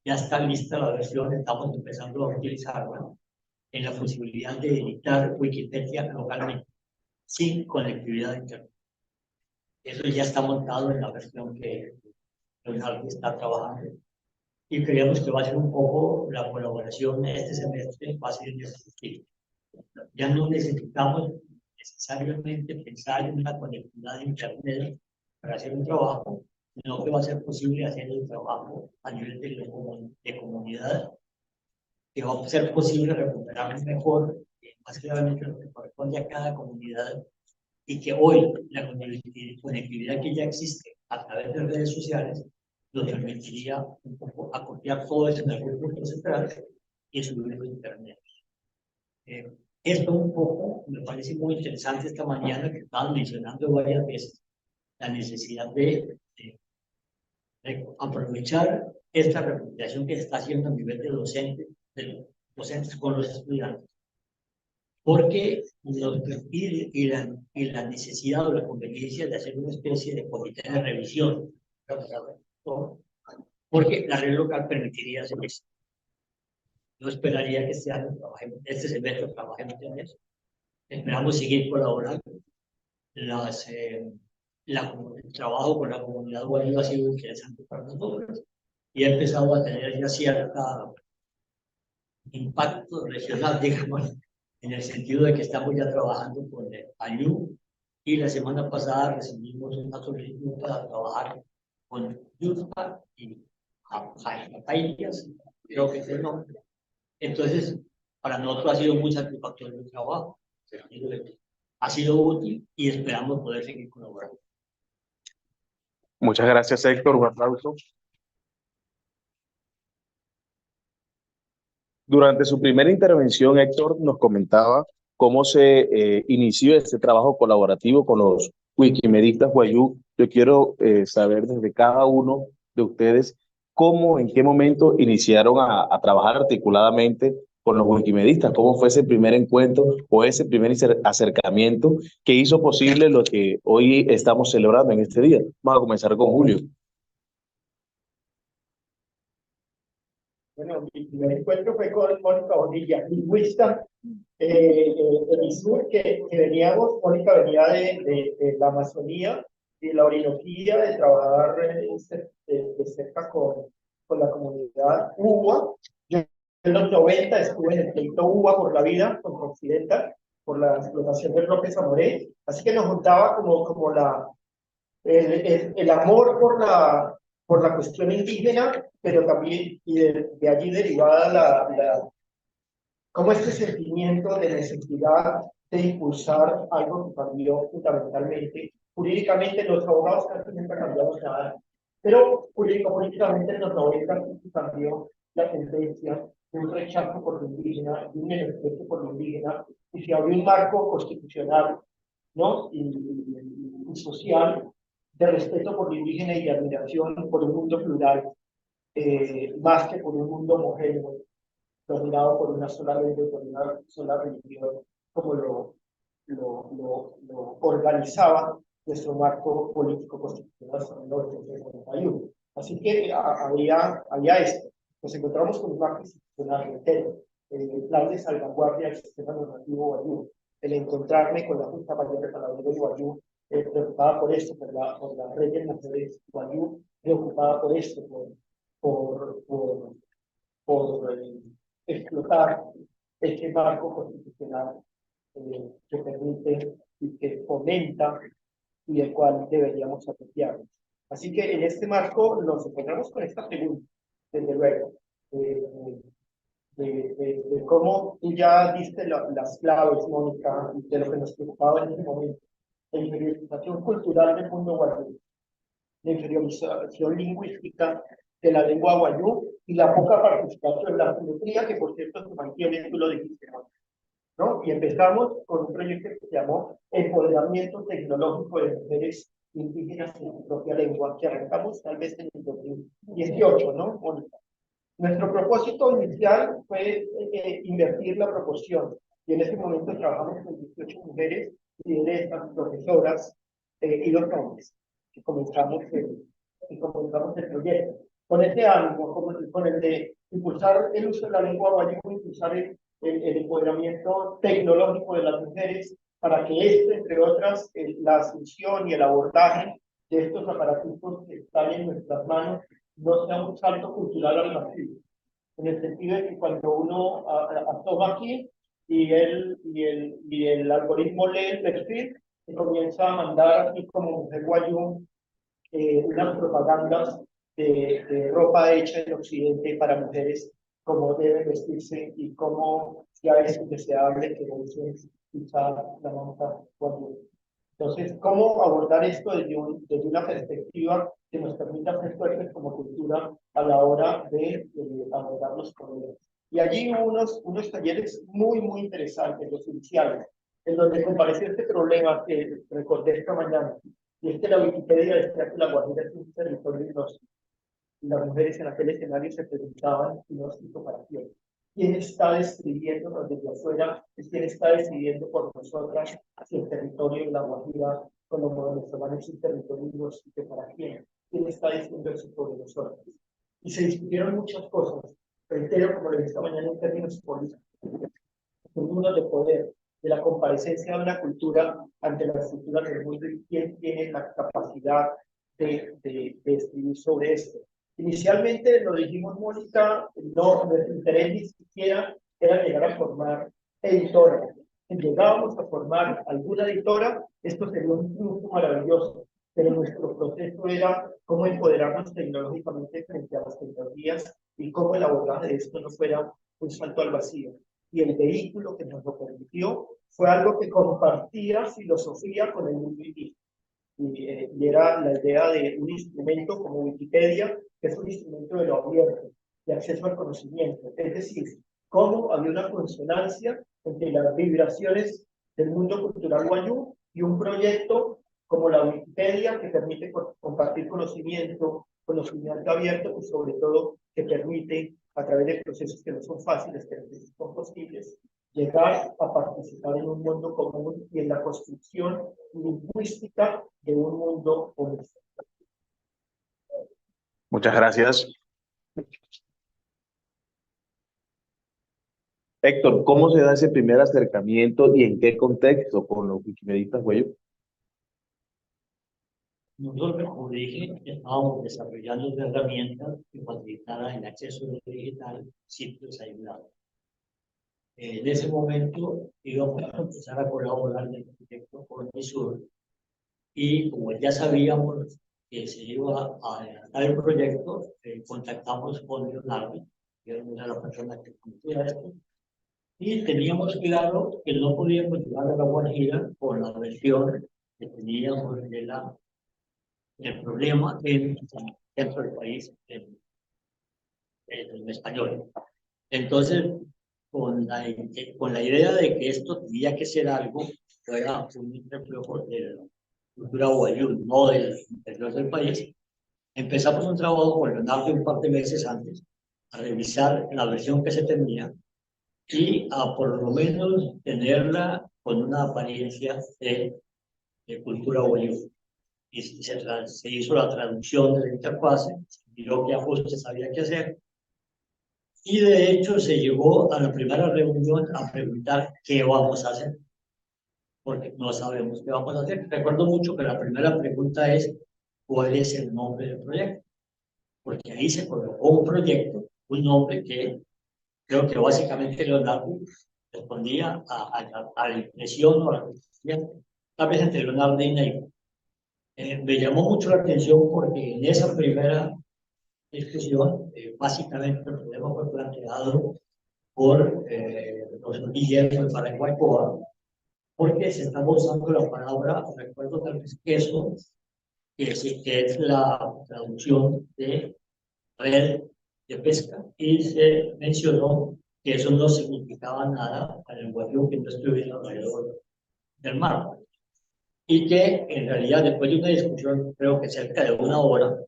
K: ya está lista la versión, estamos empezando a utilizarla, en la posibilidad de editar Wikipedia localmente, sin conectividad a internet. Eso ya está montado en la versión que Leonardo está trabajando. Y creemos que va a ser un poco la colaboración este semestre, va a ser en ese sentido. Ya no necesitamos necesariamente pensar en una conectividad de internet para hacer un trabajo, sino que va a ser posible hacer el trabajo a nivel de comunidad, que va a ser posible recuperar mejor, más claramente lo que corresponde a cada comunidad, y que hoy la conectividad que ya existe a través de redes sociales nos permitiría un poco acopiar todo eso en algún punto central y subirlo a internet. Esto un poco me parece muy interesante esta mañana, que estaban mencionando varias veces la necesidad de aprovechar esta recuperación que se está haciendo a nivel de docentes con los estudiantes, porque y la necesidad o la conveniencia de hacer una especie de comité de revisión, porque la red local permitiría hacer eso. No esperaría que este semestre trabajemos en eso. Esperamos seguir colaborando. El trabajo con la comunidad guayú ha sido interesante para nosotros y ha empezado a tener ya cierto impacto regional, digamos, en el sentido de que estamos ya trabajando con el Ayú, y la semana pasada recibimos una solicitud para trabajar con Yurpa y Jaitas, creo que es el nombre. Entonces, para nosotros ha sido muy satisfactorio el trabajo, ha sido útil y esperamos poder seguir colaborando.
A: Muchas gracias, Héctor. Un aplauso. Durante su primera intervención, Héctor nos comentaba cómo se inició este trabajo colaborativo con los wikimedistas guayú. Yo quiero saber desde cada uno de ustedes cómo, en qué momento iniciaron a trabajar articuladamente con los wikimedistas, cómo fue ese primer encuentro o ese primer acercamiento que hizo posible lo que hoy estamos celebrando en este día. Vamos a comenzar con Julio.
G: Bueno, mi primer encuentro fue con Mónica Bonilla, lingüista en Isur, que veníamos. Mónica venía de la Amazonía y la Orinoquía, de trabajar de cerca con la comunidad UBA. Yo en los 90 estuve en el proyecto UBA por la vida, con Occidental, por la explotación del Roque Zamoré, así que nos juntaba como el amor por la cuestión indígena, pero también, y de allí derivada como este sentimiento de necesidad de impulsar algo que cambió fundamentalmente. Jurídicamente los abogados casi nunca cambiamos nada, pero jurídico-políticamente en los 90 cambió la tendencia de un rechazo por lo indígena, de un menosprecio por lo indígena, y se abrió un marco constitucional, ¿no? y social, de respeto por lo indígena y de admiración por un mundo plural, más que por un mundo homogéneo, dominado por una sola lengua y por una sola religión, como lo organizaba nuestro marco político constitucional hasta 1941. Así que había esto. Nos encontramos con un marco institucional entero, el plan de salvaguardia del sistema normativo Wayuu, el encontrarme con la Junta Mayor de Panaderos de Wayuu, preocupada por esto, por la red de mujeres Wayuu, preocupada por esto, por explotar este marco constitucional que permite y que fomenta y del cual deberíamos apropiarnos. Así que en este marco nos encontramos con esta pregunta, desde luego, de cómo tú ya diste las claves, Mónica, de lo que nos preocupaba en este momento, la inferiorización cultural del mundo Wayuu, la inferiorización lingüística de la lengua Wayuu y la poca participación, la asimetría que por cierto se mantiene, tú lo dijiste, ¿no? Y empezamos con un proyecto que se llamó Empoderamiento Tecnológico de Mujeres Indígenas en su propia lengua, que arrancamos tal vez en el 2018, ¿no, Mónica? Nuestro propósito inicial fue invertir la proporción, y en ese momento trabajamos con 18 mujeres, lideresas, profesoras y los hombres, que comenzamos el proyecto. Con ese ánimo, con el de impulsar el uso de la lengua Wayuu, impulsar el empoderamiento tecnológico de las mujeres, para que entre otras, la asunción y el abordaje de estos aparatos que están en nuestras manos no sea un salto cultural al vacío, en el sentido de que cuando uno toma aquí y el algoritmo lee el perfil, se comienza a mandar aquí como mujer Wayuu unas propagandas de ropa hecha en Occidente para mujeres, cómo deben vestirse y cómo ya es indeseable que usen usar la manta Wayuu. Entonces, ¿cómo abordar esto desde una perspectiva que nos permita ser fuertes como cultura a la hora de abordar los problemas? Y allí hubo unos talleres muy, muy interesantes, los iniciales, en donde compareció este problema que recordé esta mañana, y es que la Wikipedia decía que La Guajira es un territorio inhóspito. Y las mujeres en aquel escenario se preguntaban, inhóspito para quién. ¿Quién está describiéndonos desde afuera? ¿Quién está decidiendo por nosotras si el territorio de La Guajira, con los venezolanos, es un territorio inhóspito para quién? ¿Quién está diciendo eso por nosotros? Y se discutieron muchas cosas, reitero, como le dije esta mañana, en términos políticos, en términos de poder, de la comparecencia de una cultura ante las culturas del mundo y quién tiene la capacidad de escribir sobre esto. Inicialmente, lo dijimos, Mónica, nuestro interés ni siquiera era llegar a formar editoras. Si llegábamos a formar alguna editora, esto sería un triunfo maravilloso, pero nuestro proceso era cómo empoderarnos tecnológicamente frente a las tecnologías y cómo el abordaje de esto no fuera un salto al vacío. Y el vehículo que nos lo permitió fue algo que compartía filosofía con el mundo indígena. Y era la idea de un instrumento como Wikipedia, que es un instrumento de lo abierto, de acceso al conocimiento. Es decir, cómo había una consonancia entre las vibraciones del mundo cultural Wayuu y un proyecto como la Wikipedia, que permite compartir conocimiento abierto y sobre todo que permite, a través de procesos que no son fáciles, pero que son posibles, llegar a participar en un mundo común y en la construcción lingüística de un mundo honesto.
A: Muchas gracias. Héctor, ¿cómo se da ese primer acercamiento y en qué contexto con los wikimedistas Wayuu?
K: Nosotros, como dije, estábamos desarrollando herramientas que facilitaran el acceso a lo digital, sitios ayudados. En ese momento íbamos a empezar a colaborar en el proyecto con el Sur, y como ya sabíamos que se iba a adelantar el proyecto, contactamos con Leonardo, que era la persona que conocía esto, y teníamos claro que no podíamos llegar a La Guajira con la versión que teníamos del problema dentro del país en español. Entonces, con la idea de que esto tenía que ser algo que era un reflejo de la cultura Wayuu, no del interior del país, empezamos un trabajo con Leonardo un par de meses antes a revisar la versión que se tenía y a por lo menos tenerla con una apariencia de cultura Wayuu. Y se hizo la traducción de la interfase, miró qué ajustes había que hacer, Y de hecho se llegó a la primera reunión a preguntar qué vamos a hacer, porque no sabemos qué vamos a hacer. Recuerdo mucho que la primera pregunta es, ¿cuál es el nombre del proyecto? Porque ahí se colocó un proyecto, un nombre que creo que básicamente Leonardo respondía a la impresión o a la cuestión, tal vez entre Leonardo y Ney. Me llamó mucho la atención porque en esa primera discusión, básicamente el problema fue planteado por los Guillermo de Paraguay-Coa, porque se estaba usando la palabra, recuerdo tal vez queso, que es la traducción de red de pesca, y se mencionó que eso no significaba nada para el guayú que no estuviera alrededor del mar. Y que en realidad después de una discusión, creo que cerca de una hora,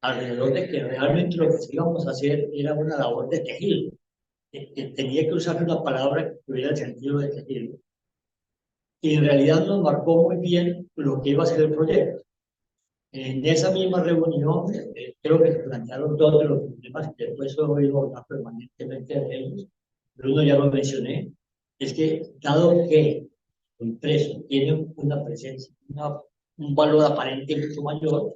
K: alrededor de que realmente lo que íbamos a hacer era una labor de tejido, que tenía que usar una palabra que tuviera el sentido de tejido. Y en realidad nos marcó muy bien lo que iba a ser el proyecto. En esa misma reunión, creo que se plantearon todos los problemas que después he oído hablar permanentemente de ellos, pero uno ya lo mencioné, es que dado que lo impreso tiene una presencia, un valor aparente mucho mayor,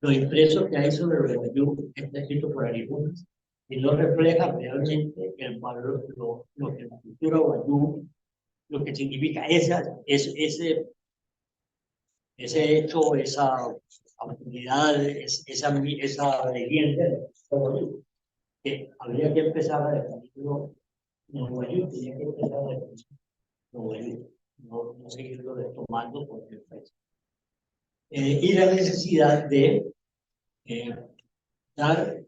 K: lo impreso que hay sobre el guayú está escrito por algunos y no refleja realmente el valor, lo que la cultura guayú, lo que significa ese hecho, esa oportunidad, esa leyenda que habría que empezar a definirlo no guayú, tenía que empezar a definirlo no guayú, no seguirlo retomando porque y la necesidad de dar,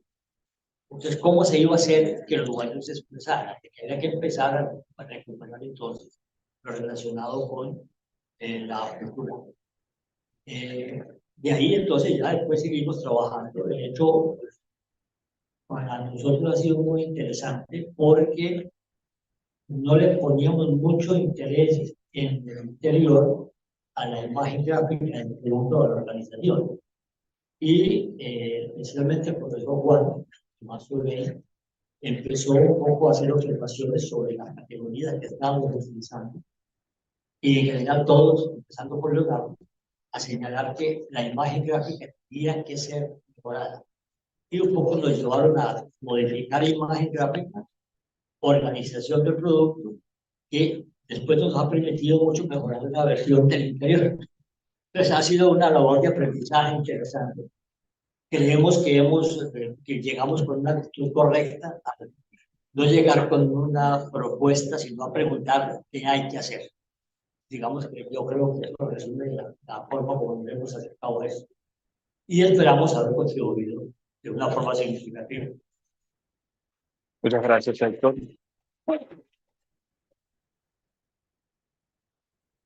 K: entonces, ¿cómo se iba a hacer que los guayús se expresaran? Que había que empezar a recuperar entonces lo relacionado con la cultura. De ahí entonces ya después seguimos trabajando. De hecho, para nosotros ha sido muy interesante porque no le poníamos mucho interés en el interior a la imagen gráfica del mundo de la organización. Y especialmente el profesor Juan, más sobre empezó un poco a hacer observaciones sobre las categorías que estábamos utilizando. Y en general todos, empezando por Leonardo, a señalar que la imagen gráfica tenía que ser mejorada. Y un poco nos llevaron a modificar imagen gráfica, organización del producto, que después nos ha permitido mucho mejorar la versión del interior. Entonces ha sido una labor de aprendizaje interesante. Creemos que llegamos con una actitud correcta, no llegar con una propuesta, sino a preguntar qué hay que hacer. Digamos que yo creo que eso resume la forma como nos hemos acercado a eso. Y esperamos haber contribuido de una forma significativa.
A: Muchas gracias, Héctor.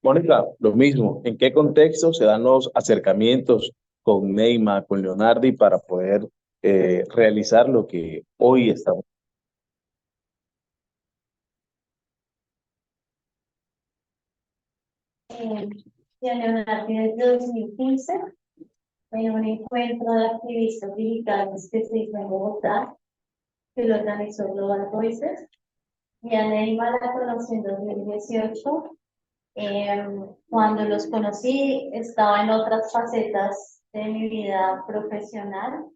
A: Mónica, lo mismo. ¿En qué contexto se dan los acercamientos con Neymar, con Leonardo, para poder realizar lo que hoy estamos?
I: En Leonardo desde 2015, en un encuentro de activistas digitales que se hizo en Bogotá, que lo organizó Global Voices, y a Neymar la conocí en 2018. Cuando los conocí, estaba en otras facetas de mi vida profesional,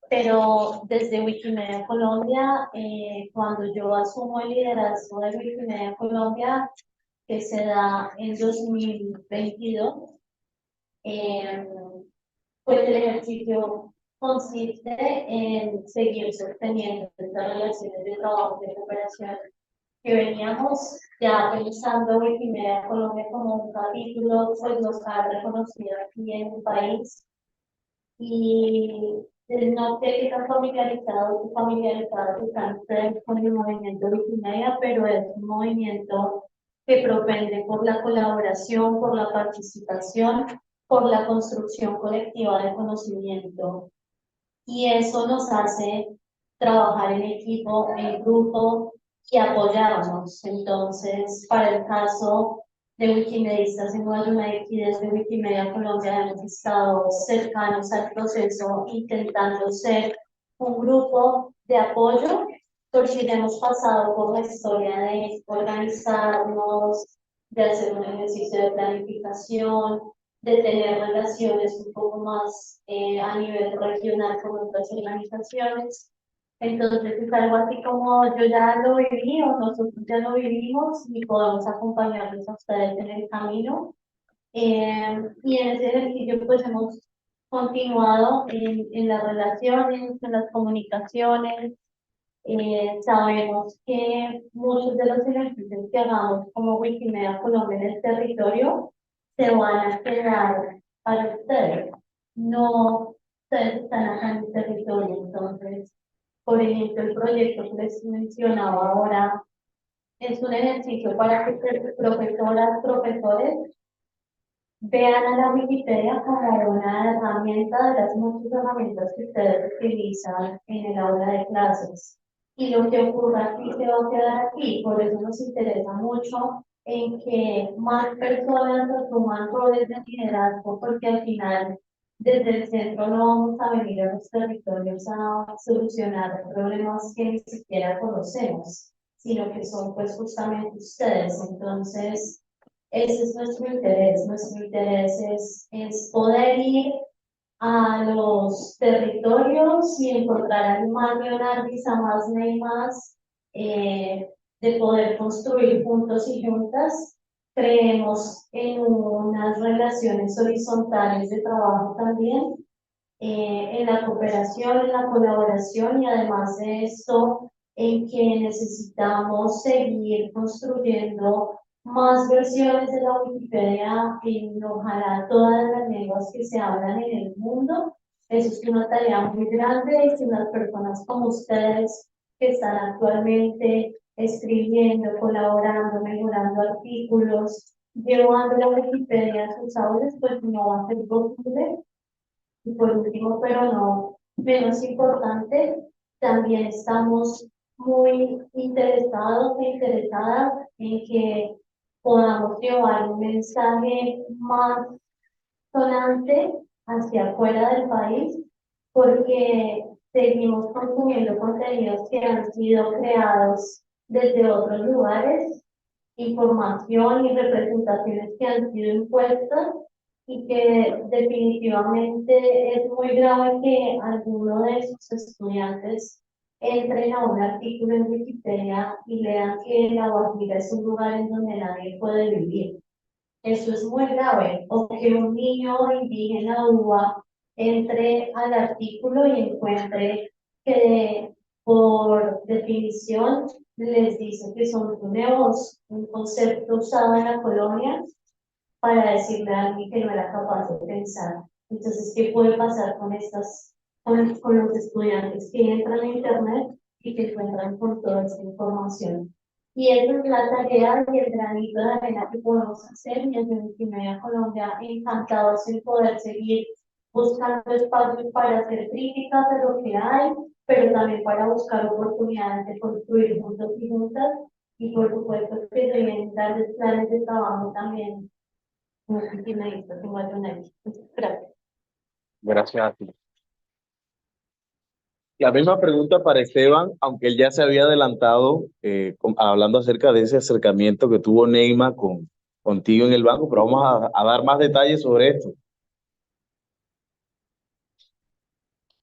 I: pero desde Wikimedia Colombia, cuando yo asumo el liderazgo de Wikimedia Colombia, que se da en 2022, pues el ejercicio consiste en seguir sosteniendo estas relaciones de trabajo de cooperación que veníamos ya pensando Wikimedia Colombia como un capítulo, pues nos ha reconocido aquí en el país. Y no sé qué tan familiarizado están ustedes con el movimiento Wikimedia, pero es un movimiento que propende por la colaboración, por la participación, por la construcción colectiva del conocimiento. Y eso nos hace trabajar en equipo, en grupo y apoyarnos. Entonces, para el caso de Wikimedistas en Guayumeque y desde Wikimedia Colombia hemos estado cercanos al proceso, intentando ser un grupo de apoyo, porque ya hemos pasado por la historia de organizarnos, de hacer un ejercicio de planificación, de tener relaciones un poco más a nivel regional con otras organizaciones. Entonces es algo así como yo ya lo viví o nosotros ya lo vivimos y podemos acompañarles a ustedes en el camino. Y en ese ejercicio pues hemos continuado en las relaciones, en las comunicaciones. Sabemos que muchos de los ejercicios que hagamos como Wikimedia Colombia en el territorio se van a quedar para ustedes. No, ustedes están acá en el territorio, entonces, por ejemplo, el proyecto que les mencionaba ahora es un ejercicio para que profesoras, profesores vean a la Wikipedia como una herramienta de las muchas herramientas que ustedes utilizan en el aula de clases. Y lo que ocurra aquí se va a quedar aquí, por eso nos interesa mucho en que más personas asuman roles de liderazgo, porque al final desde el centro no vamos a venir a los territorios a solucionar problemas que ni siquiera conocemos, sino que son pues justamente ustedes. Entonces, ese es nuestro interés es poder ir a los territorios y encontrar a más Leonardis, a más Neymas, de poder construir juntos y juntas. Creemos en unas relaciones horizontales de trabajo también, en la cooperación, en la colaboración y además de esto, en que necesitamos seguir construyendo más versiones de la Wikipedia en ojalá todas las lenguas que se hablan en el mundo. Eso es una tarea muy grande y sin las personas como ustedes que están actualmente escribiendo, colaborando, mejorando artículos, llevando la Wikipedia a sus aulas, pues no va a ser posible. Y por último, pero no menos importante, también estamos muy interesados e interesadas en que podamos llevar un mensaje más sonante hacia afuera del país, porque seguimos consumiendo contenidos que han sido creados desde otros lugares, información y representaciones que han sido impuestas y que definitivamente es muy grave que alguno de sus estudiantes entren a un artículo en Wikipedia y lean que La Guajira es un lugar en donde nadie puede vivir. Eso es muy grave. O que un niño indígena UBA entre al artículo y encuentre que por definición les dice que son nuevos, un concepto usado en la colonia para decirle a alguien que no era capaz de pensar. Entonces, ¿qué puede pasar con los estudiantes que entran a Internet y que encuentran con toda esta información? Y esa es la tarea y el granito de arena que podemos hacer, y desde Wikimedia Colombia encantados en poder seguir buscando espacios para hacer críticas de lo que hay, pero también para buscar oportunidades de construir juntos y juntas, y por supuesto que deben darles planes de trabajo también. Gracias.
A: Gracias a ti. La misma pregunta para Esteban, aunque él ya se había adelantado hablando acerca de ese acercamiento que tuvo Neymar contigo en el banco, pero vamos a dar más detalles sobre esto.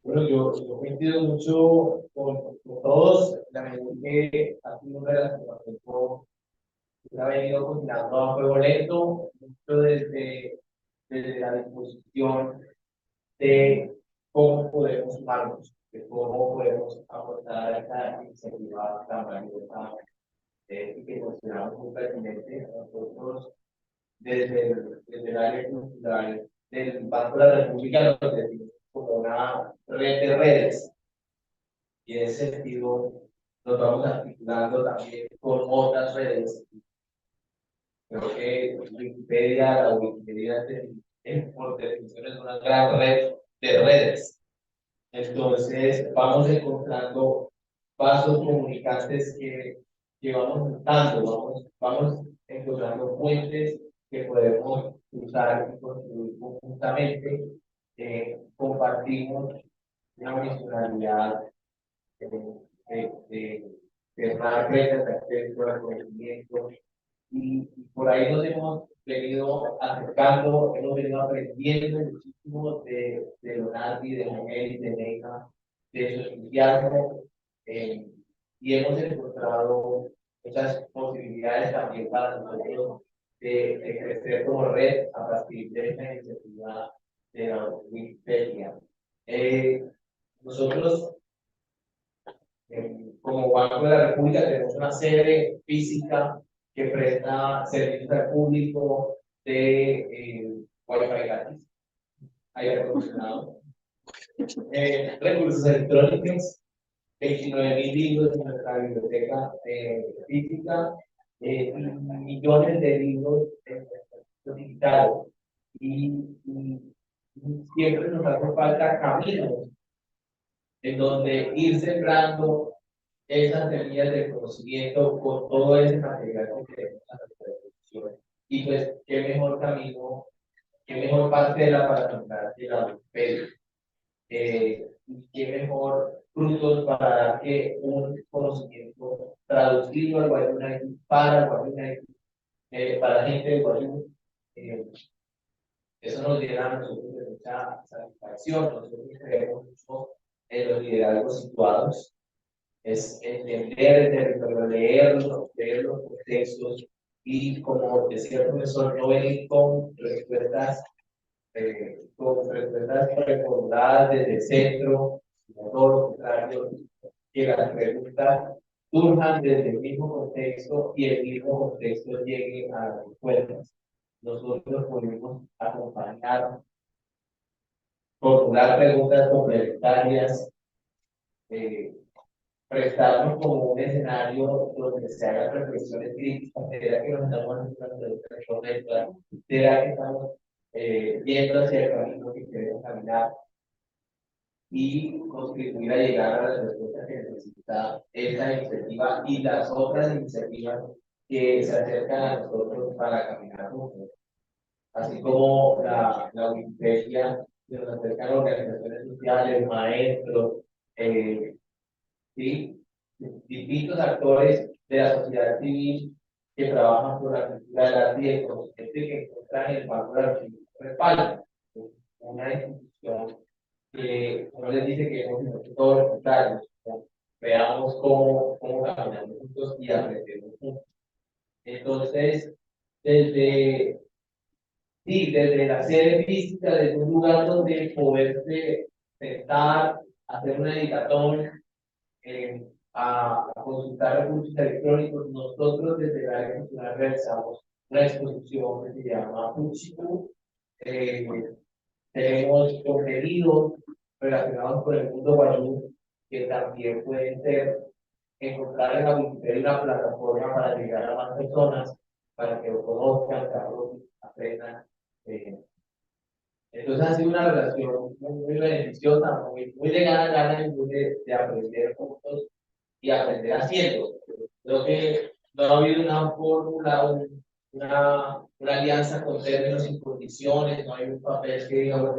J: Bueno, yo coincido mucho con todos. La verdad que ha sido una relación que ha venido cocinando a fuego lento, mucho desde la disposición de cómo podemos sumarnos, de cómo podemos aportar a esta iniciativa tan valiosa y que consideramos muy pertinente a nosotros desde el área cultural del Banco de la República, lo definimos como una red de redes. Y en ese sentido nos vamos articulando también con otras redes. Creo que la Wikipedia por definición es una gran red de redes. Entonces vamos encontrando vasos comunicantes que vamos juntando, vamos encontrando puentes que podemos usar y construir conjuntamente. Compartimos una misionalidad de dar brecha de acceso al conocimiento, y por ahí nos hemos venido acercando, hemos venido aprendiendo muchísimo de Leonardi, de Manuel, de Neina, de su entusiasmo, y hemos encontrado muchas posibilidades también para nosotros de crecer como red a partir de esta iniciativa de la Wikipedia. Nosotros, como Banco de la República, tenemos una sede física que presta servicios al público de Wi-Fi gratis, aire acondicionado, recursos electrónicos, 29.000 libros en nuestra biblioteca física, y millones de libros digitales. Y siempre nos hace falta caminos en donde ir sembrando esas semillas de conocimiento con todo ese material que tenemos a nuestra disposición. Y pues, qué mejor camino, qué mejor parcela para sembrar que la Wikipedia. Y qué mejor frutos para dar que un conocimiento traducido al Guayuna para Guayuna, para gente de Guayuna. Eso nos llena a nosotros de mucha satisfacción. Nosotros creemos mucho en los liderazgos situados. Es entender el territorio, leer los contextos, y, como decía el profesor, no venir con respuestas reformuladas desde el centro, sino todo lo contrario, que las preguntas surjan desde el mismo contexto y el mismo contexto llegue a las respuestas. Nosotros podemos acompañar, formular preguntas complementarias, prestarnos como un escenario donde se hagan reflexiones críticas. ¿Será que nos estamos haciendo? ¿Será que estamos yendo hacia el camino que queremos caminar? Y contribuir a llegar a las respuestas que necesita esta iniciativa y las otras iniciativas que se acercan a nosotros para caminar juntos. Así como la Wikipedia, que nos acercan a organizaciones sociales, maestros, ¿sí? Distintos actores de la sociedad civil que trabajan por la cultura del arte y el conocimiento, que encuentran en el Banco de la República respaldo. Una institución que no les dice que hemos hecho todo lo contrario. Veamos cómo caminamos juntos y aprendemos juntos. Entonces, desde la sede física, desde un lugar donde poderse sentar, hacer una editación, a consultar recursos electrónicos, nosotros desde la área nacional realizamos una exposición que se llama Puchiku. Tenemos contenidos relacionados con el mundo guayú que también pueden ser encontrar en la Wikipedia una plataforma para llegar a más personas, para que lo conozcan, aprendan. Entonces ha sido una relación muy beneficiosa, muy de gana y muy de aprender juntos y aprender haciendo. Creo que no ha habido una fórmula, una alianza con términos y condiciones, no hay un papel que diga,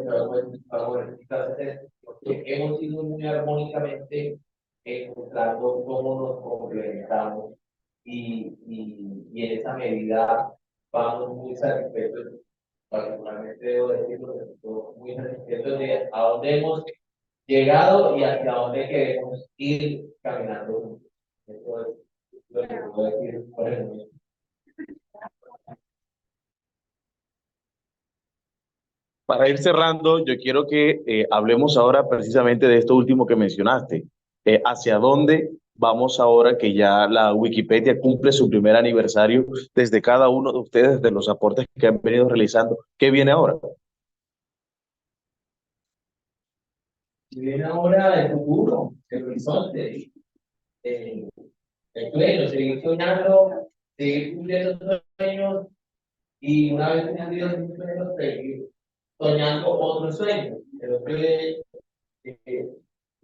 J: porque hemos ido muy armónicamente encontrando cómo nos complementamos, y en esa medida vamos muy satisfechos. Particularmente debo decirlo, muy satisfechos de a dónde hemos llegado y hacia dónde queremos ir caminando juntos. Eso es lo que puedo decir por el momento.
A: Para ir cerrando, yo quiero que hablemos ahora precisamente de esto último que mencionaste. ¿Hacia dónde vamos ahora que ya la Wikipedia cumple su primer aniversario desde cada uno de ustedes, de los aportes que han venido realizando? ¿Qué viene ahora?
J: Viene ahora el futuro, el horizonte, el sueño, seguir soñando, seguir cumpliendo sueños, y una vez cumplido esos sueños, seguir soñando otros sueños. Creo que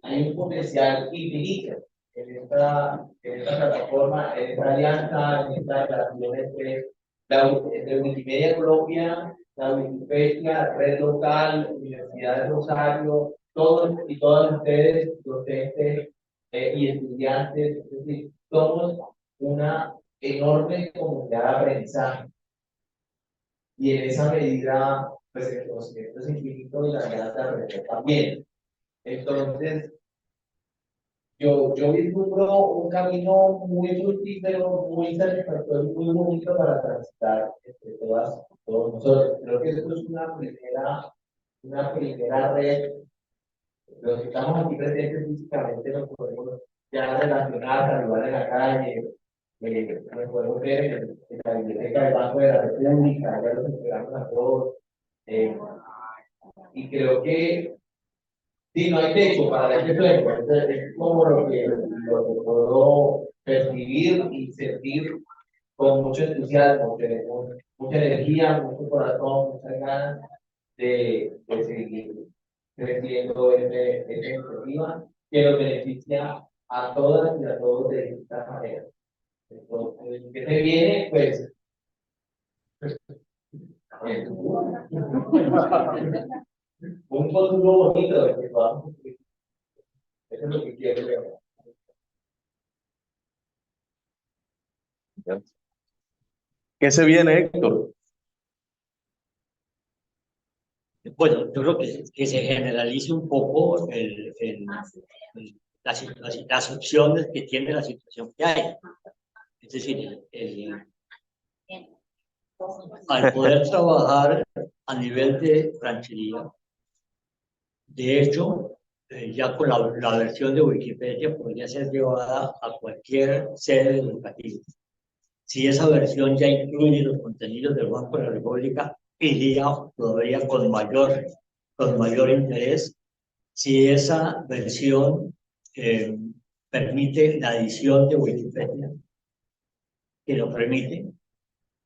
J: hay un potencial infinito en esta plataforma, en esta alianza, en esta relación entre Wikimedia Colombia, la Wikipedia, Red Local, Universidad de Rosario, todos y todas ustedes, docentes y estudiantes, es decir, somos una enorme comunidad de aprendizaje. Y en esa medida, pues el conocimiento es infinito y las ganas de aprender también. Entonces, yo vislumbro un camino muy fructífero, muy satisfactorio, muy bonito para transitar entre todos nosotros. Creo que esto es una primera red. Los que estamos aquí presentes físicamente nos podemos ya relacionar, saludar en la calle, nos podemos ver en la biblioteca del Banco de la República, ya los esperamos a todos. Y creo que sí, no hay techo para este pleno. Es como lo que puedo percibir y sentir con mucho entusiasmo, con mucha energía, mucho corazón, muchas ganas de seguir creciendo esta iniciativa que nos beneficia a todas y a todos de esta manera. Entonces, ¿qué se viene? Pues. Un futuro bonito de que podamos cumplir. Eso es lo que quiero ver.
A: ¿Qué se viene, Héctor?
K: Bueno, yo creo que se generalice un poco las opciones que tiene la situación que hay. Es decir, al poder trabajar a nivel de ranchería, de hecho, ya con la versión de Wikipedia podría ser llevada a cualquier sede educativa. Si esa versión ya incluye los contenidos del Banco de la República, iría todavía con mayor interés. Si esa versión permite la edición de Wikipedia, que lo permite,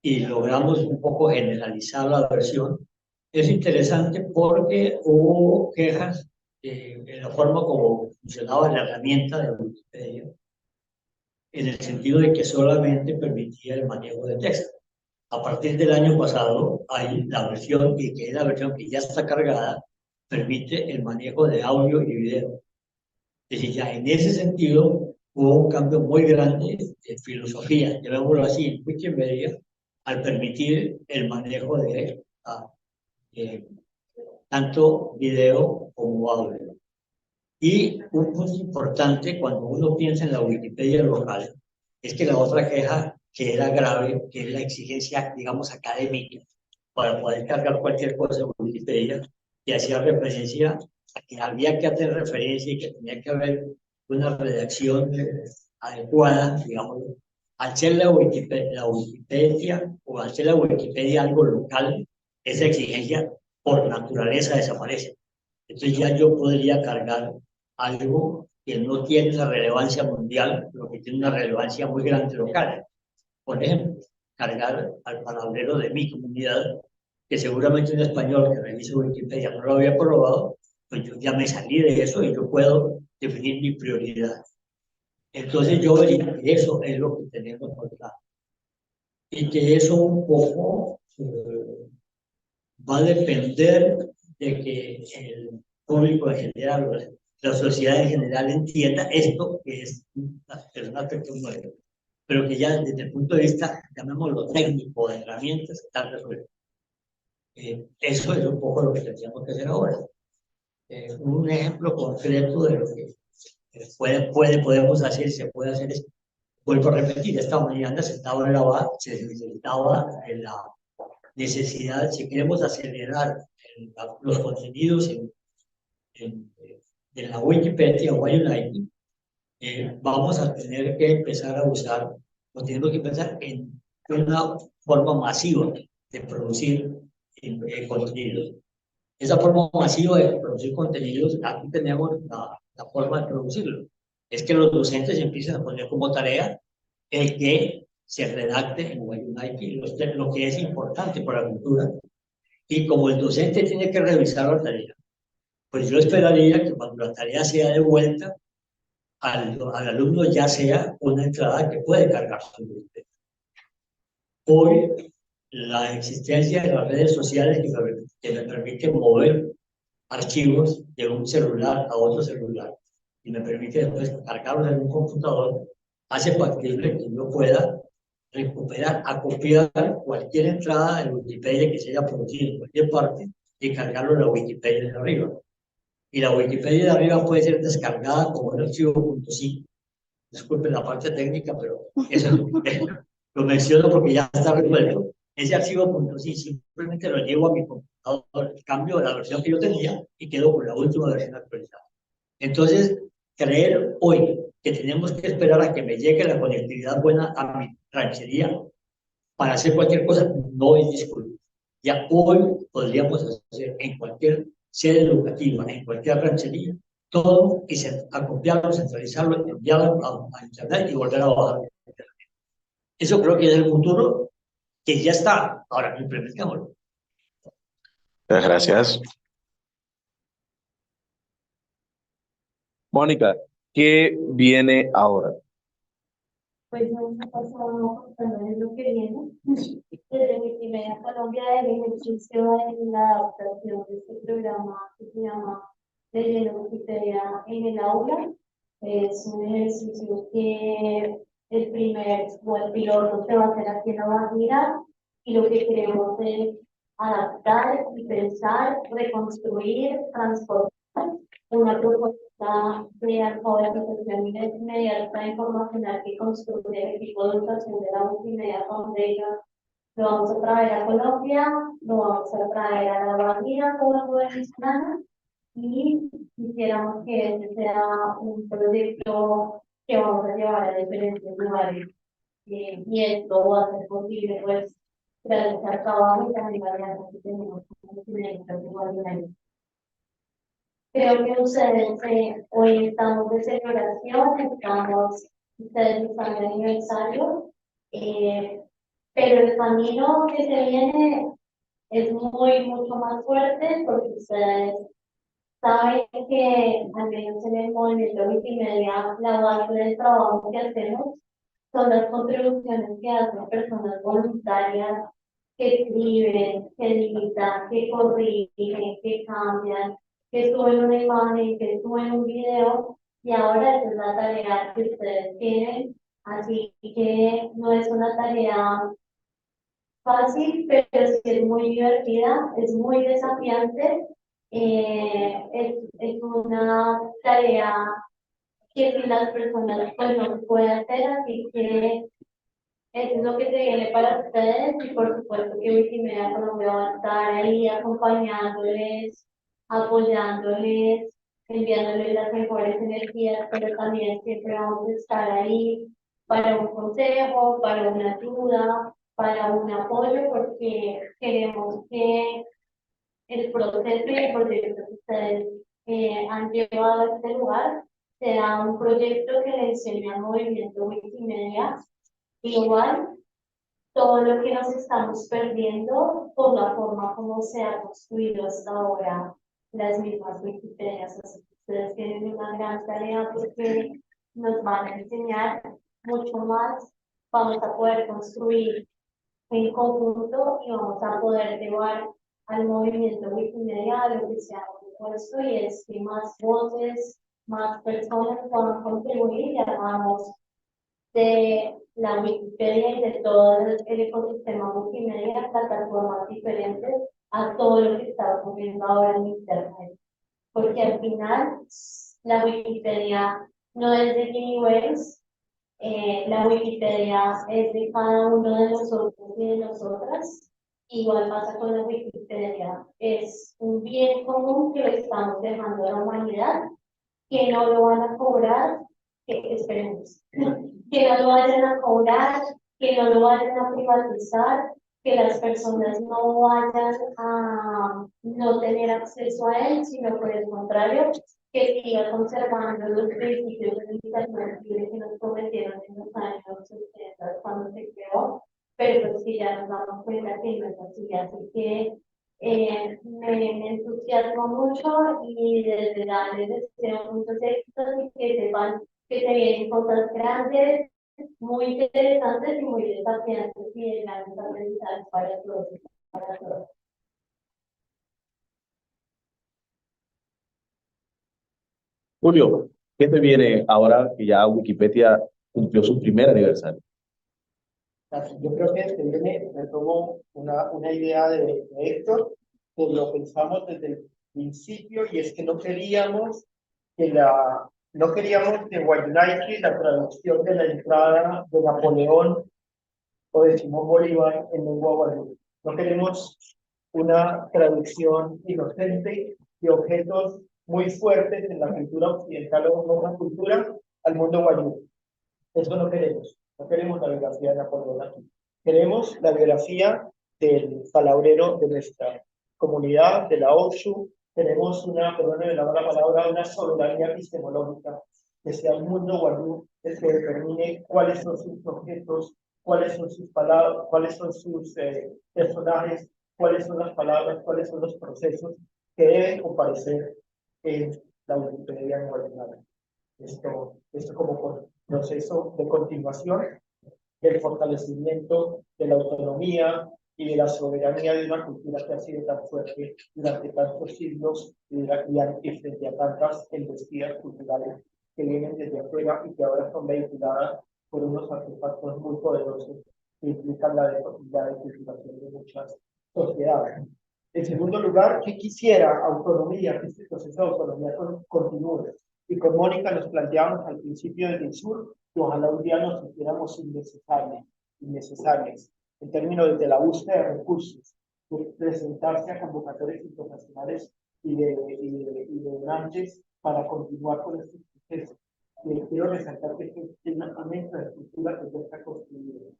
K: y logramos un poco generalizar la versión, es interesante porque hubo quejas en la forma como funcionaba la herramienta de Wikipedia, en el sentido de que solamente permitía el manejo de texto. A partir del año pasado hay la versión, y que es la versión que ya está cargada, permite el manejo de audio y video. Es decir, ya en ese sentido hubo un cambio muy grande de filosofía, llamémoslo así, en Wikimedia, al permitir el manejo de tanto video como audio. Y un punto importante cuando uno piensa en la Wikipedia local es que la otra queja que era grave, que es la exigencia, digamos, académica, para poder cargar cualquier cosa en Wikipedia, que hacía referencia a que había que hacer referencia y que tenía que haber una redacción adecuada, digamos. Al ser la Wikipedia o al ser la Wikipedia algo local, esa exigencia por naturaleza desaparece. Entonces ya yo podría cargar algo que no tiene la relevancia mundial, pero que tiene una relevancia muy grande local. Por ejemplo, cargar al palabrero de mi comunidad, que seguramente un español que revise Wikipedia no lo había probado, pues yo ya me salí de eso y yo puedo definir mi prioridad. Entonces yo vería que eso es lo que tenemos por lado. Y que eso un poco va a depender de que el público en general, la sociedad en general entienda esto, que es un aspecto nuevo, pero que ya desde el punto de vista, llamémoslo técnico, de herramientas, está resuelto. Eso es un poco lo que tendríamos que hacer ahora. Un ejemplo concreto de lo que podemos hacer, se puede hacer es, vuelvo a repetir, esta mañana se necesitaba la necesidad, si queremos acelerar los contenidos de la Wikipedia o United, vamos a tener que empezar a usar, o tenemos que pensar en una forma masiva de producir contenidos. Esa forma masiva de producir contenidos, aquí tenemos la forma de producirlo. Es que los docentes empiezan a poner como tarea el que se redacte en United, lo que es importante para la cultura. Y como el docente tiene que revisar la tarea, pues yo esperaría que cuando la tarea sea devuelta, al alumno ya sea una entrada que puede cargar su Wikipedia. Hoy, la existencia de las redes sociales que me permiten mover archivos de un celular a otro celular y me permite después cargarlos en un computador, hace factible que yo pueda recuperar, acopiar cualquier entrada de Wikipedia que se haya producido en cualquier parte y cargarlo en la Wikipedia de arriba. Y la Wikipedia de arriba puede ser descargada como un archivo .zip. Disculpen la parte técnica, pero eso es lo menciono porque ya está resuelto. Ese archivo .zip simplemente lo llevo a mi computador, cambio de la versión que yo tenía y quedo con la última versión actualizada. Entonces, creer hoy que tenemos que esperar a que me llegue la conectividad buena a mi ranchería para hacer cualquier cosa no es disculpa. Ya hoy podríamos hacer en cualquier sede educativa, en cualquier ranchería, todo y acopiarlo, centralizarlo, enviarlo a internet y volver a bajar. Eso creo que es el futuro que ya está. Ahora implementémoslo.
A: Muchas gracias. Mónica, ¿qué viene ahora?
I: Pues no ha pasado también lo que viene. Desde Wikimedia Colombia, el ejercicio en la adaptación de este programa que se llama Leyendo Wikipedia en el aula. Es un ejercicio que el piloto se va a hacer aquí en La Guajira y lo que queremos es adaptar y pensar, reconstruir, transformar una propuesta de alfabetización inmediata informacional que construye el equipo de educación de la Wikimedia Foundation. Lo vamos a traer a Colombia, lo vamos a traer a La Guajira como venezolana y quisiéramos que este sea un proyecto que vamos a llevar a diferentes lugares. Y esto va a ser posible, pues, realizar trabajo y también variantes que tenemos como estudiantes. Creo que ustedes hoy estamos de celebración, ustedes están de aniversario, pero el camino que se viene es mucho más fuerte porque ustedes saben que al menos en el movimiento Wikimedia la base del trabajo que hacemos son las contribuciones que hacen personas voluntarias que escriben, que editan, que corrigen, que cambian, que suben una imagen, que suben un video, y ahora esa es la tarea que ustedes tienen, así que no es una tarea fácil, pero sí es muy divertida, es muy desafiante, es una tarea que si las personas pues no se puede hacer, así que eso es lo que se viene para ustedes y por supuesto que Wikimedia Colombia va a estar ahí acompañándoles, apoyándoles, enviándoles las mejores energías, pero también siempre vamos a estar ahí para un consejo, para una ayuda, para un apoyo, porque queremos que el proceso y el proyecto que ustedes han llevado a este lugar sea un proyecto que le enseñe al movimiento Wikimedia global todo lo que nos estamos perdiendo por la forma como se ha construido hasta ahora las mismas Wikipedias. Así que ustedes tienen una gran tarea porque nos van a enseñar mucho más, vamos a poder construir en conjunto y vamos a poder llevar al movimiento Wikimedia a lo que se ha propuesto y es que más voces, más personas puedan contribuir y hagamos de la Wikipedia y de todo el ecosistema Wikimedia, plataformas diferentes a todo lo que está ocurriendo ahora en Internet. Porque al final, la Wikipedia no es de Jimmy Wales, la Wikipedia es de cada uno de nosotros y de nosotras. Igual pasa con la Wikipedia, es un bien común que le estamos dejando a la humanidad, que no lo van a cobrar, que esperemos, que no lo vayan a cobrar, que no lo vayan a privatizar, que las personas no vayan a no tener acceso a él, sino por el contrario, que siga conservando los principios de Internet libre que nos prometieron en los años 80 cuando se creó, pero pues que ya nos damos cuenta que no es así, así que me entusiasmo mucho y desde ya les deseo muchos éxitos y que sepan que se vienen cosas grandes, muy interesantes y muy desafiantes y de grandes aprendizajes para todos.
A: Julio, ¿qué te viene ahora que ya Wikipedia cumplió su primer aniversario?
G: Yo creo que retomo una idea de Héctor, que lo pensamos desde el principio, y es que no queríamos que Guaynaki, la traducción de la entrada de Napoleón o de Simón Bolívar en lengua guayú. No queremos una traducción inocente de objetos muy fuertes en la cultura occidental o una cultura al mundo guayú. Eso no queremos. No queremos la biografía de Napoleón aquí. Queremos la biografía del palabrero de nuestra comunidad, de la OXU. Tenemos perdónenme la mala palabra, una soberanía epistemológica, que sea el mundo guayú el que determine cuáles son sus objetos, cuáles son sus palabras, cuáles son sus personajes, cuáles son las palabras, cuáles son los procesos que deben comparecer en la Wikipedia en Guatemala. Esto como proceso de continuación del fortalecimiento de la autonomía y de la soberanía de una cultura que ha sido tan fuerte durante tantos siglos y frente a tantas embestidas culturales que vienen desde afuera y que ahora son vehiculadas por unos artefactos muy poderosos que implican la desculturación de muchas sociedades. En segundo lugar, que quisiera autonomía, que este proceso de autonomía continúe. Y con Mónica nos planteamos al principio desde el sur que ojalá un día nos sintiéramos innecesarias en términos de la búsqueda de recursos, de presentarse a convocatorias internacionales y de donantes para continuar con este proceso. Quiero resaltar que es una infraestructura que ya está construida.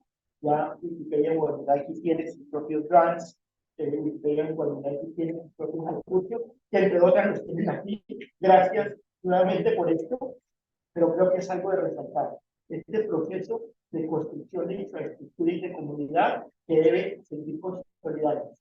G: Ya Wikipedia en Guaynaki tiene sus propios grants, Wikipedia en Guaynaki tiene sus propios recursos, que entre otras los tienen aquí. Gracias nuevamente por esto, pero creo que es algo de resaltar. Este proceso de construcción de infraestructura y de comunidad que debe seguir consolidando.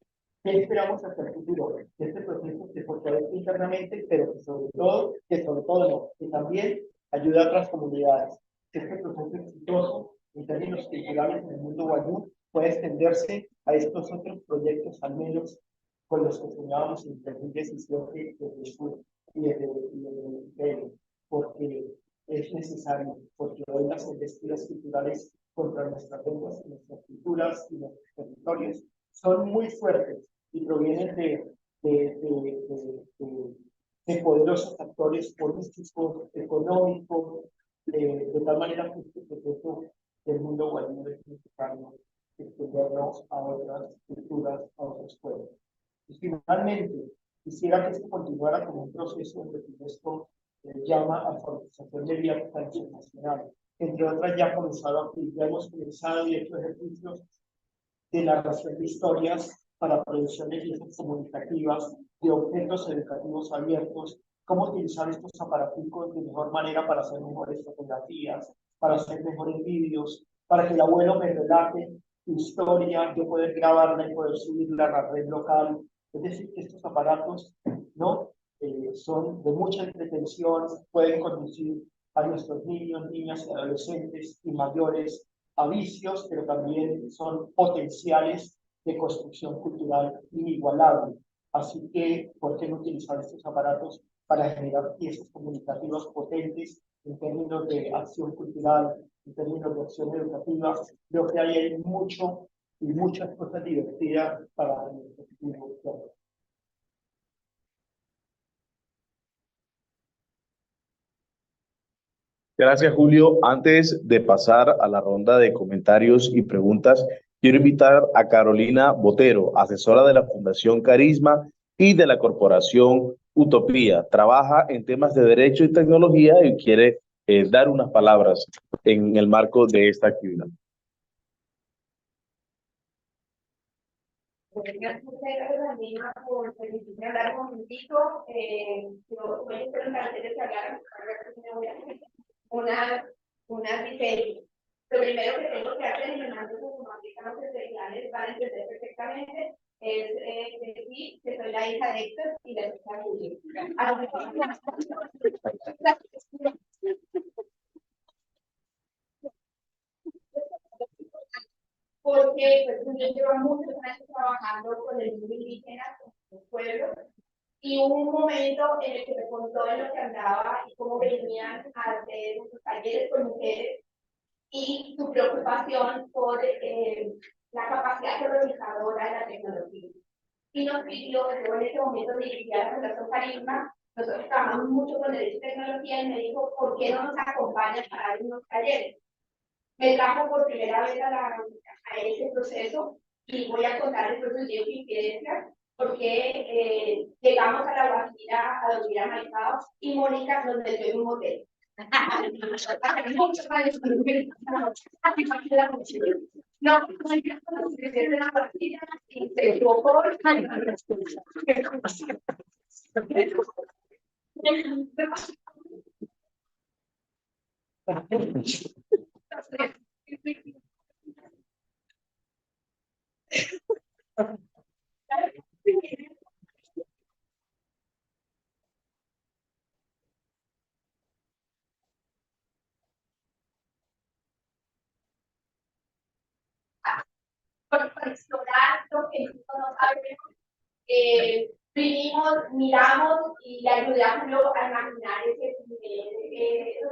G: ¿Qué esperamos hacia el futuro? Que este proceso se fortalezca internamente, pero que sobre todo no, que también ayude a otras comunidades. Que este proceso exitoso en términos culturales en el mundo guayú pueda extenderse a estos otros proyectos, al menos con los que soñábamos en 2017 desde el sur y desde el porque es necesario, porque hoy las embestidas culturales contra nuestras lenguas, nuestras culturas y nuestros territorios son muy fuertes y provienen de poderosos actores políticos, económicos, de tal manera que este proceso del mundo guayú es necesario extendernos a otras culturas, a otros pueblos. Y finalmente, quisiera que esto continuara como un proceso en el que esto llama a formalización de diálogo internacional. Entre otras, ya hemos comenzado y hecho ejercicios de narración de historias para producciones comunicativas, de objetos educativos abiertos, cómo utilizar estos aparaticos de mejor manera para hacer mejores fotografías, para hacer mejores vídeos, para que el abuelo me relate su historia, yo poder grabarla y poder subirla a la red local. Es decir, que estos aparatos no son de mucha entretención, pueden conducir a nuestros niños, niñas y adolescentes y mayores a vicios, pero también son potenciales de construcción cultural inigualable. Así que, ¿por qué no utilizar estos aparatos para generar piezas comunicativas potentes en términos de acción cultural, en términos de acción educativa? Creo que hay mucho y muchas cosas divertidas para nuestro futuro.
A: Gracias, Julio. Antes de pasar a la ronda de comentarios y preguntas, quiero invitar a Carolina Botero, asesora de la Fundación Carisma y de la Corporación Utopía. Trabaja en temas de derecho y tecnología y quiere dar unas palabras en el marco de esta actividad.
D: Gracias, Daniela, por permitirme hablar un momentito. Yo voy a intentar una diferencia. Lo primero que tengo que hacer, y me mando como americanos especiales van a entender perfectamente, es decir que soy la hija de Héctor y de Rosa Julio. Porque pues, yo llevo muchos años trabajando con el mundo indígena, con los pueblos, y hubo un momento en el que me contó de lo que andaba y cómo venían a hacer sus talleres con mujeres y su preocupación por la capacidad teorizadora de la tecnología. Y nos pidió, yo en ese momento dirigía la Fundación Carisma, nosotros trabajamos mucho con Derecho y Tecnología, y me dijo, ¿por qué no nos acompañas para dar unos talleres? Me trajo por primera vez a ese proceso y voy a contar el proceso de infidencia, porque llegamos a la Guajira, a Guajira Maizao, y Mónica nos metió en un motel. No, de la partida y se equivocó. Por explorar lo que no sabemos, vinimos, miramos y le ayudamos a imaginar esos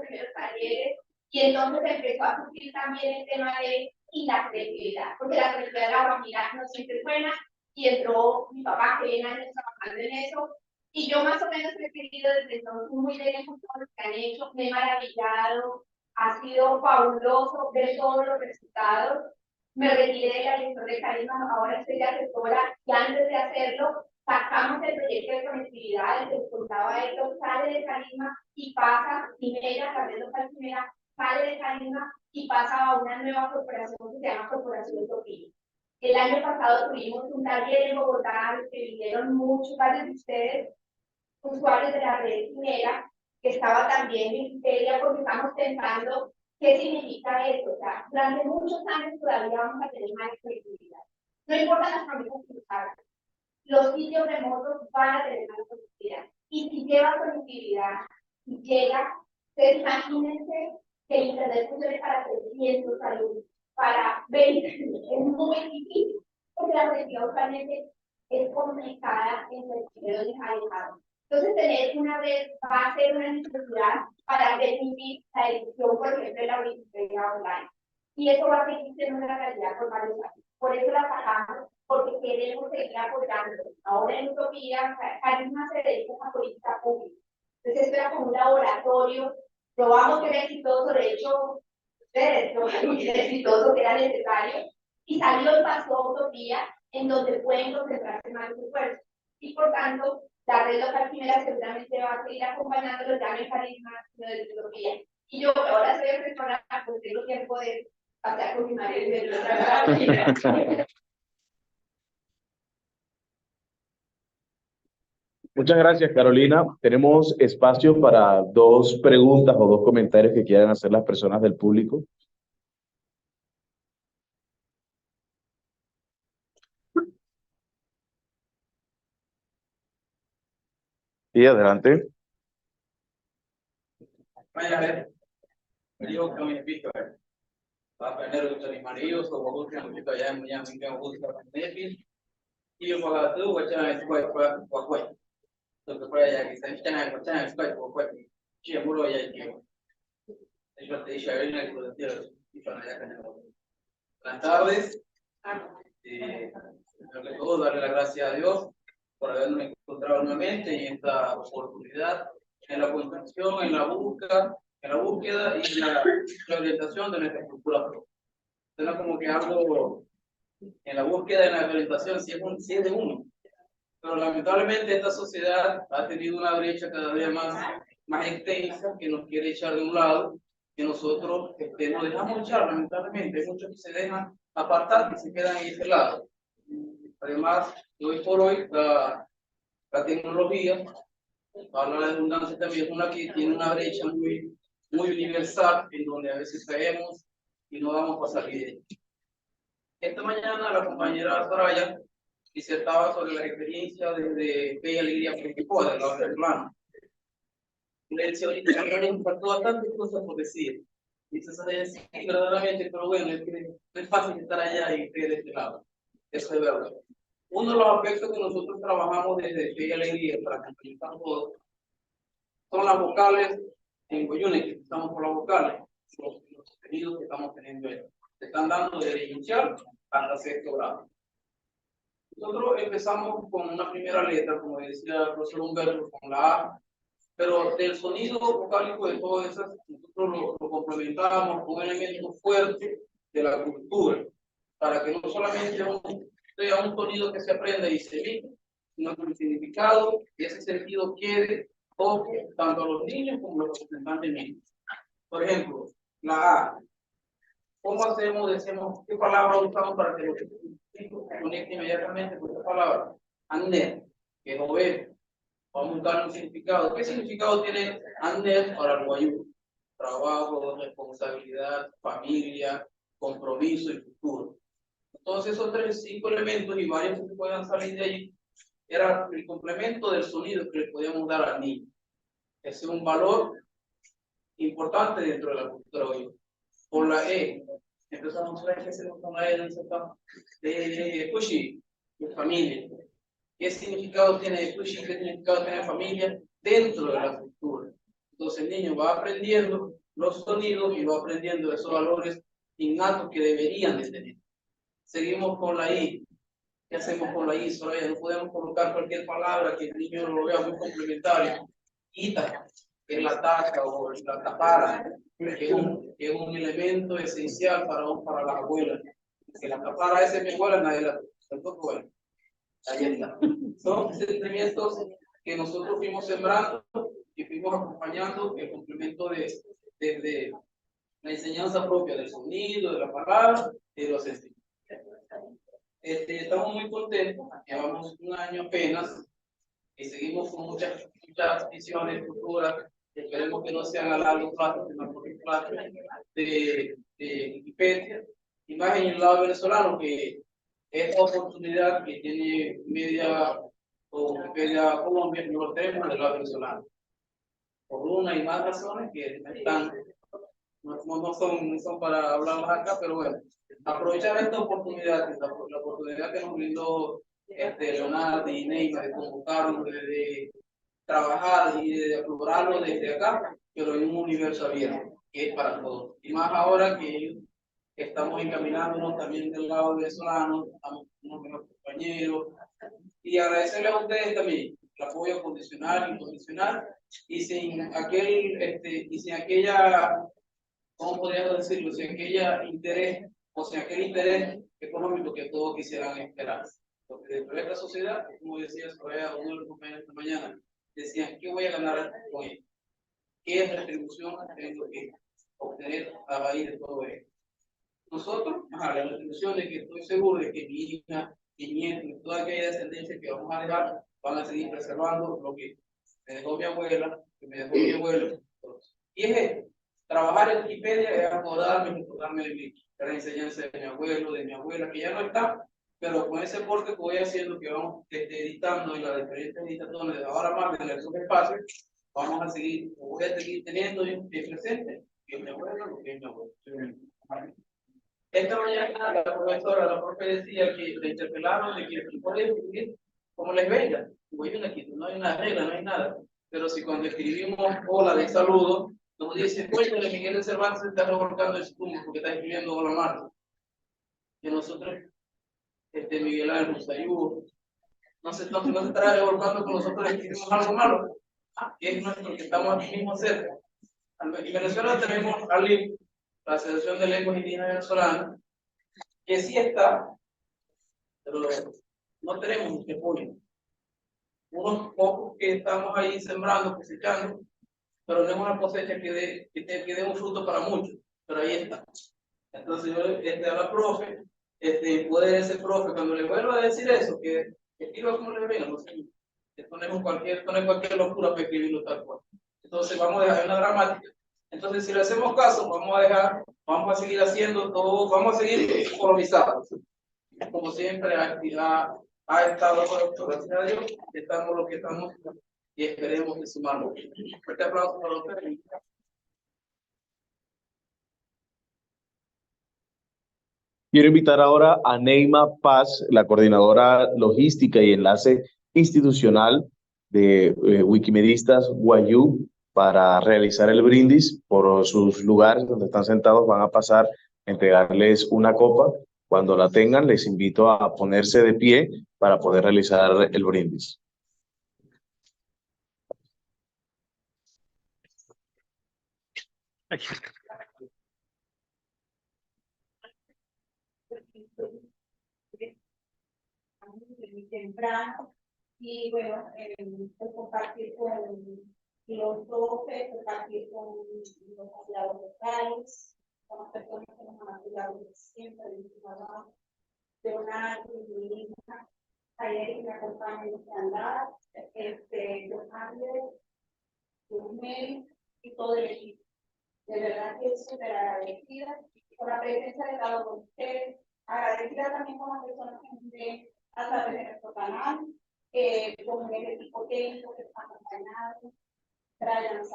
D: primeros talleres, y entonces empezó a surgir también el tema de la creatividad, porque la creatividad de la Guajira no siempre es buena, y entró mi papá, que viene años trabajando en eso, y yo más o menos he querido desde entonces muy de lejos todo lo que han hecho, me he maravillado, ha sido fabuloso ver todos los resultados. Me retiré de la dirección de Carisma, ahora estoy de asesora, y antes de hacerlo, sacamos el proyecto de conectividad, el que les contaba esto, sale de Carisma y pasa, Primera, también local Primera, sale de Carisma y pasa a una nueva corporación que se llama Corporación Utopía. El año pasado tuvimos un taller en Bogotá, que vinieron varios de ustedes, usuarios de la red Primera, que estaba también en Wikipedia, porque estamos pensando qué significa esto. O sea, durante muchos años todavía vamos a tener más conectividad. No importa las familias que usaran, los sitios remotos van a tener más conectividad. Y si lleva conectividad, si llega, ustedes imagínense que el Internet funcione para 300 alumnos, para 20, es muy difícil, porque la conectividad usualmente es complicada en el sitio de alejado. Entonces, tener una red va a ser una necesidad para permitir la edición, por ejemplo, de la Wikipedia online. Y eso va a seguir siendo una realidad por varios años. Por eso la sacamos, porque queremos seguir apoyando. Ahora en Utopía, Carisma se dedica a política pública. Entonces, esto era como un laboratorio. Probamos que era exitoso, de hecho, ustedes probaron que era exitoso, que era necesario. Y salió el paso a Utopía, en donde pueden concentrarse más en esfuerzo. Y por tanto, la red local Primera seguramente va a seguir acompañándolos ya en el Carisma de Utopía. Y yo ahora soy asesora, pues tengo tiempo de pasar con mi marido de otra.
A: Muchas gracias, Carolina. Tenemos espacio para 2 preguntas o 2 comentarios que quieran hacer las personas del público. Sí, adelante.
L: Vaya a ver, yo que me pico, va a aprender mucho mis maridos, o vos que me pico allá en Miami, que me gusta aprender, y yo pago todo, voy a echar en escuela, lo que por allá, que se echan en la escuela, y yo muro allá, y yo te dije, a ver, en el y para allá, buenas tardes, primero que todo, darle las gracias a Dios por habernos encontrado nuevamente en esta oportunidad, en la construcción, en la búsqueda y la orientación de nuestra estructura propia. Suena como que algo en la búsqueda y en la orientación, si es de uno. Pero lamentablemente esta sociedad ha tenido una brecha cada vez más extensa que nos quiere echar de un lado, que nosotros nos dejamos echar, lamentablemente. Hay muchos que se dejan apartar, que se quedan en ese lado. Además, hoy por hoy, la tecnología, para la redundancia también, es una que tiene una brecha muy universal, en donde a veces caemos y no damos para salir de ella. Esta mañana la compañera Soraya disertaba sobre la experiencia desde Fe y Alegría Principal, de la del plano. Le decía ahorita, me impactó bastantes cosas por decir. Dice Soraya, sí, verdaderamente, pero bueno, es que no es fácil estar allá y de este lado. Eso es verdad. Uno de los aspectos que nosotros trabajamos desde Fe y Alegría para completar todo son las vocales en Guayune, que estamos por las vocales, los sostenidos que estamos teniendo ahí. Se están dando desde inicial hasta sexto grado. Nosotros empezamos con una primera letra, como decía el profesor Humberto, con la A, pero del sonido vocálico de todas esas, nosotros lo complementamos con un elemento fuerte de la cultura, para que no solamente sea un sonido que se aprenda y se vive, sino que el significado y ese sentido quede toque tanto a los niños como a los representantes niños. Por ejemplo, la A. ¿Cómo hacemos? Decimos, ¿qué palabra usamos para que los chicos se conecten inmediatamente con esta palabra? Ander, que es oveja. Vamos a buscar un significado. ¿Qué significado tiene Ander para el guayú? Trabajo, responsabilidad, familia, compromiso y futuro. Entonces, esos 5 elementos y varios que puedan salir de ahí, era el complemento del sonido que le podíamos dar al niño. Ese es un valor importante dentro de la cultura hoy. Por la E, empezamos a ver qué hacemos con la E de Kushi, de familia. ¿Qué significado tiene Kushi? ¿Qué significado tiene familia dentro de la cultura? Entonces el niño va aprendiendo los sonidos y va aprendiendo esos valores innatos que deberían de tener. Seguimos con la I. ¿Qué hacemos con la I? Soraya, no podemos colocar cualquier palabra que el niño lo vea muy complementario. Ita, que es la taca o la tapara, que es un elemento esencial para las abuelas. Que la tapara esa es mi abuela, nadie la tocó. Bueno, ahí está. Son sentimientos que nosotros fuimos sembrando y fuimos acompañando el complemento de la enseñanza propia del sonido, de la palabra y de los sentimientos. Estamos muy contentos, llevamos un año apenas y seguimos con muchas visiones futuras. Esperemos que no sean a largo plazo, sino a corto plazo de Wikipedia. Y más en el lado venezolano, que es oportunidad que tiene media Colombia, no lo tenemos del lado venezolano. Por una y más razones que están, no son para hablarlas acá, pero bueno, aprovechar esta oportunidad, la oportunidad que nos brindó Leonardo y Neymar de convocarnos, de trabajar y de explorarlo desde acá, pero en un universo abierto, que es para todos. Y más ahora que estamos encaminándonos también del lado venezolano, estamos con unos mejores compañeros, y agradecerles a ustedes también el apoyo condicional, incondicional, y sin aquella, ¿cómo podríamos decirlo? Sin aquella interés, o sin aquel interés económico que todos quisieran esperar. Porque dentro de esta sociedad, como decía Soraya, uno de los compañeros esta mañana, decían, ¿qué voy a ganar con esto? ¿Qué retribución tengo que obtener a raíz de todo esto? Nosotros, la retribución de que estoy seguro de que mi hija, mi nieto y toda aquella descendencia que vamos a dejar, van a seguir preservando lo que me dejó mi abuela, que me dejó mi abuelo. Y es esto, trabajar en Wikipedia es acordarme de la enseñanza de mi abuelo, de mi abuela, que ya no está, pero con ese aporte que voy haciendo, que vamos editando en las diferentes editaciones de ahora más de esos espacios, vamos a seguir, voy a seguir teniendo bien presente que mi abuelo, lo que es mi abuelo. Esta mañana la profesora, la profe decía que le interpelaron de que pueden escribir como les venga. Aquí no hay una regla, no hay nada. Pero si cuando escribimos hola de saludo, nos dice, cuéntale, Miguel de Cervantes está revolcando el estómago porque está escribiendo hola Marta. Que nosotros, Miguel Ángel Musayú, no se estará revolcando con nosotros escribimos algo malo, que es nuestro, que estamos aquí mismo cerca. En Venezuela tenemos ALIV, la Asociación de Lenguas Indígenas Venezolanas, que sí está, pero no tenemos mucho apoyo. Unos pocos que estamos ahí sembrando, cosechando, pero no es una cosecha que dé un fruto para muchos, pero ahí está. Entonces yo a la profe, puede ese profe, cuando le vuelva a decir eso, que escriba como le venga, no sé, esto no es cualquier locura para escribirlo tal cual. Entonces vamos a dejar una gramática. Entonces si le hacemos caso, vamos a seguir haciendo todo, vamos a seguir colonizados. Como siempre ha estado, gracias a Dios, estamos lo que estamos y esperemos que sumamos. Fuerte aplauso para ustedes.
A: Quiero invitar ahora a Neima Paz, la coordinadora logística y enlace institucional de Wikimedistas Guayú, para realizar el brindis por sus lugares donde están sentados. Van a pasar a entregarles una copa. Cuando la tengan, les invito a ponerse de pie para poder realizar el brindis.
D: Muy temprano y bueno, pues compartir con los docentes, compartir con los aliados locales, con las personas que nos han ayudado siempre, de una hija, ayer que me acompaña en este andar, los ángeles, los medios y todo el equipo. De verdad que súper agradecida por la presencia de cada uno de ustedes, agradecida también con las personas que nos ven a través de nuestro canal, con el equipo técnico que está acompañado, Brian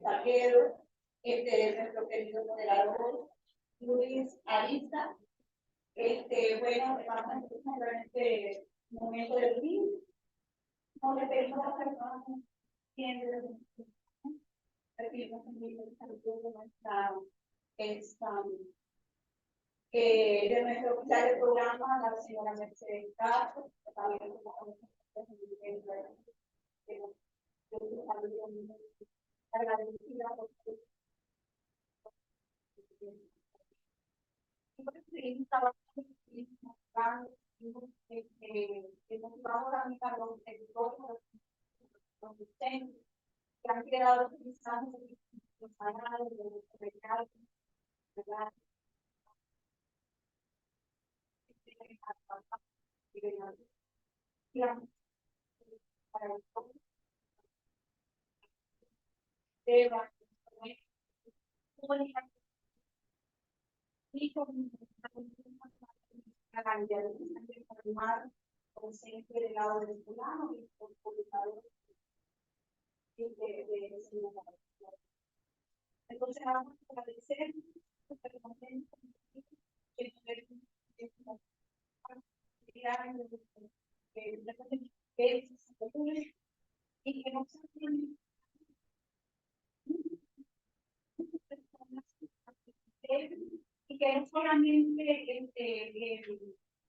D: Salguero, nuestro querido moderador, Luis Arista. Bueno, vamos a empezar en este momento de brindis. Nos le pedimos a las personas que tienen recibimos un libro de salud de nuestra de nuestro oficial de programa, la señora Mercedes Castro, que también agradecida por motivamos también a los editores, los docentes, que han quedado utilizados los canales de los mercados, ¿verdad? del lado venezolano y por publicadores entonces vamos a agradecer y que no se y que no solamente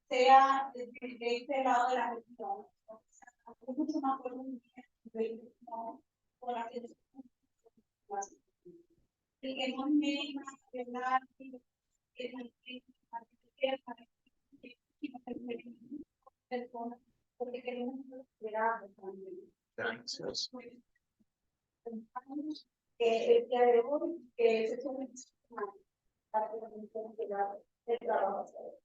D: sea de este lado de la región, es mucho más por un con la y que no me hablar personas porque queremos esperar también.
A: Gracias.
D: El día de hoy, que es un para que nos el trabajo.